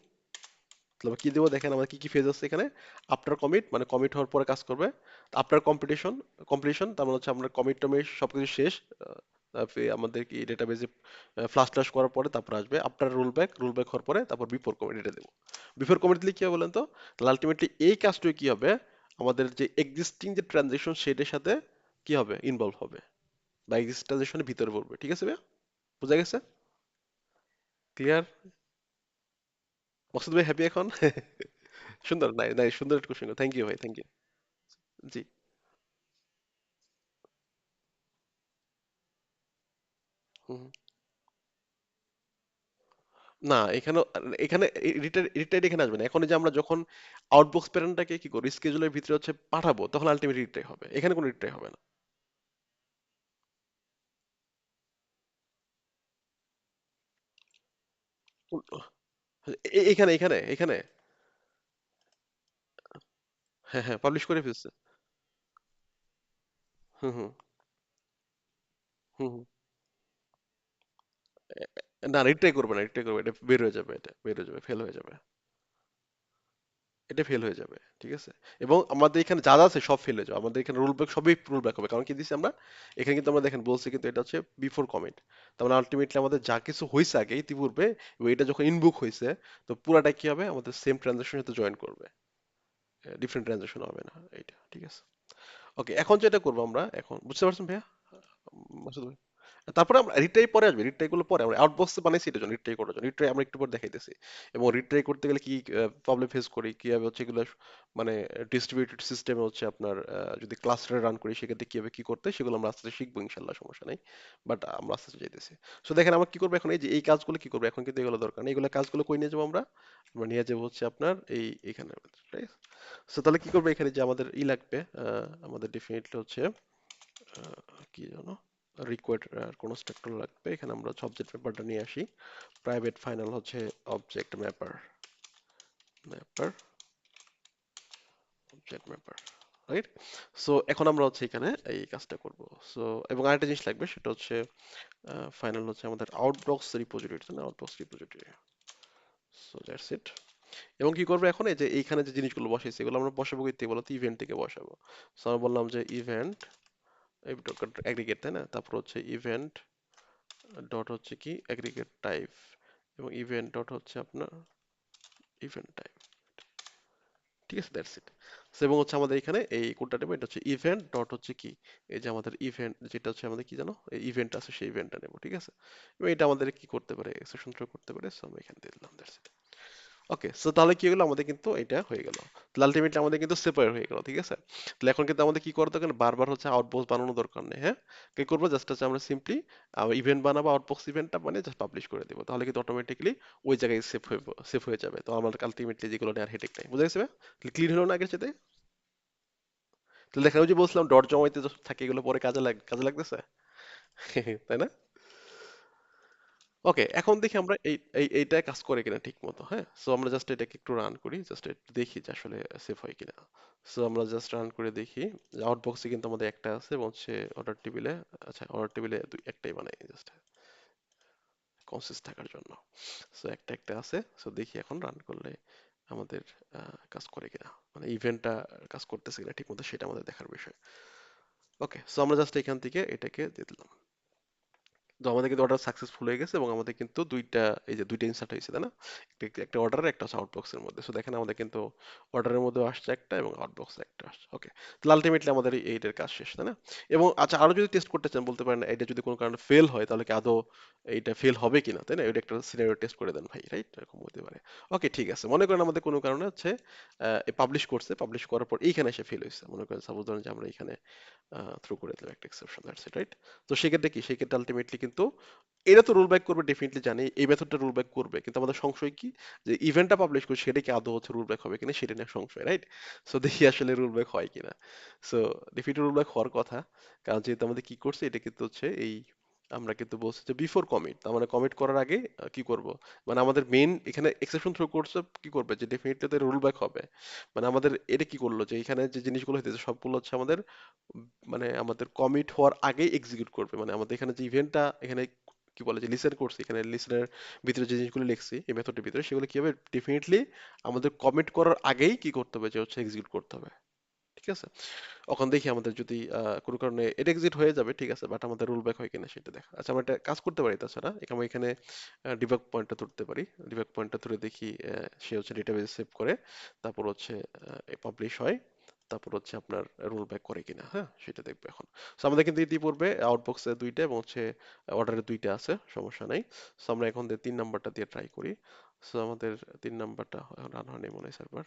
তাহলে কি দেবো দেখেন, আমার কি কি ফেজ আছে এখানে, আফটার কমিট মানে কমিট হওয়ার পরে কাজ করবে, আফটার কম্পিটিশন, কমপ্লিশন তার মানে হচ্ছে আমরা কমিট টমিট সবকিছু শেষ, আমাদের কি ডেটাবেজে ফ্লাশ ট্লাশ করার পরে তারপর আসবে আফটার রোল ব্যাক হওয়ার পরে তারপর বিফোর কমিট এটা দেবো। বিফোর কমিট দিলে কি হবে বলেন তো, তাহলে আলটিমেটলি এই কাজটা কি হবে, আমাদের যে এক্সিস্টিং যে ট্রানজেকশন সেটার সাথে কি হবে, ইনভলভ হবে, বা এক্সিস্টিং ট্রানজেকশনের ভিতরে পড়বে, ঠিক আছে ভাইয়া? বুঝা গেছে? ক্লিয়ার? মকসুদ ভাই হ্যাপি এখন? সুন্দর, নাই নাই, সুন্দর একটা কোশ্চেন, থ্যাংক ইউ ভাই, থ্যাংক ইউ। জি। হুম। না এখানে, এখানে রিটাইড এখানে আসবে না। এখন এই যে আমরা যখন আউটবক্স প্যাটার্নটাকে কি করি, স্কেজুলের ভিতরে হচ্ছে পাঠাবো, তখন আলটিমেট রিট্রাই হবে, এখানে কোনো রিট্রাই হবে না। এখানে এখানে এখানে হ্যাঁ হ্যাঁ, পাবলিশ করে ফেলছে। হুম হুম হুম হুম। না রিট্রাই করবে না, রিট্রাই করবে, এটা বের হয়ে যাবে, এটা বের হয়ে যাবে, ফেল হয়ে যাবে, এটা ফেল হয়ে যাবে, ঠিক আছে? এবং আমাদের এখানে যা যা আছে সব ফেল হয়ে যাবে, আমাদের এখানে রুল ব্যাক সবই রুল ব্যাক হবে, কারণ কি দিচ্ছি আমরা এখানে, কিন্তু আমরা দেখেন বলছি কিন্তু এটা হচ্ছে বিফোর কমিট। তার মানে আলটিমেটলি আমাদের যা কিছু হয়েছে আগে ইতিপূর্বে, এবং এটা যখন ইনবুক হয়েছে, তো পুরাটা কি হবে, আমাদের সেম ট্রানজাকশনের সাথে জয়েন করবে, ডিফারেন্ট ট্রানজাকশন হবে না, এইটা ঠিক আছে? ওকে, এখন যেটা করবো আমরা, এখন বুঝতে পারছেন ভাইয়া? মাসুদ ভাই, তারপরে আমরা রিট্রাই পরে আসবে, রিট্রাই গুলো পরে, আমরা আউটবক্স বানাইছি এটার জন্য, রিট্রাই করার জন্য, রিট্রাই আমরা একটু পরে দেখাইতেছি। এবং রিট্রাই করতে গেলে কি প্রবলেম ফেস করি, কিভাবে হচ্ছে এগুলো, মানে ডিস্ট্রিবিউটেড সিস্টেমে হচ্ছে আপনার যদি ক্লাস্টারে রান করি সেক্ষেত্রে কিভাবে কি করতে, সেগুলো আমরা আস্তে আস্তে শিখবো ইনশাল্লাহ, সমস্যা নেই। বাট আমরা আস্তে আস্তে যাইতেছি। সো দেখেন আমরা কি করবো এখন, এই যে এই কাজগুলো কি করবো এখন, কিন্তু এগুলো দরকার নেই, এগুলো কাজগুলো কই নিয়ে যাবো আমরা, আমরা নিয়ে যাবো হচ্ছে আপনার এই এখানে, ঠিক আছে? সো তাহলে কি করবো এখানে, যে আমাদের ই লাগবে, আমাদের ডেফিনেটলি হচ্ছে কি জানো, রিকোয়ার্ড কনস্ট্রাক্টর লাগবে, এখানে আমরা অবজেক্ট ম্যাপারটা নিয়ে আসি, প্রাইভেট ফাইনাল হচ্ছে অবজেক্ট ম্যাপার, ম্যাপার, অবজেক্ট ম্যাপার, রাইট? সো এখন আমরা হচ্ছে এখানে এই কাজটা করব। সো এবং আরেকটা জিনিস লাগবে, সেটা হচ্ছে ফাইনাল হচ্ছে আমাদের আউটবক্স রিপোজিটরি, না Outbox repository. So that's it. এবং কি করবো এখন, এই যে এইখানে যে জিনিসগুলো বসাইছি এগুলো আমরা বসাবো কই থেকে বলো তো, ইভেন্ট থেকে বসাবো। সো আমরা বললাম যে ইভেন্ট, অ্যাগ্রিগেট, তাই না? তারপর হচ্ছে ইভেন্ট ডট হচ্ছে কি অ্যাগ্রিগেট টাইপ, এবং ইভেন্ট ডট হচ্ছে আপনার ইভেন্ট টাইপ। ঠিক আছে, দ্যাটস ইট। এবং হচ্ছে আমাদের এখানে এই কোডটা নেবো, এটা হচ্ছে ইভেন্ট ডট হচ্ছে কি, এই যে আমাদের ইভেন্ট যেটা হচ্ছে আমাদের কি জানো, এই ইভেন্ট আছে সেই ইভেন্টটা নেবো। ঠিক আছে, এবং এটা আমাদের কি করতে পারে, এক্সেপশন থ্রো করতে পারে, সো আমরা এখানে দিয়ে দিলাম, দ্যাটস ইট। ওকে, সো তাহলে কি হলো, আমাদের কিন্তু এটা হয়ে গেল। তাহলে আলটিমেটলি আমাদের কিন্তু সেপারেট হয়ে গেল। ঠিক আছে, তাহলে এখন কিন্তু আমাদের কি করা দরকার নেই, বারবার হচ্ছে আউটবক্স বানানো দরকার নেই। হ্যাঁ, কি করবো, জাস্ট হচ্ছে আমরা সিম্পলি ইভেন্ট বানাবো, আউটবক্স ইভেন্টটা মানে জাস্ট পাবলিশ করে দেবো, তাহলে কিন্তু অটোমেটিক্যালি ওই জায়গায় সেভ হয়ে যাবে। তো আমার আলটিমেটলি যেগুলো নেওয়ার হেডেক নাই, বুঝা গেছে? ক্লিন হলো না আগের সাথে? তাহলে দেখা যে বলছিলাম ডট জমাইতে থাকে, এগুলো পরে কাজে লাগতেছে। তাই না? ওকে, এখন দেখি আমরা এইটা কাজ করে কিনা ঠিক মতো। হ্যাঁ, সো আমরা জাস্ট এটাকে একটু রান করি, জাস্ট একটু দেখি যে আসলে সেভ হয় কিনা। সো আমরা জাস্ট রান করে দেখি যে আউটবক্সে কিন্তু আমাদের একটা আছে, এবং হচ্ছে অর্ডার টেবিলে, আচ্ছা অর্ডার টেবিলে একটাই বানাই জাস্ট কনসিস্ট থাকার জন্য। সো একটা আছে। সো দেখি এখন রান করলে আমাদের কাজ করে কিনা, মানে ইভেন্টটা কাজ করতেছে কিনা ঠিক মতো, সেটা আমাদের দেখার বিষয়। ওকে, সো আমরা জাস্ট এখান থেকে এটাকে দিয়ে দিলাম। তো আমাদের কিন্তু অর্ডার সাকসেসফুল হয়ে গেছে, এবং আমাদের কিন্তু দুইটা, এই যে দুইটা ইনসার্ট হয়েছে, তাই না? একটা অর্ডার, একটা হচ্ছে আউটবক্সের মধ্যে। সো দেখেন আমাদের কিন্তু অর্ডারের মধ্যে আসছে একটা, এবং আউটবক্সে একটা আসছে। ওকে, তাহলে আলটিমেটলি আমাদের এইটার কাজ শেষ, তাই না? এবং আচ্ছা, আরো যদি টেস্ট করতে চান বলতে পারেন, এটা যদি কোনো কারণে ফেল হয় তাহলে কি আদৌ এইটা ফেল হবে কিনা, তাই না? এটা একটা সিনারিও টেস্ট করে দেন ভাই, রাইট? এরকম হতে পারে। ওকে, ঠিক আছে, মনে করেন আমাদের কোনো কারণে হচ্ছে পাবলিশ করছে, পাবলিশ করার পর এইখানে এসে ফেল হয়েছে, মনে করেন সাপোজ ধরেন যে আমরা এখানে থ্রো করে দিলাম একটা এক্সেপশন, দ্যাটস ইট, রাইট? তো সেক্ষেত্রে কি, সেক্ষেত্রে আলটিমেটলি কিন্তু এটা তো রোল ব্যাক করবে, ডেফিনেটলি জানি এই মেথডটা রোল ব্যাক করবে, কিন্তু আমাদের সংশয় কি, যে ইভেন্টটা পাবলিশ করি সেটা কি আদৌ হচ্ছে রোল ব্যাক হবে কিনা, সেটা নিয়ে সংশয়, রাইট? সো দেখি আসলে রোল ব্যাক হয় কিনা। সো ডেফিনেটলি রোল ব্যাক হওয়ার কথা, কারণ যেহেতু আমাদের কি করছে, এটা কিন্তু হচ্ছে এই, আমরা কিন্তু বলছি যে বিফোর কমিট, তার মানে কমিট করার আগে কি করব, মানে আমাদের মেইন এখানে এক্সেপশন থ্রো করছে, কি করবে যে ডেফিনেটলি তো রোল ব্যাক হবে। মানে আমাদের এটা কি করলো, যে এখানে যে জিনিসগুলো হইতেছে সবগুলো হচ্ছে আমাদের মানে আমাদের কমিট হওয়ার আগেই এক্সিকিউট করবে। মানে আমাদের এখানে যে ইভেন্টটা এখানে কি বলে যে লিসেন করছি, এখানে লিসেনের ভিতরে যে জিনিসগুলো লিখছি এই মেথডের ভিতরে, সেগুলো কি হবে, ডেফিনেটলি আমাদের কমিট করার আগেই কি করতে হবে, যে হচ্ছে এক্সিকিউট করতে হবে। ঠিক আছে, এখন দেখি আমাদের যদি কোনো কারণে এটা এক্সিট হয়ে যাবে, ঠিক আছে, বাট আমাদের রোল ব্যাক হয় কিনা সেটা দেখা। আচ্ছা, আমরা একটা কাজ করতে পারি তাছাড়া, আমরা এখানে ডিবাগ পয়েন্টটা ধরতে পারি, ডিবাগ পয়েন্টটা ধরে দেখি সে হচ্ছে ডেটাবেসে সেভ করে, তারপর হচ্ছে পাবলিশ হয়, তারপর হচ্ছে আপনার রোল ব্যাক করে কিনা, হ্যাঁ সেটা দেখবো এখন। সো আমাদের কিন্তু ইতিপূর্বে আউটবক্সে দুইটা এবং হচ্ছে অর্ডারে দুইটা আছে, সমস্যা নাই। সো আমরা এখন 3 নাম্বারটা দিয়ে ট্রাই করি। সো আমাদের 3 নাম্বারটা এখন রান হয়নি মনে হয় সার্ভার।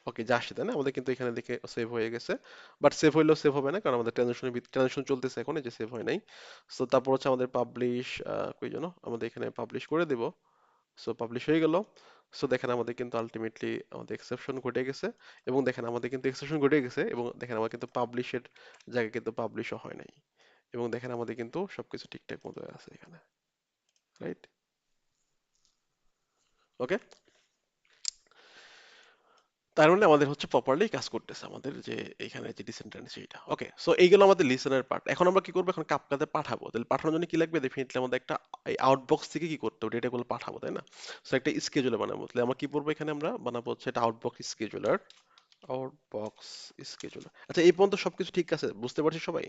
ওকে, যা আসছে তাই না, আমাদের কিন্তু এখানে দেখে সেভ হয়ে গেছে, বাট সেভ হইলেও সেভ হবে না, কারণ আমাদের ট্রানজাকশন চলতেছে এখন, এই যে সেভ হয় নাই। সো তারপর হচ্ছে আমাদের পাবলিশ, কই যেন, আমাদের এখানে পাবলিশ করে দেব। সো পাবলিশ হয়ে গেল। সো দেখেন আমাদের কিন্তু আলটিমেটলি আমাদের এক্সেপশন ঘটে গেছে, এবং দেখেন আমাদের কিন্তু এক্সেপশন ঘটে গেছে, এবং দেখেন আমার কিন্তু পাবলিশের জায়গায় কিন্তু পাবলিশও হয় নাই, এবং দেখেন আমাদের কিন্তু সবকিছু ঠিকঠাক মতো আছে এখানে, রাইট? ওকে, তার মানে আমাদের হচ্ছে প্রপারলি কাজ করতেছে আমাদের যে এখানে যে ডিসেন্ট্রান্স এইটা। ওকে, সো এইগুলো আমাদের লিসেনার পার্ট। এখন আমরা কি করবো, এখন কাপকাতে পাঠাবো, তাহলে পাঠানোর জন্য কি লাগবে, ডেফিনেটলি আমাদের একটা এই আউটবক্স থেকে কি করতে হবে, ডেটাগুলো পাঠাবো, তাই না? সো একটা স্কেজুলার বানাবো, তাহলে আমরা কি করবো, এখানে আমরা বানাবো হচ্ছে একটা আউটবক্স স্কেজুলার। আউটবক্স স্কেজুলার, আচ্ছা এই পর্যন্ত সবকিছু ঠিক আছে, বুঝতে পারছি সবাই?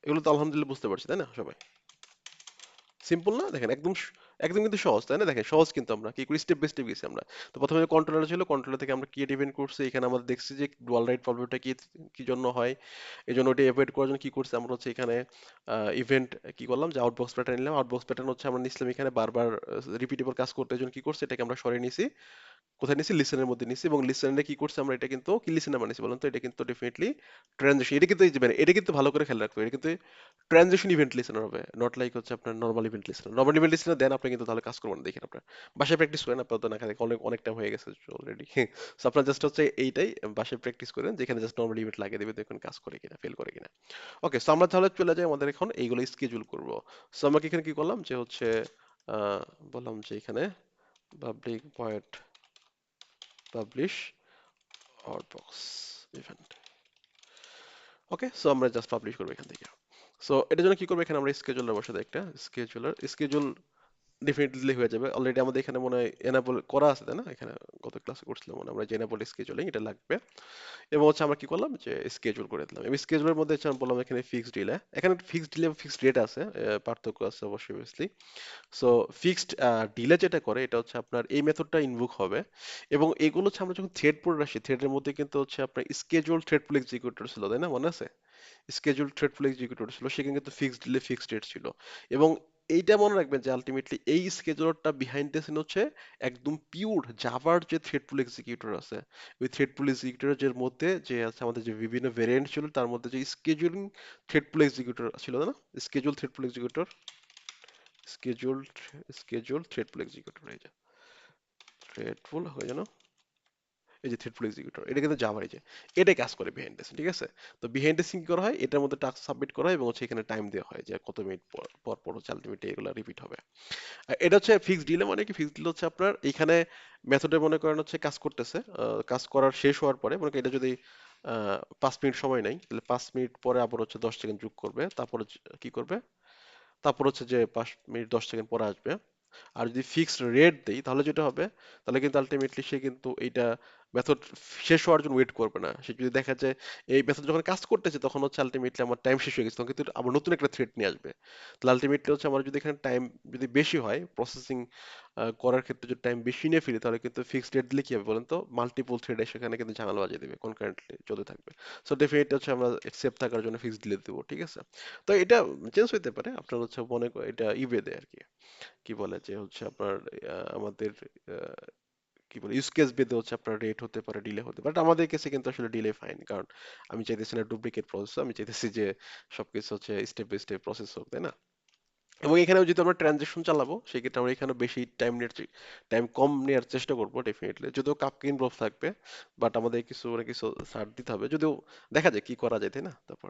এগুলো তো আলহামদুলিল্লাহ বুঝতে পারছি, তাই না সবাই? সিম্পল না, দেখেন একদম একদম কিন্তু সহজ, তাই না? দেখেন সহজ, কিন্তু আমরা কি করি, স্টেপ বাই স্টেপ গেছি আমরা। তো প্রথমে কন্ট্রোলার ছিল, কন্ট্রোলার থেকে আমরা ক্রিয়েট ইভেন্ট করছি, এখানে আমরা দেখছি যে ডুয়াল রাইট প্রবলেমটা কি কি জন্য হয়, এই জন্য ওটা এভয়েড করার জন্য কি করছি আমরা, হচ্ছে এখানে ইভেন্ট কি করলাম, যে আউটবক্স প্যাটার্ন নিলাম, আউটবক্স প্যাটার্ন হচ্ছে আমরা নিছিলাম এখানে বারবার রিপিটেবল কাজ করতে, এই জন্য কি করছে, এটাকে আমরা সরিয়ে নিছি, কোথায় নিছি, লিসেনের মধ্যে নিছি, এবং লিসেনে কি করছে আমরা, এটা কিন্তু কি লিসেনে বানিয়েছি বলুন তো, এটা কিন্তু ডেফিনেটলি ট্রানজিশন, এটা কিন্তু এই যে মানে এটা কিন্তু ভালো করে খেয়াল রাখতে হবে, এটা কিন্তু ট্রানজিশন ইভেন্ট লিসেনার হবে, নট লাইক হচ্ছে আপনার normal event listener. Normal event listener then আপনি কিন্তু তাহলে কাজ করবেন না, দেখেন আপনার বাসায় প্র্যাকটিস করেন, আপনার তো না খালি অনেক অনেক টাইম হয়ে গেছে অলরেডি। সো আপনার জাস্ট হচ্ছে এইটাই বাসায় প্র্যাকটিস করেন, যেখানে জাস্ট নর্মাল ইভেন্ট লাগিয়ে দেবে, দেখুন কাজ করে কিনা, ফেল করে কিনা। ওকে, সো আমরা তাহলে চলে যাই, আমাদের এখন এইগুলো স্কেজুল করব। সো আমরা এখানে কি করলাম, যে হচ্ছে আহ বললাম যে এখানে public void publish outbox event. Okay, so আমরা জাস্ট পাবলিশ করবো এখান থেকে। সো এটার জন্য কি করবো, এখানে আমরা স্কেজুলার বসাতে, একটা স্কেজুলার স্কেজুল ডেফিনেটলি হয়ে যাবে। অলরেডি আমাদের এখানে মনে হয় এনাবল করা আছে, তাই না? এখানে গত ক্লাসে করছিলাম মনে হয় আমরা যে এনাবল স্কেজুলিং এটা লাগবে। এবং হচ্ছে আমরা কি করলাম যে স্কেজুল করে দিলাম। এবং স্কেজুলের মধ্যে হচ্ছে আমি বললাম এখানে ফিক্সড ডিলে, এখানে ফিক্সড ডিলে ফিক্সড রেট আছে, পার্থক্য আছে অবশ্যই obviously। সো ফিক্সড ডিলে যেটা করে এটা হচ্ছে আপনার এই মেথডটা ইনভোক হবে। এবং এগুলো হচ্ছে আমরা যখন থ্রেড পড়ে আসি, থ্রেডের মধ্যে কিন্তু হচ্ছে আপনার স্কেজুল থ্রেড পুল এক্সিকিউটর ছিল, তাই না? মনে আছে? স্কেজুল থ্রেড পুল এক্সিকিউটর ছিল, সেখানে কিন্তু ফিক্সড ডিলে ফিক্সড রেট ছিল। এবং এইটা মনে রাখবেন যে আলটিমেটলি এই স্কেজুলারটা বিহাইন্ড দ্য সিন হচ্ছে একদম পিওর জাভার যে থ্রেড পুল এক্সিকিউটর আছে, ওই থ্রেড পুল এক্সিকিউটরের মধ্যে যে আছে আমাদের যে বিভিন্ন ভেরিয়েন্ট ছিল তার মধ্যে যে স্কেজুলিং থ্রেড পুল এক্সিকিউটর ছিল, তাই না? স্কেজুল থ্রেড পুল এক্সিকিউটর, স্কেজুল স্কেজুল থ্রেড পুল এক্সিকিউটর, এই যে থ্রেড পুল হয়ে যেন, এই যে থ্রেডফুল এক্সিকিউটর, এটা কিন্তু জাভা, এই যে এটাই কাজ করে বিহাইন্ড দ্য সিন, ঠিক আছে? তো বিহাইন্ড দ্য সিন কি করা হয়, এটার মধ্যে টাস্ক সাবমিট করা হয় এবং হচ্ছে এখানে টাইম দেওয়া হয় যে কত মিনিট পর পর পর হচ্ছে আলটিমেটলি এগুলো রিপিট হবে। আর এটা হচ্ছে ফিক্সড ডিলে, মানে কি ফিক্সড ডিলে হচ্ছে আপনার এখানে মেথডে মনে করেন হচ্ছে কাজ করতেছে, কাজ করার শেষ হওয়ার পরে মনে করেন এটা যদি 5 মিনিট সময় নেয়, তাহলে 5 মিনিট পরে আবার হচ্ছে 10 সেকেন্ড যোগ করবে, তারপর কি করবে, তারপর হচ্ছে যে 5 মিনিট 10 সেকেন্ড পরে আসবে। আর যদি ফিক্সড রেট দেই তাহলে যেটা হবে, তাহলে কিন্তু আলটিমেটলি সে কিন্তু এইটা মেথড শেষ হওয়ার জন্য ওয়েট করবে না। সে যদি দেখা যায় এই মেথড যখন কাজ করতেছে তখন হচ্ছে আলটিমেটলি আমার টাইম শেষ হয়ে গেছে, তখন কিন্তু আবার নতুন একটা থ্রেড নিয়ে আসবে। তাহলে আলটিমেটলি হচ্ছে আমার যদি এখানে টাইম যদি বেশি হয়, প্রসেসিং করার ক্ষেত্রে যদি টাইম বেশি নিয়ে ফেলি, তাহলে কিন্তু ফিক্সড রেট দিলে কি হবে বলেন তো, মাল্টিপল থ্রেড সেখানে কিন্তু ঝামেলা বাজিয়ে দেবে, কনকারেন্টলি চলতে থাকবে। সো ডেফিনেটলি হচ্ছে আমরা সেফ থাকার জন্য ফিক্সড দিলে দেবো, ঠিক আছে? তো এটা চেঞ্জ হইতে পারে, আপনার হচ্ছে মনে এটা ইবে দেয় আর কি, কি বলে যে হচ্ছে আপনার আমাদের আহ, কি বলে ইউজ কেস বেঁধে হচ্ছে আপনার রেট হতে পারে, ডিলে হতে পারে। বাট আমাদের কেসে কিন্তু আসলে ডিলে ফাইন, কারণ আমি চাইতেছি না ডুপ্লিকেট প্রসেস, আমি চাইতেছি যে সবকিছু হচ্ছে স্টেপ বাই স্টেপ প্রসেস হোক, তাই না? এবং এখানেও যদি আমরা ট্রানজেকশন চালাবো সেক্ষেত্রে আমরা এখানে বেশি টাইম কম নেওয়ার চেষ্টা করবো ডেফিনেটলি, যদিও কাপকে ইনভলভ থাকবে। বাট আমাদের কিছু না কিছু ছাড় দিতে হবে, যদিও দেখা যায় কি করা যায়, তাই না? তারপর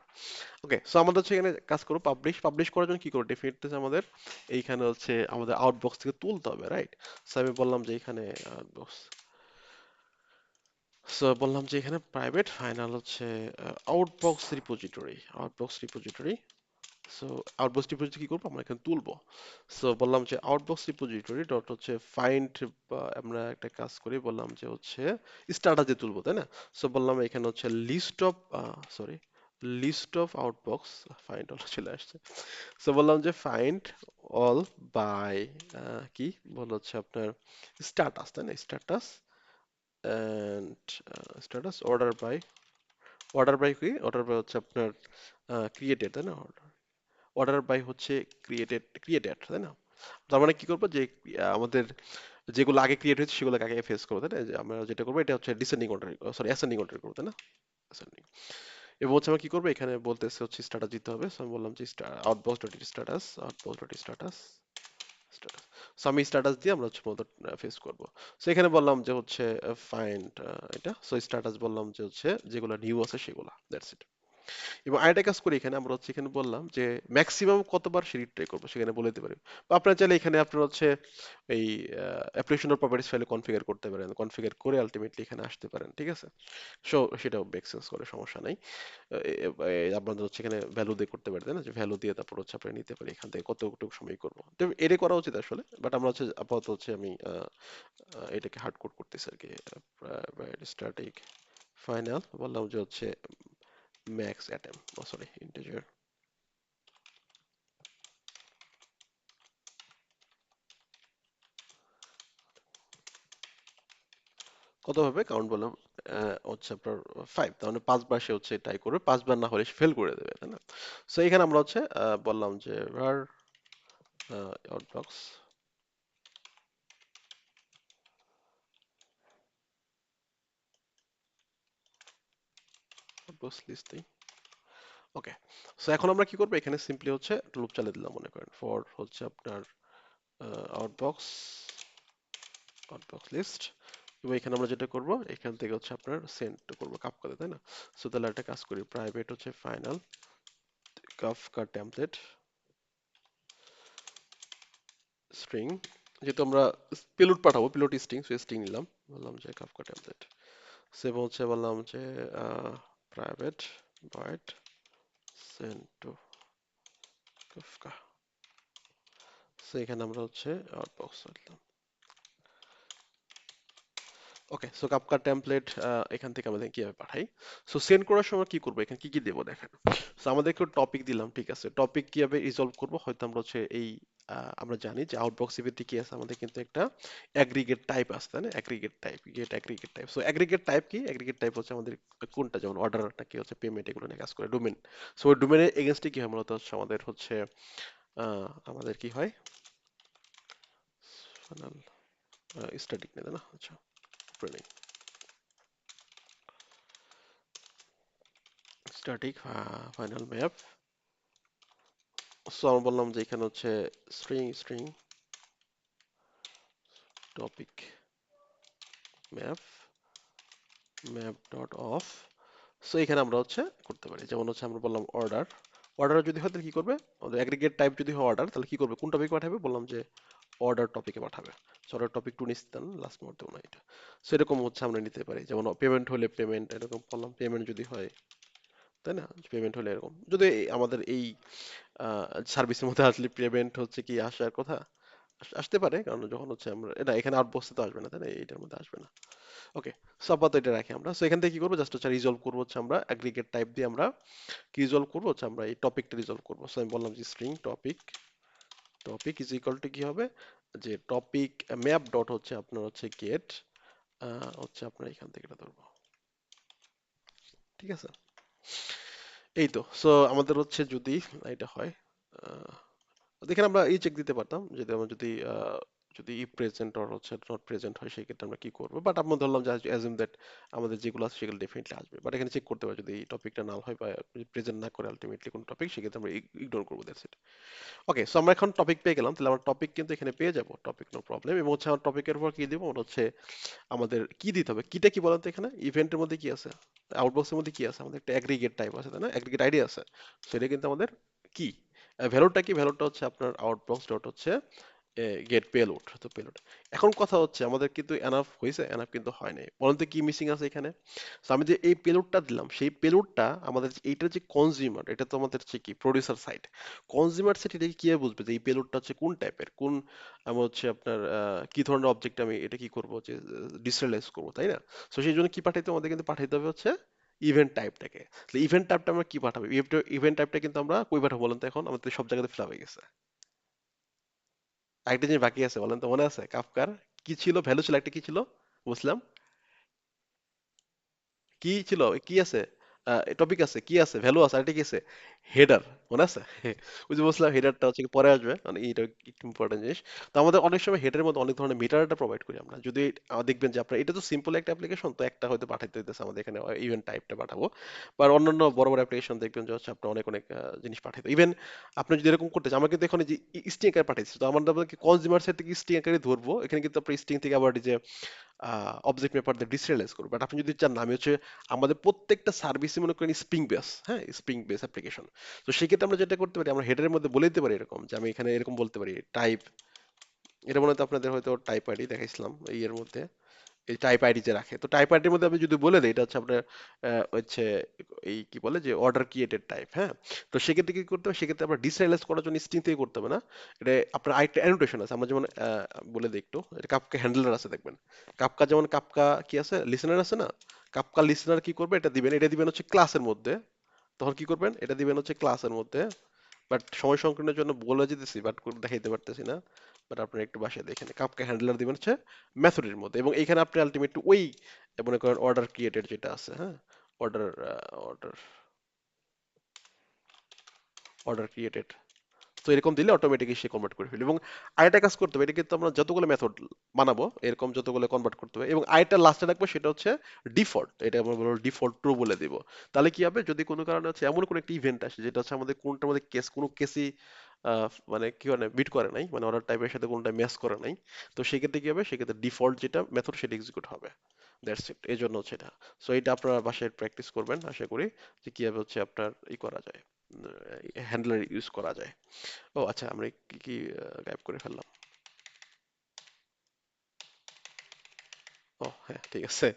ওকে, সো আমাদের হচ্ছে এখানে কাজ করবো পাবলিশ। পাবলিশ করার জন্য কি করবো, ডেফিনেটলি আমাদের এইখানে হচ্ছে আমাদের আউটবক্স থেকে তুলতে হবে, রাইট? সো আমি বললাম যে এখানে আউটবক্স, সো বললাম যে এখানে প্রাইভেট ফাইনাল হচ্ছে Outbox repository, Outbox repository. So Outbox repository কি করবো, আমরা এখানে তুলবো। সো বললাম যে আউটবক্স রিপোজিটরি ডট হচ্ছে ফাইন্ড, আমরা একটা কাজ করি, বললাম যে হচ্ছে স্ট্যাটাসে তুলবো, তাই না? সো বললাম এখানে হচ্ছে list of, sorry, list of outbox, find all চলে আসছে। সো বললাম যে ফাইন্ড অল বাই, কি বল হচ্ছে আপনার স্ট্যাটাস, তাই না? Status and status order by, order by কি, অর্ডার বাই হচ্ছে আপনার ক্রিয়েটেড, তাই না? অর্ডার বাই হচ্ছে ক্রিয়েটেড, তাই না? তার মানে কি করবো যে আমাদের যেগুলো আগে ক্রিয়েট হয়েছে সেগুলো আগে ফেস করবো, তাই না? যে আমরা যেটা করবো এটা হচ্ছে descending order, sorry ascending order করবো, তাই না? Ascending। এবং হচ্ছে আমরা কি করবো, এখানে বলতেছে হচ্ছে স্ট্যাটাস দিতে হবে। সো আমি বললাম যে Outbox dot status, Outbox dot status, status. So আমি স্ট্যাটাস দিয়ে আমরা হচ্ছে মূলত ফেস করবো। সো এখানে বললাম যে হচ্ছে ফাইন্ড এটা, সো স্ট্যাটাস বললাম যে হচ্ছে যেগুলো নিউ আছে সেগুলা, দ্যাটস ইট। এবং আরেকটা কাজ করি, এখানে আমরা হচ্ছে এখানে বললাম যে ম্যাক্সিমাম কতবার সে রিট্রাই করবো সেখানে বলে দিতে পারি। বা আপনার চাইলে এখানে আপনার হচ্ছে এই অ্যাপ্লিকেশন প্রপার্টিস ফাইলে কনফিগার করতে পারেন, কনফিগার করে আলটিমেটলি এখানে আসতে পারেন, ঠিক আছে? সো সেটাও মেক সেন্স করে, সমস্যা নাই। আপনাদের হচ্ছে এখানে ভ্যালু দিয়ে করতে পারি, তাই না? যে ভ্যালু দিয়ে তারপর হচ্ছে আপনি নিতে পারি এখান থেকে কতটুকু সময় করবো, তো এটা করা উচিত আসলে। বাট আমরা হচ্ছে আপাতত হচ্ছে আমি এটাকে হার্ড কোড করতেছি আর কি। স্ট্যাটিক ফাইনাল বললাম যে হচ্ছে ম্যাক্স অ্যাটেম, সরি ইন্টিজার, কত হবে কাউন্ট বললাম, হচ্ছে আপনার 5, তার মানে 5 বার সে হচ্ছে ট্রাই করবে, 5 বার না হলে ফেল করে দেবে, তাই না? সো এখানে আমরা হচ্ছে বললাম যে var আউটবক্স, আউটবক্স লিস্ট, ওকে। সো এখন আমরা কি করবো, এখানে সিম্পলি হচ্ছে লুপ চালিয়ে দিলাম, মনে করেন ফর হচ্ছে আপনার আউটবক্স, আউটবক্স লিস্ট। এবং এখানে আমরা যেটা করব, এখান থেকে হচ্ছে আপনার সেন্ড করবো কাফকাতে, তাই না? সো তাহলে একটা কাজ করি, প্রাইভেট হচ্ছে ফাইনাল কাফকা টেমপ্লেট স্ট্রিং, যেহেতু আমরা পেলোড পাঠাবো, পেলোড স্ট্রিং, সো স্ট্রিং নিলাম, বললাম যে কাফকা টেমপ্লেট। সেভ হচ্ছে বললাম যে private void send to Kafka, so এখানে আমরা হচ্ছে আউটবক্স দিলাম। ওকে, সো কাপকা টেমপ্লেট এখান থেকে আমাদের কিভাবে পাঠাই। সো সেন্ড করার সময় কি করবো, এখানে কি কি দেবো দেখেন। সো আমাদেরকে টপিক দিলাম, ঠিক আছে, টপিক কিভাবে রিজলভ করবো, হয়তো আমরা হচ্ছে এই আমরা জানি যে আউটবক্স ইভেন্টে কি আছে, আমাদের কিন্তু একটা অ্যাগ্রিগেট টাইপ আছে, তাই না, aggregate type, get aggregate type. So aggregate type কি, অ্যাগ্রিগেট টাইপ হচ্ছে আমাদের কোনটা, যেমন অর্ডার নাকি হচ্ছে পেমেন্ট, এগুলো নিয়ে কাজ করে ডোমেন। সো ওই ডোমেনের এগেনস্টে কি হয়, মূলত হচ্ছে আমাদের হচ্ছে আমাদের কি হয়, ফাইনাল স্ট্যাটিক নেই, তাই না, আচ্ছা, স্ট্যাটিক ফাইনাল ম্যাপ। সো আমরা বললাম যে এখানে হচ্ছে string string topic map map dot of. So এখানে আমরা হচ্ছে করতে পারি, যেমন হচ্ছে আমরা বললাম অর্ডার। অর্ডার যদি হয় তাহলে কি করবে, আমাদের অ্যাগ্রিগেট টাইপ যদি হয় অর্ডার, তাহলে কি করবে, কোন টপিক পাঠাবে, বললাম যে অর্ডার টপিকে পাঠাবে। সো অর্ডার টপিক টু নিস্তান লাস্ট মুহূর্তে না এটা। সো এরকম হচ্ছে আমরা নিতে পারি, যেমন পেমেন্ট হলে পেমেন্ট, এরকম বললাম পেমেন্ট যদি হয়, তাই না, পেমেন্ট হলে এরকম যদি আমাদের এই সার্ভিসের মধ্যে আসলে পেমেন্ট হচ্ছে কি আসার কথা, আসতে পারে, কারণ যখন হচ্ছে আমরা এটা এখানে আউটবক্সে তো আসবে না, তাই না, এইটার মধ্যে আসবে না। ওকে, সো আপাতত এটা রাখি আমরা। সো এখান থেকে কি করবো, জাস্ট হচ্ছে রিজলভ করবো হচ্ছে আমরা অ্যাগ্রিগেট টাইপ দিয়ে আমরা কি রিজলভ করবো হচ্ছে আমরা এই টপিকটা রিজলভ করবো। সো আমি বললাম যে string topic, topic is equal two কি হবে, যে টপিক ম্যাপ ডট হচ্ছে আপনার হচ্ছে গেট হচ্ছে আপনার এখান থেকে এটা ধরবো, ঠিক আছে। এই তো, সো আমাদের হচ্ছে যদি এটা হয়, দেখেন আমরা এই চেক দিতে পারতাম, যদি আমরা যদি ই প্রেজেন্ট অর হচ্ছে নট প্রেজেন্ট হয়, সেই ক্ষেত্রে আমরা কি করবো, বাট আমরা ধরলাম যে অ্যাজিউম দ্যাট আমাদের যেগুলো আছে সেগুলো ডেফিনেটলি আসবে, বাট এখানে চেক করতে পারি যদি এই টপিকটা নাল হয় বা প্রেজেন্ট না করে আলটিমেটলি কোন টপিক, সেক্ষেত্রে আমরা ইগনোর করবো, দ্যাটস ইট। ওকে, সো আমরা এখন টপিক পেয়ে গেলাম, তাহলে আমরা টপিক কিন্তু এখানে পেয়ে যাবো, টপিক নো প্রবলেম। এবং হচ্ছে আমার টপিকের উপর কি দিব, ওটা হচ্ছে আমাদের কি দিতে হবে, কিটা কি বলতো, এখানে ইভেন্টের মধ্যে কি আছে, আউটবক্সের মধ্যে কি আছে, আমাদের একটা অ্যাগ্রিগেট টাইপ আছে, তাই না, অ্যাগ্রিগেট আইডি আছে। সেটা কিন্তু আমাদের কি, ভ্যালুটা কি, ভ্যালুটা হচ্ছে আপনার আউটবক্স ডট হচ্ছে গেট পেলোড, তো পেলোড। এখন কথা হচ্ছে আমাদের কিন্তু এনাফ হয়েছে, এনাফ কিন্তু হয় নাই, বলেন তো কি মিসিং আছে এখানে। তো আমি যে এই পেলোডটা দিলাম, সেই পেলোডটা আমাদের এইটার যে কনজিউমার, এটা তো আমাদের হচ্ছে কি প্রডিউসার সাইড, কনজিউমার সাইড এটাকে কিভাবে বুঝবে যে এই পেলোডটা হচ্ছে কোন টাইপের, কোন আমি হচ্ছে আপনার কি ধরনের অবজেক্ট আমি এটা কি করব, যে ডিসরিয়ালাইজ করবো, তাই না। তো সেই জন্য কি পাঠাইতে হবে, আমাদের কিন্তু পাঠাইতে হবে হচ্ছে ইভেন্ট টাইপটাকে। ইভেন্ট টাইপটা আমরা কি পাঠাবো, ইভেন্ট টাইপটা কিন্তু আমরা কই পাঠাবো বলেন তো, এখন আমাদের সব জায়গাতে ফিল হয়ে গেছে। আরেকটা জিনিস বাকি আছে, বলেন তো, মনে আছে কাফকার কি ছিল, ভ্যালু ছিল একটা, কি ছিল বুঝলাম, কি ছিল, কি আছে, টপিক আছে, কি আছে, ভ্যালু আছে, আরেকটা কি আছে, হেডার, মনে আছে ওই যে বলছিলাম হেডারটা হচ্ছে কি পরে আসবে, মানে এটা একটু ইম্পর্টেন্ট জিনিস। তো আমাদের অনেক সময় হেডারের মধ্যে অনেক ধরনের মেটাডাটা প্রোভাইড করি আমরা, যদি দেখবেন যে আপনার এটা তো সিম্পল একটা অ্যাপ্লিকেশন, তো একটা হয়তো পাঠাইতে দিতেছে আমাদের এখানে ইভেন্ট টাইপটা পাঠাবো, বা অন্যান্য বড় বড় অ্যাপ্লিকেশন দেখবেন যে হচ্ছে আপনার অনেক অনেক জিনিস পাঠাইতে, ইভেন আপনি যদি এরকম করতে চান, আমার কিন্তু এখন যে স্ট্রিং আকার পাঠাইছি, তো আমার কনজিউমার সাইড থেকে স্ট্রিং আকারে ধরবো, এখানে কিন্তু আপনার স্ট্রিং থেকে আবার এই যে অবজেক্ট ম্যাপার দিয়ে ডিসরিয়ালাইজ করবো, বাট আপনি যদি চান না, আমি হচ্ছে আমাদের প্রত্যেকটা সার্ভিসে মনে করেন স্প্রিং বেস, হ্যাঁ, স্প্রিং বেস অ্যাপ্লিকেশন। তো সেক্ষেত্রে আমরা যেটা করতে পারি, আমরা হেডারের মধ্যে বলে দিতে পারি এরকম, যে আমি এখানে এরকম বলতে পারি টাইপ, এটা মনে হয় তো আপনাদের হয়তো টাইপ আইডি দেখাইছিলাম এই এর মধ্যে, এই টাইপ আইডি যে রাখে, তো টাইপ আইডির মধ্যে আমি যদি বলে দিই এটা হচ্ছে আপনার হচ্ছে এই কি বলে যে অর্ডার ক্রিয়েটেড টাইপ, হ্যাঁ। তো সেক্ষেত্রে কি করতে হবে, সেক্ষেত্রে আপনার ডিসরিয়ালাইজ করার জন্য স্ট্রিং থেকে করতে হবে না, এটা আপনার আরেকটা অ্যানোটেশন আছে, আমরা যেমন বলে দিই একটু, এটা কাপকা হ্যান্ডলার আছে দেখবেন, কাপকা যেমন কাপকা কি আছে, লিসেনার আছে না, কাপকা লিসেনার কি করবে, এটা দিবেন হচ্ছে ক্লাসের মধ্যে, তখন কি করবেন, এটা দিবেন হচ্ছে ক্লাসের মধ্যে, বাট সময় সংকীর্ণের জন্য বলে যেতেছি, বাট দেখাইতে পারতেছি না, বাট আপনারা একটু বাসায় দেখেন, কাপকে হ্যান্ডলার দিবেন হচ্ছে মেথডের মধ্যে, এবং এখানে আপনি আলটিমেট ওই মনে করেন অর্ডার ক্রিয়েটেড যেটা আছে, হ্যাঁ, অর্ডার অর্ডার অর্ডার ক্রিয়েটেড, তো এরকম দিলে অটোমেটিকলি সে কনভার্ট করে ফেলবে। এবং আরেকটা কাজ করতে হবে, এটা কিন্তু আমরা যতগুলো মেথড বানাবো এরকম যতগুলো কনভার্ট করতে হবে, এবং আরেকটা লাস্টে রাখবো, সেটা হচ্ছে ডিফল্ট, এটা আমরা বলবো ডিফল্ট ট্রু বলে দিব। তাহলে কি হবে, যদি কোনো কারণে হচ্ছে এমন কোনো একটা ইভেন্ট আসে যেটা হচ্ছে আমাদের কোনটার মধ্যে কোনো কেসই মানে কি মানে বিট করে নাই, মানে অর্ডার টাইপের সাথে কোনটা ম্যাচ করে নাই, তো সেক্ষেত্রে কি হবে, সেক্ষেত্রে ডিফল্ট যেটা মেথড সেটা এক্সিকিউট হবে, দ্যাটস ইট, এই জন্য হচ্ছে এটা। সো এটা আপনারা বাসায় প্র্যাকটিস করবেন আশা করি, যে কিভাবে হচ্ছে আপনার করা যায়, হ্যান্ডলার ইউজ করা যায়। ও আচ্ছা, আমরা কি কি গায়েব করে ফেললাম। ও হ্যাঁ, ঠিক আছে।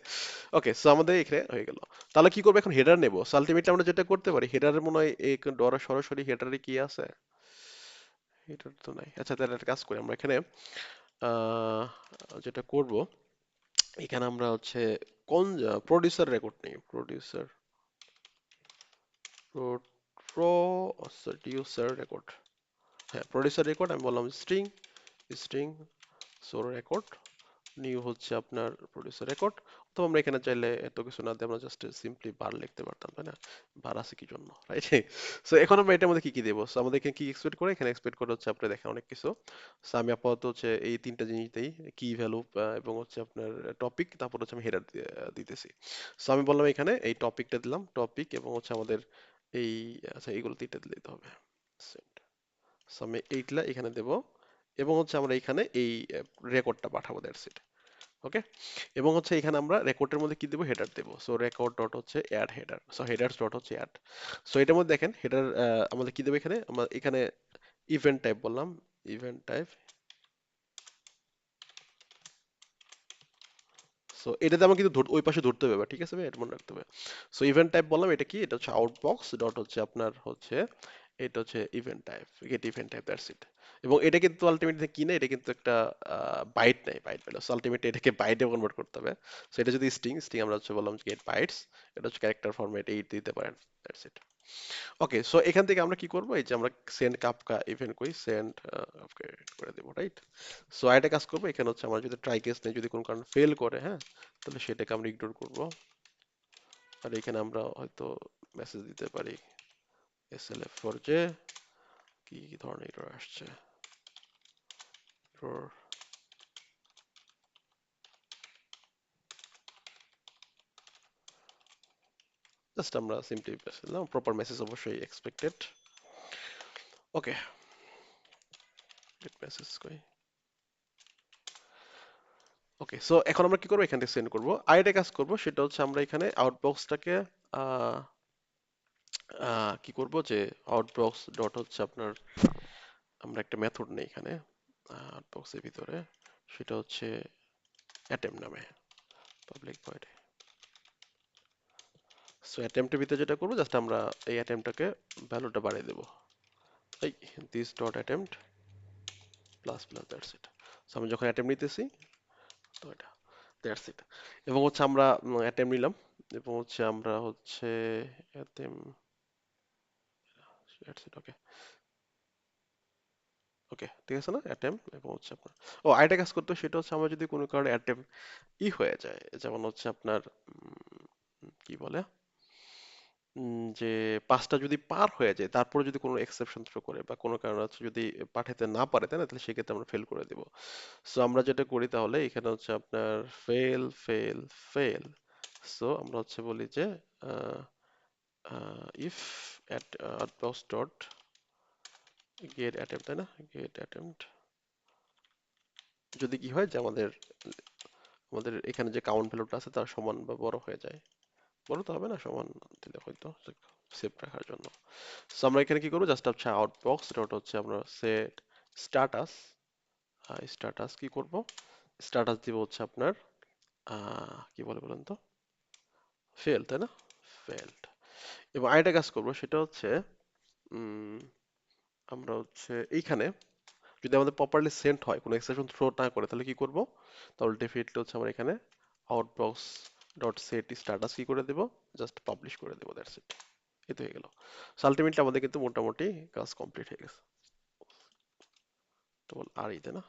ওকে, সো আমাদের এখানে হয়ে গেল। তাহলে কি করবো, এখন হেডার নেবো। সো আলটিমেটলি আমরা যেটা করতে পারি, হেডারের মনে হয় এই ডরা সরাসরি হেডারে কি আছে, এটা তো নাই। আচ্ছা তাহলে একটা কাজ করি আমরা এখানে, আহ, যেটা করব এখানে আমরা হচ্ছে কোন প্রডিউসার রেকর্ড নেই, প্রডিউসার প্রডিউসার রেকর্ড, হ্যাঁ প্রডিউসার রেকর্ড আমি বললাম string, string so record, new হচ্ছে আপনার প্রডিউসার রেকর্ড। তো আমরা এখানে চাইলে এত কিছু না দিয়ে আমরা জাস্ট সিম্পলি বার লিখতে পারতাম, তাই না? বার আছে কি জন্য, রাইট? সো এখন আমরা এটার মধ্যে কি কি দেবো? সো আমাদের এখানে কি এক্সপেক্ট করে, এখানে এক্সপেক্ট করে হচ্ছে আপনি দেখেন অনেক কিছু। সো আমি আপাতত হচ্ছে এই তিনটা জিনিস দেই, কি ভ্যালু এবং হচ্ছে আপনার টপিক, তারপর হচ্ছে আমি হেডার দিতেছি। সো আমি বললাম এখানে এই টপিকটা দিলাম, টপিক এবং হচ্ছে আমাদের এই, আচ্ছা এইগুলো তিনটা দিতে হবে। সো আমি এইগুলা এখানে দেব এবং হচ্ছে আমরা এখানে এই রেকর্ডটা পাঠাবো, দ্যাটস ইট। ওকে, এবং হচ্ছে এখানে আমরা রেকর্ডের মধ্যে কি দেবো, হেডার দেবো। সো রেকর্ড ডট হচ্ছে add header, so headers dot হচ্ছে অ্যাড। সো এটার মধ্যে দেখেন হেডার আমাদের কি দেবো, এখানে আমরা এখানে ইভেন্ট টাইপ বললাম, ইভেন্ট টাইপ। সো এটাতে আমার কিন্তু ওই পাশে ধরতে হবে, ঠিক আছে ভাই, এটা মনে রাখতে হবে। সো ইভেন্ট টাইপ বললাম, এটা কি, এটা হচ্ছে আউটবক্স ডট হচ্ছে আপনার হচ্ছে, এটা হচ্ছে event type, get event type, that's it. এবং এটা কিন্তু আলটিমেটলি কি না, এটা কিন্তু একটা বাইট নাই, বাইট ভ্যালু। সো আলটিমেটলি এটাকে বাইটে কনভার্ট করতে হবে। সো এটা যদি স্ট্রিং, স্ট্রিং আমরা হচ্ছে বললাম গেট বাইটস, এটা হচ্ছে ক্যারেক্টার ফরম্যাট 8 দিতে পারেন, দ্যাটস ইট। ওকে, সো এখান থেকে আমরা কি করব, এই যে আমরা সেন্ড কাপকা ইভেন্ট করি, সেন্ড করে দেবো, রাইট? সো আরেকটা কাজ করবো, এখানে হচ্ছে আমরা যদি ট্রাই কেস নেই, যদি কোনো কারণে ফেল করে, হ্যাঁ, তাহলে সেটাকে আমরা ইগনোর করব। আর এখানে আমরা হয়তো মেসেজ দিতে পারি এসএলএফ ফর যে কি কি ধরনের এরর আসছে, এরর জাস্ট আমরা সিম্পলি দিলাম, প্রপার মেসেজ অবশ্যই এক্সপেক্টেড। ওকে, গেট মেসেজ কই। ওকে, সো এখন আমরা কি করবো, এখান থেকে সেন্ড করবো। আরেকটা কাজ করবো, সেটা হচ্ছে আমরা এখানে আউটবক্সটাকে কি করব, যে আউটবক্স ডট হচ্ছে আপনার, আমরা একটা মেথড নেই এখানে আউটবক্সের ভিতরে, সেটা হচ্ছে অ্যাটেম্প নামে, পাবলিক ভয়েড। সো অ্যাটেম্পটের ভিতরে যেটা করবো, জাস্ট আমরা এই অ্যাটেম্পটাকে ভ্যালুটা বাড়িয়ে দেবো, এই this dot attempt plus plus, that's it. So আমি যখন অ্যাটেম্প নিতেছি, তো এটা, দ্যাটস ইট। এবং হচ্ছে আমরা অ্যাটেম্প নিলাম, এবং হচ্ছে আমরা হচ্ছে অ্যাটেম্প, দ্যাটস ইট। ওকে, ওকে ঠিক আছে না, অ্যাটেম্প এবং হচ্ছে আপনার, ও আরেকটা কাজ করতে হবে, সেটা হচ্ছে আমরা যদি কোনো কারণে অ্যাটেম্প হয়ে যায়, যেমন হচ্ছে আপনার কি বলে, যে 5টা যদি পার হয়ে যায়, তারপরে যদি কোনো এক্সেপশন থ্রো করে বা কোনো কারণে হচ্ছে যদি পাঠাতে না পারে, তাই না, তাহলে সেক্ষেত্রে আমরা ফেল করে দিব। সো আমরা যেটা করি তাহলে এখানে হচ্ছে আপনার ফেল ফেল ফেল। সো আমরা হচ্ছে বলি যে if Outbox dot gate attempt, তাই না, গেট অ্যাটেম্প, যদি কি হয় যে আমাদের আমাদের এখানে যে কাউন্ট ভ্যালুটা আছে তার সমান বা বড় হয়ে যায়, বড় তো হবে না, সমান দিলে হয়তো সেভ রাখার জন্য। সো আমরা এখানে কি করবো, জাস্ট হচ্ছে আউটবক্স ডট হচ্ছে আমরা সেট স্ট্যাটাস, স্ট্যাটাস কি করব, স্ট্যাটাস দিব হচ্ছে আপনার কি বলে বলেন তো, ফেল, তাই না, ফেলড। এবং আরেকটা কাজ করব, সেটা হচ্ছে উম, আমরা হচ্ছে এইখানে যদি আমাদের প্রপারলি সেন্ট হয়, কোনো এক্সেপশন থ্রো না করে, তাহলে কি করব, তাহলে ডেফিনেটলি হচ্ছে আমরা এখানে আউটবক্স ডট সেট স্ট্যাটাস কি করে দেব, জাস্ট পাবলিশ করে দেবো, দ্যাটস ইট। এই তো হয়ে গেল। সো আলটিমেটলি আমাদের কিন্তু মোটামুটি কাজ কমপ্লিট হয়ে গেছে। তো আর এই তাই না,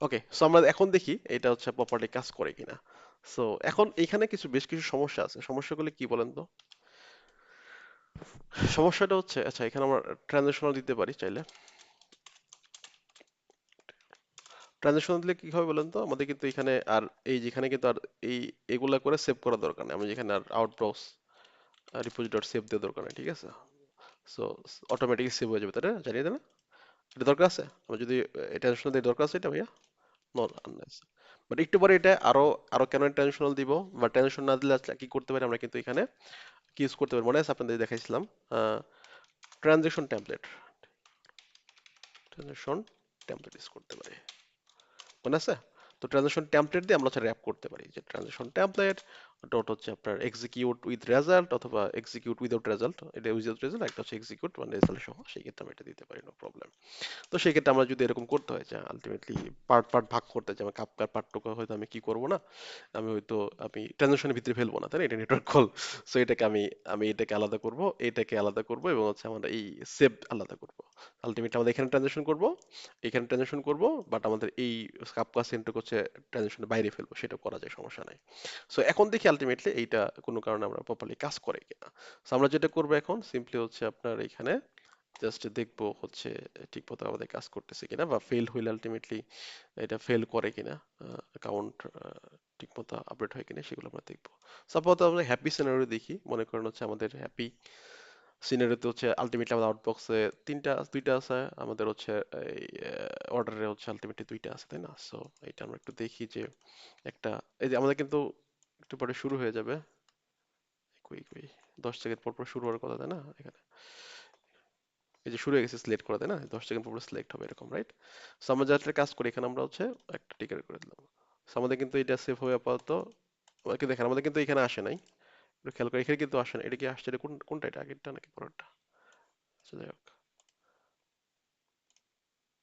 ওকে। সো আমরা এখন দেখি এটা হচ্ছে প্রপারলি কাজ করে কিনা। সো এখন এখানে বেশ কিছু সমস্যা আছে, সমস্যাগুলো কি বলেন তো? সমস্যাটা হচ্ছে, আচ্ছা এখানে আমরা ট্রানজেকশনাল দিতে পারি চাইলে। ট্রানজেকশনাল দিলে কি হবে বলেন তো, আমাদের কিন্তু এখানে আর এই যেখানে কিন্তু আর এই এগুলা করে সেভ করা দরকার নেই, আমি যেখানে আর আউটব্রাউজ রিপোজি ডট সেভ দেওয়ার দরকার নেই, ঠিক আছে? সো অটোমেটিক সেভ হয়ে যাবে, তাই না, জানিয়ে দেন না? এটা দরকার আছে, আমরা যদি ট্রানজেকশনাল দিয়ে দরকার আছে এটা ভাইয়া, নো আননেসেসারি। বাট একটু পরে এটা আরো আরো কেন ট্রানজেকশনাল দিব, বা ট্রানজেকশন না দিলে কি করতে পারি আমরা, কিন্তু এখানে কি ইউজ করতে পারি, মনে আছে আপনাদের দেখাইছিলাম, transaction template, transaction template use করতে পারি, মনে আছে? তো ট্রানজেকশন টেমপ্লেট দিয়ে আমরা হচ্ছে র্যাপ করতে পারি, যে ট্রানজেকশন টেমপ্লেট ডট হচ্ছে আপনার এক্সিকিউট উইথ রেজাল্ট অথবা এক্সিকিউট উইদাউট রেজাল্ট, এটা উইদাউট রেজাল্ট, একটা হচ্ছে এক্সিকিউট মানে রেজাল্ট সহ, সেই ক্ষেত্রে আমি এটা দিতে পারি, নো প্রবলেম। তো সেই ক্ষেত্রে আমরা যদি এরকম করতে হয় যে আলটিমেটলি পার্ট পার্ট ভাগ করতে, যে আমার কাপকার পার্টটুকু হয়তো আমি কি করব না, আমি হয়তো আমি ট্রানজাকশনের ভিতরে ফেলবো না, তাই না, এটা নেটওয়ার্ক কল। সো এটাকে আমি আমি এটাকে আলাদা করব, এটাকে আলাদা করব, এবং হচ্ছে আমরা এই সেভ আলাদা করব। আলটিমেটলি আমাদের এখানে ট্রানজাকশন করব, এখানে ট্রানজাকশন করব, বাট আমাদের এই কাপকা সেন্টুক হচ্ছে ট্রানজাকশনের বাইরে ফেলবো, সেটা করা যায়, সমস্যা নাই। সো এখন দেখি আলটিমেটলি এইটা কোনো কারণে আমরা প্রপারলি কাজ করে কিনা। সো আমরা যেটা করবো এখন সিম্পলি হচ্ছে আপনার এখানে জাস্ট দেখবো হচ্ছে ঠিক মতো আমাদের কাজ করতেছে কিনা, বা ফেল হইলে আলটিমেটলি এটা ফেল করে কিনা, অ্যাকাউন্ট ঠিক মতো আপডেট হয় কিনা, সেগুলো আমরা দেখবো। সাপোজ আমরা হ্যাপি সিনারিও দেখি, মনে করেন হচ্ছে আমাদের হ্যাপি সিনারিওতে হচ্ছে আলটিমেটলি আমাদের আউটবক্সে দুইটা আছে, আমাদের হচ্ছে এই অর্ডারে হচ্ছে আলটিমেটলি দুইটা আছে, তাই না? সো এটা আমরা একটু দেখি যে একটা, এই যে আমাদের কিন্তু একটু পরে শুরু হয়ে যাবে, কুই কুই 10 সেকেন্ড পর পর শুরু হওয়ার কথা, তাই না? এখানে এই যে শুরু হয়ে গেছে সিলেক্ট করা, তাই না? 10 সেকেন্ড পর পর সিলেক্ট হবে এরকম, রাইট? সো আমরা যাত্রা কাজ করি, এখানে আমরা হচ্ছে একটা টিকার করে দিলাম। সো আমাদের কিন্তু এটা সেভ হয়ে আপাতত, আমাকে দেখেন আমাদের কিন্তু এখানে আসে নাই, একটু খেয়াল করে, এখানে কিন্তু আসে না, এটা কি আসছে, এটা কোনটা, এটা আগেরটা নাকি পরেরটা? আচ্ছা, যাই হোক।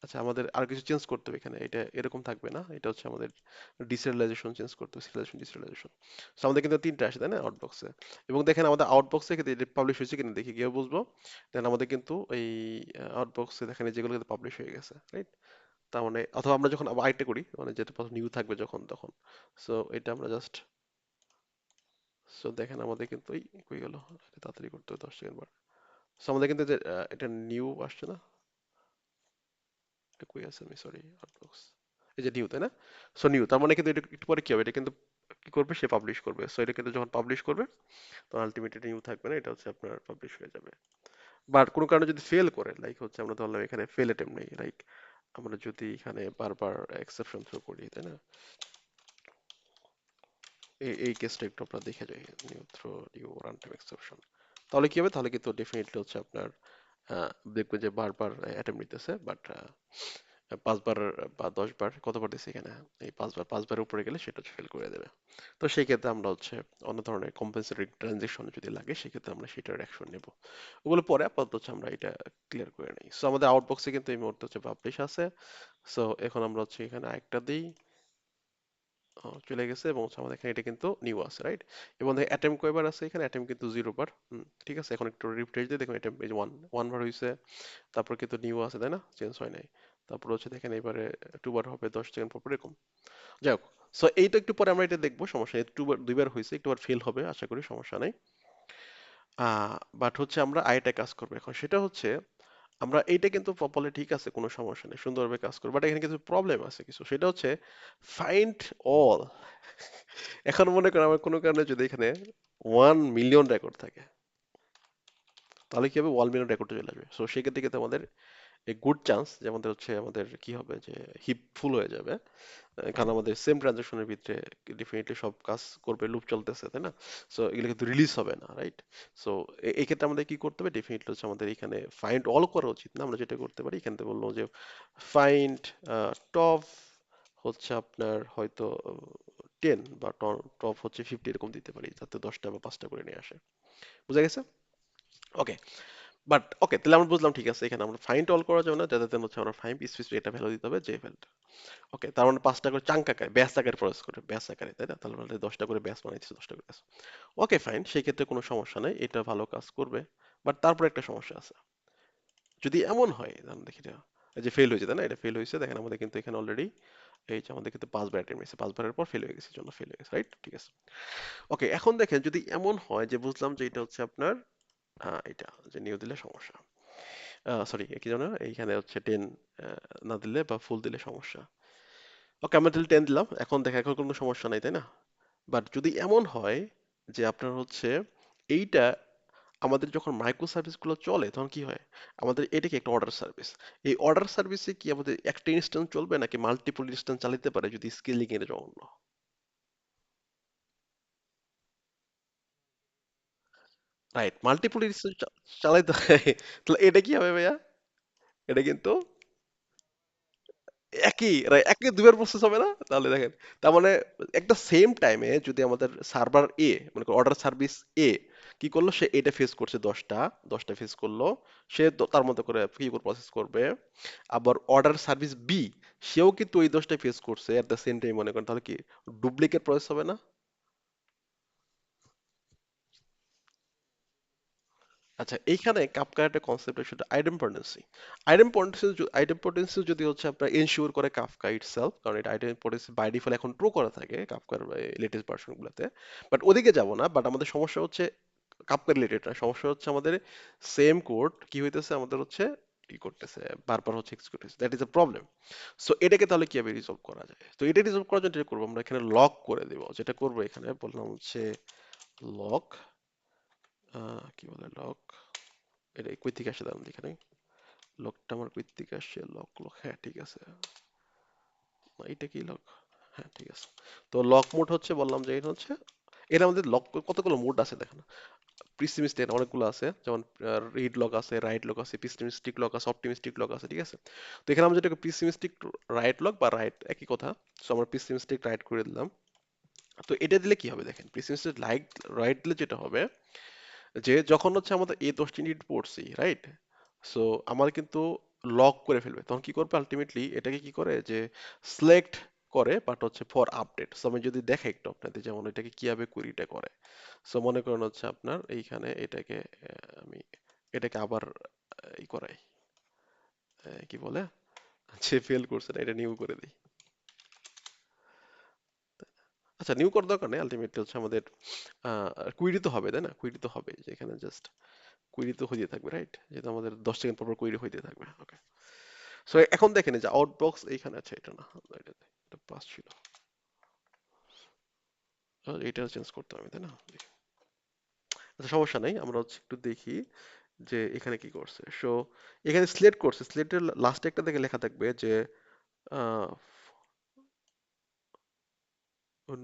আচ্ছা, আমাদের আর কিছু চেঞ্জ করতে হবে এখানে, এটা এরকম থাকবে না, এটা হচ্ছে আমাদের ডিসেরিয়ালাইজেশন চেঞ্জ করতে হবে, সিরিয়ালাইজেশন ডিসেরিয়ালাইজেশন। সো আমাদের কিন্তু তিনটা আসে, তাই না, আউটবক্সে। এবং দেখেন আমাদের আউটবক্সে কিন্তু এটা পাবলিশ হয়েছে কিনা দেখি, গিয়ে বুঝবো। দেন আমাদের কিন্তু এই আউটবক্সে দেখেন এই যেগুলো কিন্তু পাবলিশ হয়ে গেছে, রাইট? তার মানে অথবা আমরা যখন আবার আরেকটা করি, মানে যেটা প্রথম নিউ থাকবে যখন তখন, সো এটা আমরা জাস্ট, সো দেখেন আমাদের কিন্তু এই কই গেল, এটা তাড়াতাড়ি করতে হবে, 10 সেকেন্ড বার। সো আমাদের কিন্তু যে এটা নিউ আসছে না, এটা কই আছে, আমি সরি, আউটবক্স, এই যে নিউ, তাই না? সো নিউ, তার মানে কিন্তু এটা একটু পরে কি হবে, এটা কিন্তু কি করবে, সে পাবলিশ করবে। সো এটা কিন্তু যখন পাবলিশ করবে তখন আলটিমেটলি নিউ থাকবে না, এটা হচ্ছে আপনার পাবলিশ হয়ে যাবে। বাট কোনো কারণে যদি ফেল করে, লাইক হচ্ছে আমরা ধরলাম এখানে ফেল অ্যাটেম্প নেই, লাইক আমরা যদি এখানে বারবার এক্সেপশন থ্রো করি, তাই না, এই কেসটা একটু আপনারা দেখে যাই, new throw new run time exception, তাহলে কি হবে, তাহলে কিন্তু ডেফিনেটলি হচ্ছে আপনার দেখবেন যে বারবার অ্যাটেম্প নিতেছে, বাট 5 বার বা 10 বার, কতবার দিচ্ছে এখানে, এই 5 বার, 5 বারের উপরে গেলে সেটা হচ্ছে ফেল করে দেবে। তো সেই ক্ষেত্রে আমরা হচ্ছে অন্য ধরনের কম্পেনসেটরি ট্রানজেকশন যদি লাগে, সেক্ষেত্রে আমরা সেটার অ্যাকশন নেব। ওগুলো পরে আপাতত হচ্ছে আমরা এটা ক্লিয়ার করে নিই। সো আমাদের আউটবক্সে কিন্তু এই মুহূর্তে হচ্ছে পাবলিশ আছে। সো এখন আমরা হচ্ছে এখানে আরেকটা দিই, চলে গেছে, এবং হচ্ছে আমাদের এখানে এটা কিন্তু নিউ আছে, রাইট? এবং অ্যাটেম্প কয়বার আছে এখানে, অ্যাটেম্প কিন্তু 0 বার। ঠিক আছে, এখন একটু রিফ্রেশ দিয়ে দেখুন, অ্যাটেম্প এই যে ওয়ান বার হয়েছে, তারপর কিন্তু নিউ আছে, তাই না, চেঞ্জ হয় নাই। তারপর হচ্ছে দেখেন এবারে 2 বার হবে, 10 সেকেন্ড পর পর এরকম। যাই হোক, সো এইটা একটু পরে আমরা এটা দেখবো, সমস্যা নেই, 2 বার 2 বার হয়েছে, একটু বার ফেল হবে আশা করি, সমস্যা নাই। বাট হচ্ছে আমরা আরেকটা কাজ করবো এখন, সেটা হচ্ছে আমরা এইটা কিন্তু প্রপারলি ঠিক আছে, কোনো সমস্যা নেই, সুন্দরভাবে কাজ করবো, বাট এখানে কিছু প্রবলেম আছে কিছু, সেটা হচ্ছে ফাইন্ড অল। এখন মনে করেন আমার কোনো কারণে যদি এখানে 1 মিলিয়ন রেকর্ড থাকে, তাহলে কি হবে, 1 মিলিয়ন রেকর্ড চলে আসবে। সো সেক্ষেত্রে কিন্তু আমাদের এই গুড চান্স যে আমাদের হচ্ছে আমাদের কি হবে, যে হিপ ফুল হয়ে যাবে। কারণ আমাদের সেম ট্রানজাকশনের ভিতরে ডেফিনেটলি সব কাজ করবে, লুপ চলতেছে, তাই না? সো এগুলো কিন্তু রিলিজ হবে না, রাইট? সো এই ক্ষেত্রে আমাদের কি করতে হবে, ডেফিনেটলি হচ্ছে আমাদের এখানে ফাইন্ড অল করা উচিত না, আমরা যেটা করতে পারি, এখান থেকে বললো যে ফাইন্ড টপ হচ্ছে আপনার হয়তো 10, বা টপ হচ্ছে 50, এরকম দিতে পারি, যাতে 10টা বা 5টা করে নিয়ে আসে। বুঝা গেছে? ওকে। বাট ওকে, তাহলে আমরা বুঝলাম, ঠিক আছে, এখানে আমরা ফাইন্ড অল করা যাবে না, যাতে হচ্ছে আমরা ফাইন্ড স্পেসিফিক এটা ভ্যালু দিতে হবে, যে ভ্যালু। ওকে, তার মানে 5টা করে চাঙ্ক আকারে, ব্যাস আকারে প্রসেস করে, ব্যাস আকারে, তাই না? তাহলে মানে 10টা করে ব্যাস বানাইতেছে, 10টা করে ব্যাস। ওকে ফাইন, সেই ক্ষেত্রে কোনো সমস্যা নাই, এটা ভালো কাজ করবে। বাট তারপরে একটা সমস্যা আছে, যদি এমন হয়, জান দেখি এটা, এই যে ফেল হয়েছে, তাই না, এটা ফেল হয়েছে, দেখেন আমাদের কিন্তু এখানে অলরেডি এই যে আমাদের কিন্তু 5 বার অ্যাটেম্প হয়েছে, 5 বারের পর ফেল হয়ে গেছে, জন্য ফেল হয়ে গেছে, রাইট? ঠিক আছে। ওকে, এখন দেখেন যদি এমন হয় যে বুঝলাম যে এটা হচ্ছে আপনার এটা যে নিউ দিলে সমস্যা, সরি কি জানো, এইখানে হচ্ছে 10 না দিলে বা ফুল দিলে সমস্যা। ওকে, আমরা তাহলে 10 দিলাম, এখন দেখা, এখন কোনো সমস্যা নাই, তাই না? বাট যদি এমন হয় যে আপনার হচ্ছে এইটা, আমাদের যখন মাইক্রো সার্ভিস গুলো চলে তখন কি হয়, আমাদের এটা কি একটা অর্ডার সার্ভিস, এই অর্ডার সার্ভিসে কি আমাদের একটা ইনস্ট্যান্স চলবে নাকি মাল্টিপল ইনস্ট্যান্স চালাতে পারে যদি স্কেলিং এর জন্য? রাইট, মাল্টিপল ইনস্ট্যান্স চালাতে হয়। তাহলে এটা কি হবে ভাইয়া, এটা কিন্তু একই দুইবার প্রসেস হবে না? তাহলে দেখেন, তার মানে একটা সেম টাইমে যদি আমাদের সার্ভার এ, মানে অর্ডার সার্ভিস এ কি করলো, সে এটা ফেস করছে 10টা ফেস করলো, সে তার মতো করে কি করে প্রসেস করবে। আবার অর্ডার সার্ভিস বি, সেও কিন্তু ওই 10টা ফেস করছে এট দ্য সেম টাইম, মনে করেন, তাহলে কি ডুপ্লিকেট প্রসেস হবে না? আচ্ছা, এইখানে কাফকার একটা কনসেপ্ট হচ্ছে আইডেম্পটেন্সি। আইডেম্পটেন্সি যদি হচ্ছে আপনার এনশিওর করে কাফকা ইটসেলফ, কারণ এটা আইডেম্পটেন্সি বাই ডিফল্ট এখন ট্রু করা থাকে কাফকার লেটেস্ট ভার্সন গুলোতে। বাট ওদিকে যাব না, বাট আমাদের সমস্যা হচ্ছে কাফকা রিলেটেড না, সমস্যা হচ্ছে আমাদের সেম কোড কি হইতেছে, আমাদের হচ্ছে কি করতেছে, বারবার হচ্ছে এক্সিকিউট হচ্ছে, that is a problem. So এটাকে তাহলে কিভাবে রিজলভ করা যায়? তো এটা রিজলভ করার জন্য যেটা করবো, আমরা এখানে লক করে দেব, যেটা করবো এখানে বললাম হচ্ছে লক, কি বলে লক, এটা কই থেকে আসে দাঁড়ান এখানে, লকটা আমার কই থেকে আসছে, লক লক, হ্যাঁ ঠিক আছে, না, এটা কি লক, হ্যাঁ ঠিক আছে। তো লক মোড হচ্ছে, বললাম যে এটা হচ্ছে, এর আমাদের লক কতগুলো মোড আছে দেখেন, পেসিমিস্টিক অনেকগুলো আছে, যেমন রিড লক আছে, রাইট লক আছে, পেসিমিস্টিক লক আছে, অপটিমিস্টিক লক আছে, ঠিক আছে। তো এখানে আমরা যেটাকে পেসিমিস্টিক রাইট লক বা রাইট একই কথা, সো আমরা পেসিমিস্টিক রাইট করে দিলাম। তো এটা দিলে কি হবে দেখেন, পেসিমিস্টিক রাইট দিলে যেটা হবে, যে যখন হচ্ছে আমাদের এই 10টি ইউনিট পড়ছি, রাইট, সো আমার কিন্তু লক করে ফেলবে, তখন কি করবে আলটিমেটলি, এটাকে কি করে যে সিলেক্ট করে, বাট হচ্ছে ফর আপডেট। সো আমি যদি দেখে একটু আপনাদের, যেমন এটাকে কিভাবে কুইরিটা করে। সো মনে করেন হচ্ছে আপনার এইখানে এটাকে আমি এটাকে আবার ই করাই, কি বলে, যে ফেল করছে না, এটা নিউ করে দিই। আচ্ছা, নিউ করার দরকার নেই, আলটিমেটলি হচ্ছে আমাদের কুইরি তো হবে, তাই না? কুইরি তো হবে, যে এখানে জাস্ট কুইরি তো হইতে থাকবে, রাইট, যেহেতু আমাদের 10 সেকেন্ড পর পর কুইরি হইতে থাকবে, ওকে। সো এখন দেখেন এই যে আউটবক্স এইখানে আছে, এটা না, এটা এটা পাস ছিল, এটা চেঞ্জ করতে হবে, তাই না? আচ্ছা, সমস্যা নাই, আমরা হচ্ছে একটু দেখি যে এখানে কি করছে। সো এখানে স্লেট করছে, স্লেটের লাস্টে একটা দেখে লেখা থাকবে যে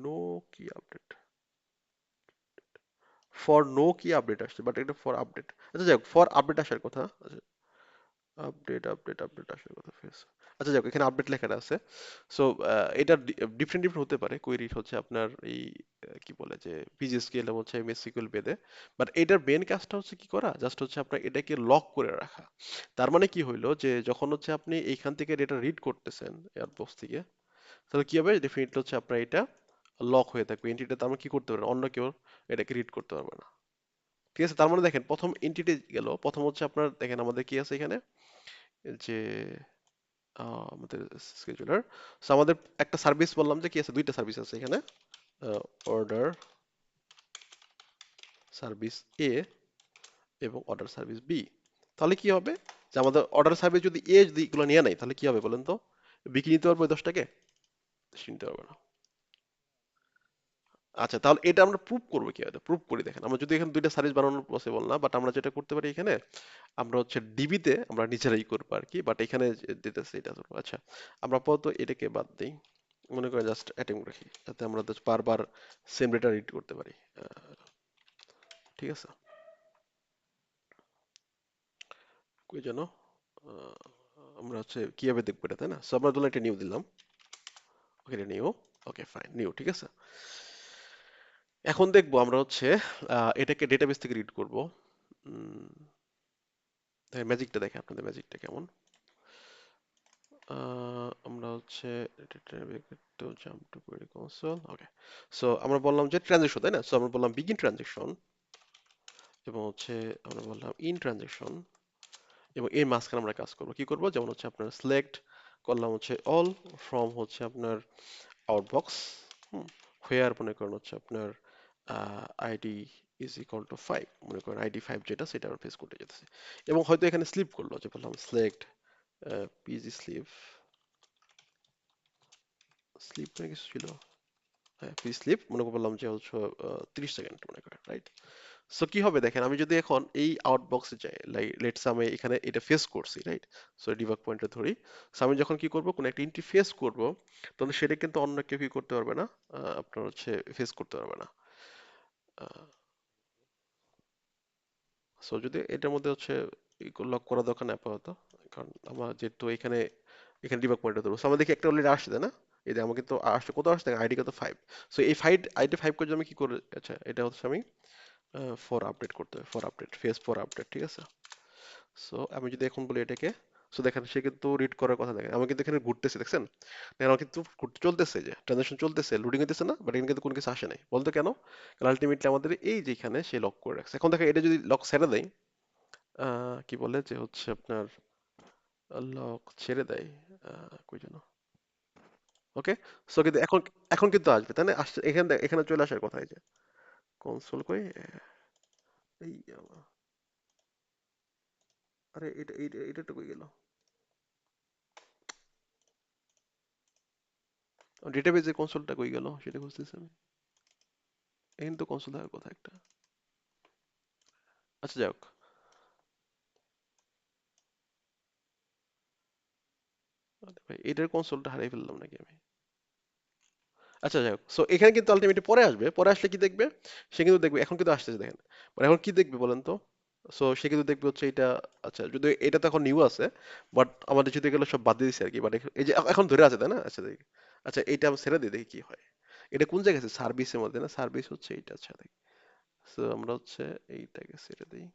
নো কি আপডেট, ফর নো কি আপডেট আসছে, বাট এটা ফর আপডেট। আচ্ছা যাক, ফর আপডেট আসার কথা, আপডেট আসার কথা ফেস। আচ্ছা যাক, এখানে আপডেট লেখাটা আছে। সো এটা ডিফারেন্ট ডিফারেন্ট হতে পারে, কোয়েরি হচ্ছে আপনার এই কি বলে যে পিজিএসকিউএল এবং হচ্ছে এমএসকিউএল বেদে। বাট এটার মেন কাজটা হচ্ছে কি করা, জাস্ট হচ্ছে আপনার এটাকে লক করে রাখা। তার মানে কি হইলো, যে যখন হচ্ছে আপনি এইখান থেকে ডেটা রিড করতেছেন এয়ারবক্স থেকে, তাহলে কি হবে, ডেফিনেটলি হচ্ছে আপনার এটা লক হয়ে থাকবে এন্টিটিটা, তার মানে কি করতে পারবে না, অন্য কেউ এটাকে রিড করতে পারবে না। ঠিক আছে, তার মানে দেখেন প্রথম এন্টিটি গেল, প্রথম হচ্ছে আপনার দেখেন আমাদের কি আছে এখানে, যে আমাদের স্কেজুলার। সো আমাদের একটা সার্ভিস বললাম যে কি আছে, দুইটা সার্ভিস আছে এখানে, অর্ডার সার্ভিস এ এবং অর্ডার সার্ভিস বি। তাহলে কি হবে, যে আমাদের অর্ডার সার্ভিস যদি এ যদি এগুলো নিয়ে নেয়, তাহলে কি হবে বলেন তো, বি কি নিতে পারবো ওই 10টাকে? নিতে পারবে না। আচ্ছা, তাহলে এটা আমরা প্রুভ করবো কিভাবে? প্রুভ করি দেখেন, আমরা যদি এখানে দুইটা সার্ভিস বানানো পসিবল না, বাট আমরা যেটা করতে পারি এখানে, আমরা হচ্ছে ডিবিতে আমরা নিজেরাই করবো আর কি, বাট এখানে দিতেছে এটা করবো। আচ্ছা, আমরা আপাতত এটাকে বাদ দিই, মনে করেন জাস্ট অ্যাটেম্প রাখি, যাতে আমরা just বারবার সেম ডেটা রিড করতে পারি। ঠিক আছে, কই যেন, আহ, আমরা হচ্ছে কিভাবে দেখবো এটা, তাই না? সো আমরা ধরুন একটা নিউ দিলাম, ওকে, এটা নিউ, ওকে ফাইন, নিউ, ঠিক আছে। এখন দেখবো আমরা হচ্ছে এটাকে ডেটাবেস থেকে রিড করবো। ম্যাজিকটা দেখে, আপনাদের ম্যাজিকটা কেমন। আমরা হচ্ছে তো jump to query console, okay. So আমরা বললাম যে ট্রানজেকশন, তাই না? সো আমরা বললাম বিগিন ট্রানজেকশন, এবং হচ্ছে আমরা বললাম ইন ট্রানজেকশন, এবং এর মাঝখানে আমরা কাজ করবো, কি করবো, যেমন হচ্ছে আপনার সিলেক্ট করলাম হচ্ছে অল ফ্রম হচ্ছে আপনার আউটবক্স, হোয়ার মনে করেন হচ্ছে আপনার আইডি ইজ ইকুয়াল টু 5, মনে করেন আইডি 5 যেটা, সেটা আমরা ফেস করতে যেতেছে। এবং হয়তো এখানে স্লিপ করলো, যে বললাম সিলেক্ট পিজি স্লিপ, স্লিপ না কিছু ছিল, হ্যাঁ পিজি স্লিপ, মনে করলাম যে হচ্ছে 30 সেকেন্ড মনে করেন, রাইট। সো কি হবে দেখেন, আমি যদি এখন এই আউটবক্সে যাই, লাইক লেটস আমি এখানে এটা ফেস করছি, রাইট। সো ডিবাগ পয়েন্টটা ধরি। সো আমি যখন কি করব, কোন একটা ইন্টারফেস করব, তাহলে সেটা কিন্তু অন্য কেউ কি করতে পারবে না, আপনার হচ্ছে ফেস করতে পারবে না। সো যদি এটার মধ্যে হচ্ছে লক করা দরকার নেই আপাতত, কারণ আমার যেহেতু এখানে এখানে ডিবাগ পয়েন্টটা ধরবো। So আমরা দেখি একটা অলরেডি আসছে তাই না? এই যে আমাকে তো আসছে, কত আসছে আইডি কত 5। সো এই আইডি 5 করে আমি কি করে, আচ্ছা এটা হচ্ছে আমি ফর আপডেট করতে হবে, for update face for update, ঠিক আছে। সো আমি যদি এখন বলি এটাকে, সো দেখেন সে কিন্তু রিড করার কথা, দেখেন আমি কিন্তু এখানে ঘুরতেছি দেখছেন, দেখেন আমার কিন্তু ঘুরতে চলতেছে, যে ট্রানজাকশন চলতেছে, লোডিং হইতেছে না, বাট এখানে কিন্তু কোনো কিছু আসে নাই, বলতে কেন? কারণ আলটিমেটলি আমাদের এই যেখানে সে লক করে রাখছে। এখন দেখেন এটা যদি লক ছেড়ে দেয়, কি বলে যে হচ্ছে আপনার লক ছেড়ে দেয়, কই যেন, ওকে। সো কিন্তু এখন, এখন কিন্তু আসবে তাই না, আসছে এখানে, এখানে চলে আসার কথা, এই যে কনসোল কই, এই আরে এটা তো কই গেল, ডেটাবেজের কনসোলটা কই গেল সেটা খুঁজতেছি আমি, এখানে তো কনসোল থাকার কথা একটা। আচ্ছা যাই হোক, আরে ভাই এটার কনসোলটা হারিয়ে ফেললাম নাকি আমি? আচ্ছা যাই হোক, সো এখানে কিন্তু আলটিমেটলি পরে আসবে, পরে আসলে কি দেখবে, সে কিন্তু দেখবে এখন কিন্তু আসতেছে দেখেন, মানে এখন কি দেখবে বলেন তো? সো সে কিন্তু দেখবে হচ্ছে এটা, আচ্ছা যদি এটা তো এখন নিউ আছে, বাট আমাদের যদি এগুলো সব বাদ দিয়ে দিচ্ছে আর কি, বাট এই যে এখন ধরে আছে তাই না, আচ্ছা দেখি, আচ্ছা এটা আমি ছেড়ে দিই দেখি কি হয়। এটা কোন জায়গায় আছে, সার্ভিসের মধ্যে না, সার্ভিস হচ্ছে এইটা, আচ্ছা দেখি। সো আমরা হচ্ছে এইটাকে ছেড়ে দিই,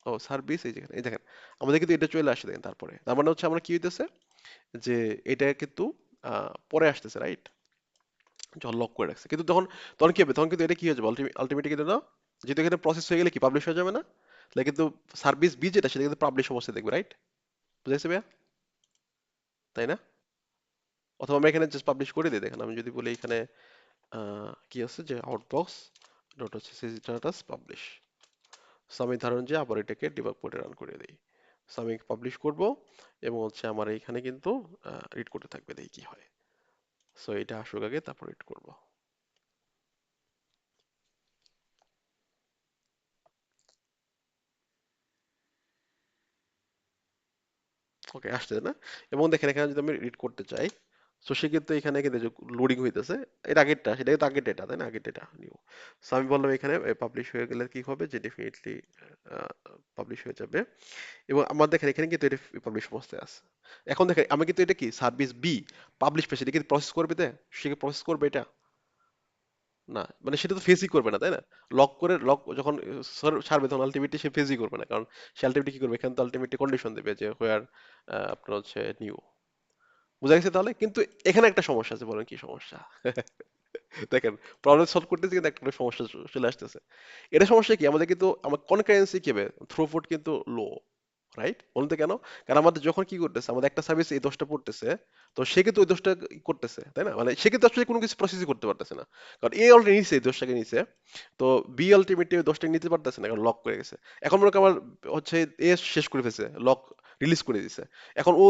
ও সার্ভিস এই যেখানে, এই দেখেন আমাদের কিন্তু এটা চলে আসে দেখেন, তারপরে তার মানে হচ্ছে আমরা কি হইতেছে, যে এটা কিন্তু পরে আসতেছে, রাইট? যখন লক করে রাখছে কিন্তু তখন, তখন কি হবে, তখন কিন্তু এটা কি হয়ে যাবে আলটিমেটলি কিন্তু না, যেহেতু এখানে প্রসেস হয়ে গেলে কি পাবলিশ হয়ে যাবে না, তাহলে কিন্তু সার্ভিস বি যেটা সেটা কিন্তু পাবলিশ অবস্থায় দেখবে, রাইট? বুঝাইছে ভাইয়া? তাই না? অথবা আমরা এখানে জাস্ট পাবলিশ করে দিই, দেখেন আমি যদি বলি এখানে কি আছে যে আউটবক্স ডট হচ্ছে স্ট্যাটাস পাবলিশ। সো আমি ধরুন যে আবার এটাকে ডিবাগ করে রান করে দিই। সো আমি পাবলিশ করব এবং হচ্ছে আমার এইখানে কিন্তু রিড করতে থাকবে, দেখি কি হয়। সো এটা আসুক আগে, তারপর রিড করব। ওকে, আসছে না? এবং দেখেন এখানে যদি আমি রিড করতে চাই, তো সেক্ষেত্রে এখানে কিন্তু লোডিং হইতেছে, এর আগেরটা, সেটা কিন্তু আগের ডেটা তাই না, আগের ডেটা নিউ। সো আমি বললাম এখানে পাবলিশ হয়ে গেলে কি হবে, যে ডেফিনেটলি পাবলিশ হয়ে যাবে। এবং আমার দেখেন এখানে কিন্তু এটা পাবলিশ অবস্থায় আছে। এখন দেখেন আমি কিন্তু এটা কি সার্ভিস বি পাবলিশ পেয়েছি, এটা কি প্রসেস করবে? সে কি প্রসেস করবে এটা? না, মানে সেটা তো ফেসই করবে না তাই না? লক করে, লক যখন ছাড়বে তখন আলটিমেটলি সে ফেসই করবে না, কারণ সে আলটিমেটলি কি করবে, এখানে তো আলটিমেটলি কন্ডিশন দেবে যে হোয়ার আপনার হচ্ছে নিউ। বুঝা গেছে তাহলে? কিন্তু এখানে একটা সমস্যা আছে, বলেন কি সমস্যা? দেখেন প্রবলেম সলভ করতেছি কিন্তু একটা করে সমস্যা চলে আসতেছে। এটা সমস্যা কি, আমাদের কিন্তু আমার কনকারেন্সি কি হবে, থ্রুপুট কিন্তু লো, রাইট? বলতে কেন? কারণ আমাদের যখন কি করতেছে, আমাদের একটা সার্ভিস এই দোষটা পড়তেছে, তো সে কিন্তু ওই দোষটা করতেছে তাই না, মানে সে কিন্তু আসলে কোনো কিছু প্রসেসই করতে পারতেছে না, কারণ এ অলরেডি নিছে এই দোষটাকে নিছে। তো বি আলটিমেটলি ওই দোষটা নিতে পারতেছে না, কারণ লক করে গেছে। এখন মনে করেন আমার হচ্ছে এ শেষ করে ফেলছে, লক রিলিজ করে দিছে। এখন ও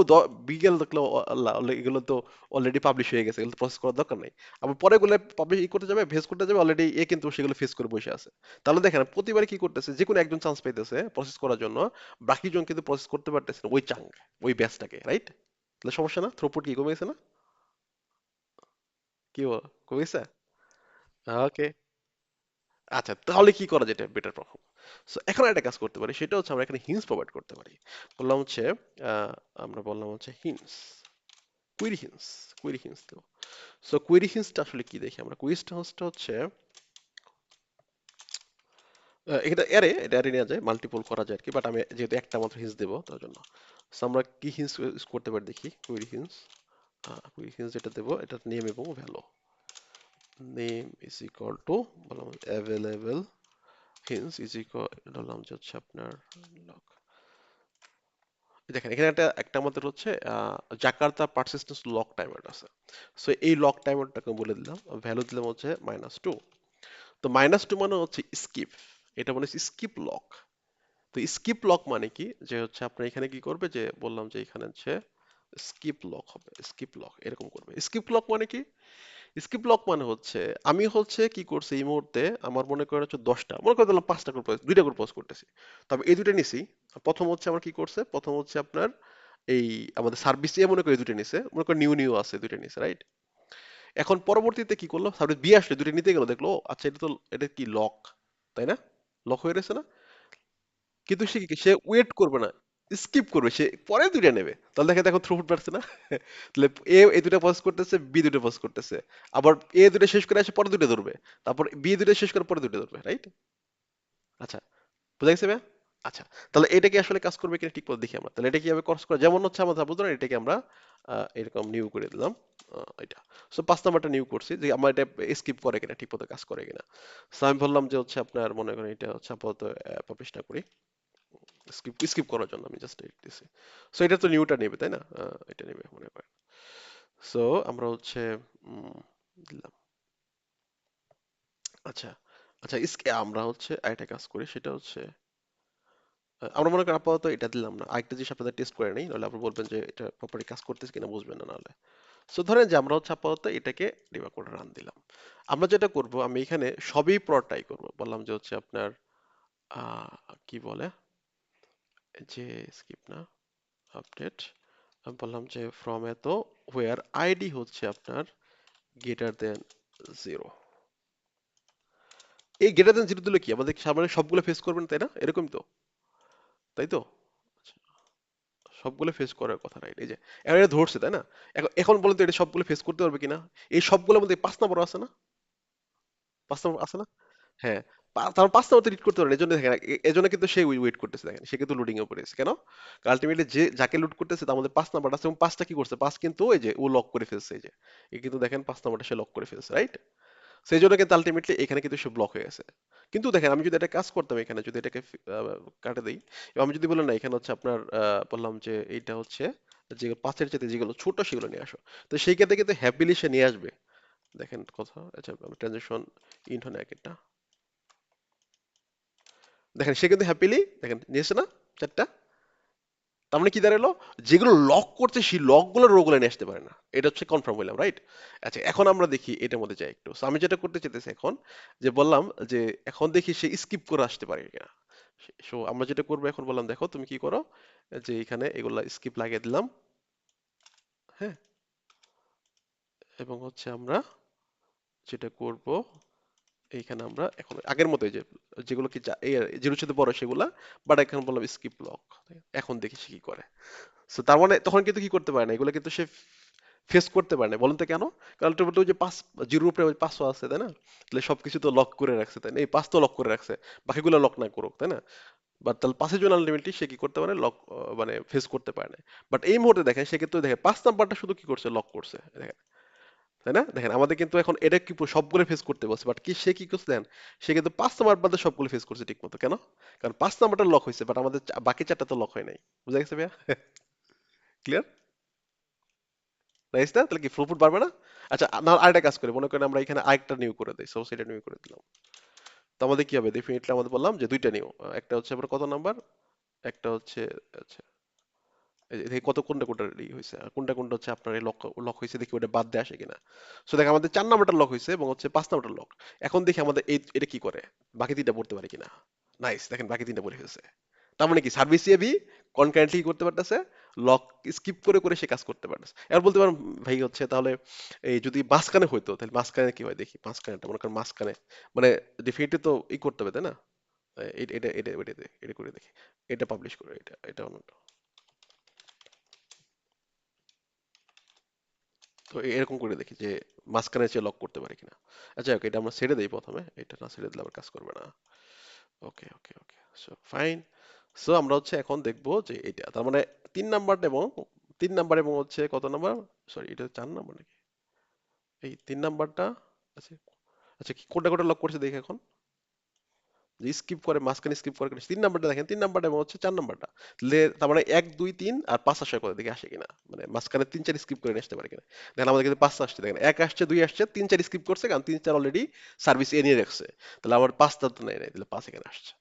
বি গেল দেখলো, আল্লাহ এগুলো তো অলরেডি পাবলিশ হয়ে গেছে, এগুলো তো প্রসেস করার দরকার নেই। আবার পরে গুলো পাবলিশ করতে যাবে, ফেস করতে যাবে, অলরেডি এ কিন্তু সেগুলো ফেস করে বসে আছে। তাহলে দেখেন প্রতিবার কি করতেছে, যে কোনো একজন চান্স পাইতেছে প্রসেস করার জন্য, বাকি জন কিন্তু প্রসেস করতে পারতেছে না ওই চাঙ্ক, ওই ব্যাচটাকে, রাইট? তাহলে সমস্যা না, থ্রুপুট কি কমে গেছে না? কি কমে গেছে? ওকে, আচ্ছা তাহলে কি করা যেটা বেটার পারফর্ম। সো এখন একটা কাজ করতে পারি, সেটা হচ্ছে আমরা এখানে হিন্টস প্রোভাইড করতে পারি। বললাম হচ্ছে আহ, আমরা বললাম হচ্ছে hints, query hints, query hints দেবো। সো কুইরি হিন্টসটা আসলে কি দেখি আমরা, কুইরি হিন্টসটা হচ্ছে এটা অ্যারে, এটা অ্যারে নেওয়া যায়, মাল্টিপল করা যায় আর কি, বাট আমি যেহেতু একটা মাত্র হিন্টস দেবো তার জন্য। সো আমরা কি হিন্টস ইউজ করতে পারি দেখি, কুইরি হিন্টস, কুইরি হিন্টস যেটা দেবো এটা নেম এবং value, name is equal two বললাম অ্যাভেলেবল hints is equal, ধরলাম যে হচ্ছে আপনার লক। দেখেন এখানে একটা একটা আমাদের হচ্ছে জাকার্তা পারসিস্টেন্স লক টাইমার আছে। সো এই লক টাইমারটাকে বলে দিলাম, ভ্যালু দিলাম হচ্ছে -2। তো -2 মানে হচ্ছে স্কিপ, এটা মানে স্কিপ লক। তো স্কিপ লক মানে কি, যে হচ্ছে আপনার এখানে কি করবে, যে বললাম যে এখানে হচ্ছে স্কিপ লক হবে, স্কিপ লক এরকম করবে। স্কিপ লক মানে কি? স্কিপ লক মানে হচ্ছে আমি হচ্ছে কি করছি এই মুহূর্তে, আমার মনে করেন হচ্ছে 10টা, মনে করে দিলাম 5টা করে দুইটা করে পোস্ট করতেছি, তবে এই দুইটা নিছি। প্রথম হচ্ছে আমার কি করছে, প্রথম হচ্ছে আপনার এই আমাদের সার্ভিস এ মনে করে এই দুইটা নিছে, মনে করে নিউ নিউ আছে দুইটা নিছে, রাইট? এখন পরবর্তীতে কি করলো, সার্ভিস বি আসলে দুইটা নিতে গেল, দেখলো ও, আচ্ছা এটা তো, এটা কি লক, তাই না? লক হয়ে গেছে না? কিন্তু সে কি সে ওয়েট করবে না, স্কিপ করবে, সে পরে দুইটা নেবে, তাহলে দেখে দেখো থ্রুপুট বাড়ছে না? তাহলে এ এই দুটো পজ করতেছে, বি দুটো পজ করতেছে, আবার এ দুটো শেষ করে আসে পরে দুটো ধরবে, তারপর বি দুটো শেষ করে পরে দুটো ধরবে, রাইট? আচ্ছা, বুঝা গেছে ভাইয়া? আচ্ছা, তাহলে এটা কি আসলে কাজ করবে কিনা ঠিক মতো দেখি আমরা। তাহলে এটা কিভাবে করা করে, যেমন হচ্ছে আমরা বুঝলাম এটাকে আমরা এরকম নিউ করে দিলাম, এটা। সো 5 নাম্বারটা নিউ করছি যে আমার এটা স্কিপ করে কিনা, ঠিক মতো কাজ করে কিনা। সো আমি বললাম যে হচ্ছে আপনার মনে করেন এটা হচ্ছে আপাতত পাবলিশ না করি, স্কিপ স্কিপ করার জন্য আমি জাস্ট দিছি। সো এটা তো নিউটা নেবে তাই না? এটা নেবে মনে করেন। সো আমরা হচ্ছে দিলাম। আচ্ছা, আচ্ছা, আমরা হচ্ছে আরেকটা কাজ করি, সেটা হচ্ছে আমরা মনে করি আপাতত এটা দিলাম না, আরেকটা জিনিস আপনাদের টেস্ট করে নেই, নাহলে আপনি বলবেন যে এটা প্রপারলি কাজ করতেছে কিনা, বুঝবেন না নাহলে। সো ধরেন যে আমরা হচ্ছে আপাতত এটাকে ডিবাগ করে রান দিলাম। আমরা যেটা করব, আমি এখানে সবই ট্রাই করব, বললাম যে হচ্ছে আপনার কি বলে যে স্কিপ না, আপডেট, আমি বললাম যে ফ্রম এত হোয়ার আইডি হচ্ছে আপনার গ্রেটার দেন 0। এই গ্রেটার দেন 0 দিলে কি আমাদের সামনে সবগুলো ফেস করবেন, তাই না? এরকম তো, তাই তো? সবগুলো ফেস করার কথা, রাইট? এই যে এখন এটা ধরছে, তাই না? এখন এখন বলেন তো এটা সবগুলো ফেস করতে পারবে কিনা? এই সবগুলোর মধ্যে 5 নম্বর আছে না? 5 নম্বর আছে না? হ্যাঁ, তারপর 5 নম্বর তো রিড করতে পারে, এজন্য দেখেন, এজন্য কিন্তু সে ওয়েট করতেছে, দেখেন সে কিন্তু লুডিং এ পড়েছে কেন? আলটিমেটলি যে যাকে লুট করতেছে তার মধ্যে 5 নাম্বার আছে, এবং 5টা কি করছে, 5 কিন্তু এই যে ও লক করে ফেলছে, এই যে এ কিন্তু দেখেন 5 নাম্বারটা সে লক করে ফেলছে, রাইট? সেই জন্য কিন্তু আলটিমেটলি এখানে কিন্তু সে ব্লক হয়ে গেছে। কিন্তু দেখেন আমি যদি একটা কাজ করতাম, এখানে যদি এটাকে কাটে দেই, এবং আমি যদি বললাম না এখানে হচ্ছে আপনার বললাম যে এইটা হচ্ছে যে 5-এর চাইতে যেগুলো ছোট সেগুলো নিয়ে আসো, তো সেই ক্ষেত্রে কিন্তু হ্যাপিলি সে নিয়ে আসবে। দেখেন কথা, আচ্ছা ট্রানজেকশন ইন্ট হয় না একটা, দেখেন সে কিন্তু হ্যাপিলি দেখেন নিয়েছে না 4টা। তার মানে কি দাঁড়ালো, যেগুলো লক করছে সেই লক গুলো রোগুলো নিয়ে আসতে পারে না, এটা হচ্ছে কনফার্ম হইলাম, রাইট? আচ্ছা, এখন আমরা দেখি এটার মধ্যে যাই একটু। So, আমি যেটা করতে চাইতেছি এখন, যে বললাম যে এখন দেখি সে স্কিপ করে আসতে পারে কিনা। সো আমরা যেটা করবো এখন, বললাম দেখো তুমি কি করো, যে এখানে এগুলা স্কিপ লাগিয়ে দিলাম, হ্যাঁ, এবং হচ্ছে আমরা যেটা করব, এইখানে আমরা এখন আগের মতোই যে যেগুলো কি জিরোর সাথে বড় সেগুলা, বাট এখন বললাম স্কিপ লক, এখন দেখি সে কি করে। So, তার মানে তখন কিন্তু কি করতে পারে না, এগুলো কিন্তু সে ফেস করতে পারে না, বলুন তো কেন? কারণ আলটিমেটলি ওই যে 5 জিরোর উপরে ওই 500 আছে, তাই না? তাহলে সবকিছু তো লক করে রাখছে, তাই না? এই 5 তো লক করে রাখছে, বাকিগুলো লক না করুক, তাই না? বাট তাহলে 5-এর জন্য আলটিমেটলি সে কি করতে পারে, লক মানে ফেস করতে পারে না। বাট এই মুহূর্তে দেখেন সে কিন্তু দেখেন 5 নাম্বারটা শুধু কি করছে, লক করছে, দেখেন, তাই না? দেখেন আমাদের কিন্তু এখন এটা কি সবগুলো ফেস করতে বলছে, বাট কি সে কি করছে দেন, সে কিন্তু 5 নাম্বার বাদে সবগুলো ফেস করছে ঠিক মতো, কেন? কারণ 5 নাম্বারটা লক হয়েছে, বাট আমাদের বাকি 4টা তো লক হয় নাই। বুঝা গেছে ভাইয়া? ক্লিয়ার? নাইস না? তাহলে কি থ্রুপুট বাড়বে না? আচ্ছা, না আরেকটা কাজ করি, মনে করেন আমরা এখানে আরেকটা নিউ করে দিই, সো সেটা নিউ করে দিলাম। তো আমাদের কি হবে, ডেফিনেটলি আমাদের বললাম যে দুইটা নিউ, একটা হচ্ছে আমরা কত নাম্বার, একটা হচ্ছে, আচ্ছা এই যে দেখি কত কোনটা কোনটা ই হয়েছে, আর কোনটা কোনটা হচ্ছে আপনার লক লক হয়েছে, দেখি ওটা বাদ দিয়ে আসে কিনা। সো দেখ আমাদের 4 নাম্বারটা লক হয়েছে এবং হচ্ছে 5 নাম্বারটা লক। এখন দেখি আমাদের এই এটা কি করে, বাকি তিনটা পড়তে পারে কিনা। নাইস, দেখেন বাকি তিনটা পড়ে ফেলছে। তার মানে কি সার্ভিস এবি কনকারেন্টলি করতে পারতেছে, লক স্কিপ করে করে সে কাজ করতে পারতেছে। এবার বলতে পারেন ভাই হচ্ছে তাহলে এই যদি মাঝখানে হইতো, তাহলে মাঝখানে কি হয় দেখি, মাঝখানেটা মনে করেন মাঝখানে, মানে ডেফিনেটলি তো ই করতে হবে তাই না? এটা এটা এটা এটা এটা করে দেখি, এটা পাবলিশ করে, এটা এটা অন্যটা। তো এরকম করে দেখি যে মাঝখানে সে লক করতে পারে কিনা। আচ্ছা ওকে, এটা আমরা ছেড়ে দেই প্রথমে, এটা না ছেড়ে দিলে আবার কাজ করবে না। ওকে ওকে ওকে, সো ফাইন। সো আমরা হচ্ছে এখন দেখবো যে এটা তার মানে 3 নাম্বার এবং 3 নাম্বার এবং হচ্ছে কত নাম্বার, সরি এটা 4 নাম্বার নাকি, এই 3 নাম্বারটা, আচ্ছা, আচ্ছা কি কোনটা কোনটা লক করছে দেখি এখন, যে স্কিপ করে মাঝখানে স্কিপ করে 3 নাম্বারটা দেখেন, 3 নাম্বারটা এবং হচ্ছে 4 নাম্বারটা, তার মানে 1 2 3 আর 5 আসার কথা দেখে আসে কিনা, মানে মাঝখানে 3 4 স্কিপ করে নিয়ে আসতে পারে কিনা। দেখেন আমাদের কিন্তু 5 আসছে, দেখেন 1 আসছে, 2 আসছে, 3 4 স্কিপ করছে, কারণ 3 4 অলরেডি সার্ভিস এ নিয়ে রাখছে। তাহলে আমার 5টা তো নেই নাই, তাহলে 5 এখানে আসছে।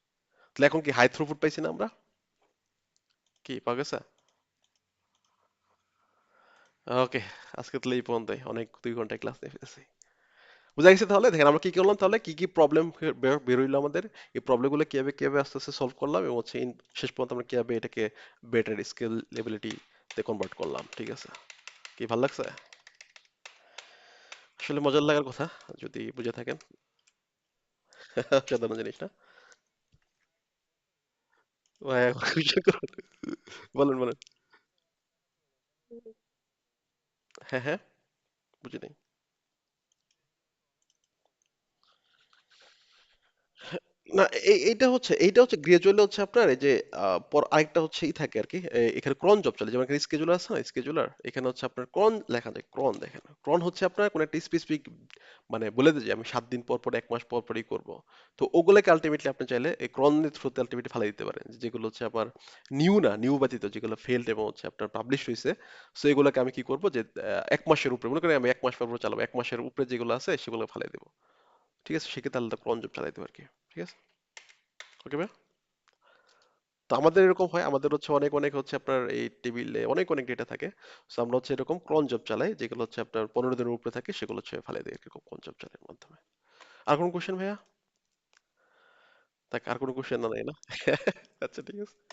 তাহলে এখন কি হাই থ্রুপুট পাইছি না আমরা? কি পাওয়া গেছে? ওকে, আজকে তাহলে এই পর্যন্তই, অনেক 2 ঘন্টা ক্লাস নিয়ে ফেলেছি। বুঝা গেছে? তাহলে দেখেন আমরা কি করলাম, তাহলে কি কি প্রবলেম বেরোইলো আমাদের, এই প্রবলেমগুলো কিভাবে কিভাবে আস্তে আস্তে সলভ করলাম, এবং হচ্ছে শেষ পর্যন্ত আমরা কিভাবে এটাকে বেটার স্কেল লেবিলিটি তে কনভার্ট করলাম, ঠিক আছে? কি ভালো লাগছে? আসলে মজার লাগার কথা, যদি বুঝে থাকেন। সাধারণ জিনিস না? ভাইয়া কোশ্চেন করুন। বলেন বলেন। হ্যাঁ হ্যাঁ, বুঝি নাই। না, এইটা হচ্ছে গ্রাজুয়ালি হচ্ছে আপনার এই যে পর আরেকটা হচ্ছে থাকে আর কি, এখানে ক্রন জব চলে, যেমন এখানে স্কেজুলার আছে না, স্কেজুলার এখানে হচ্ছে আপনার ক্রন লেখা যায়, ক্রন দেখেন, ক্রন হচ্ছে আপনার কোন একটা স্পেসিফিক মানে বলে দেয় যে আমি 7 দিন পর পর 1 মাস পর পরই করব। তো ওগুলোকে আলটিমেটলি আপনি চাইলে এই ক্রনের থ্রুতে আলটিমেটলি ফালাই দিতে পারেন, যেগুলো হচ্ছে আমার নিউ না, নিউ ব্যতীত যেগুলো ফেলড এবং হচ্ছে আপনার পাবলিশ হয়েছে। সো এগুলোকে আমি কি করব যে 1 মাসের উপরে মনে করেন আমি 1 মাস পর পর চালাবো, 1 মাসের উপরে যেগুলো আছে সেগুলো ফালাই দেবো। ঠিক আছে, সেক্ষেত্রে আলাদা ক্রন জব চালাই দেবো আর কি। ঠিক আছে, ওকে ভাই। তো আমাদের এরকম হয়, আমাদের হচ্ছে অনেক অনেক হচ্ছে আপনার এই টেবিলে অনেক অনেক ডেটা থাকে। সো আমরা হচ্ছে এরকম ক্রন জব চালাই, যেগুলো হচ্ছে আপনার 15 দিনের উপরে থাকে, সেগুলো হচ্ছে ফালাই দেয় এরকম ক্রন জব চালানোর মাধ্যমে। আর কোনো কোশ্চেন ভাইয়া? তাকে আর কোনো কোশ্চেন না, নাই না? আচ্ছা ঠিক আছে।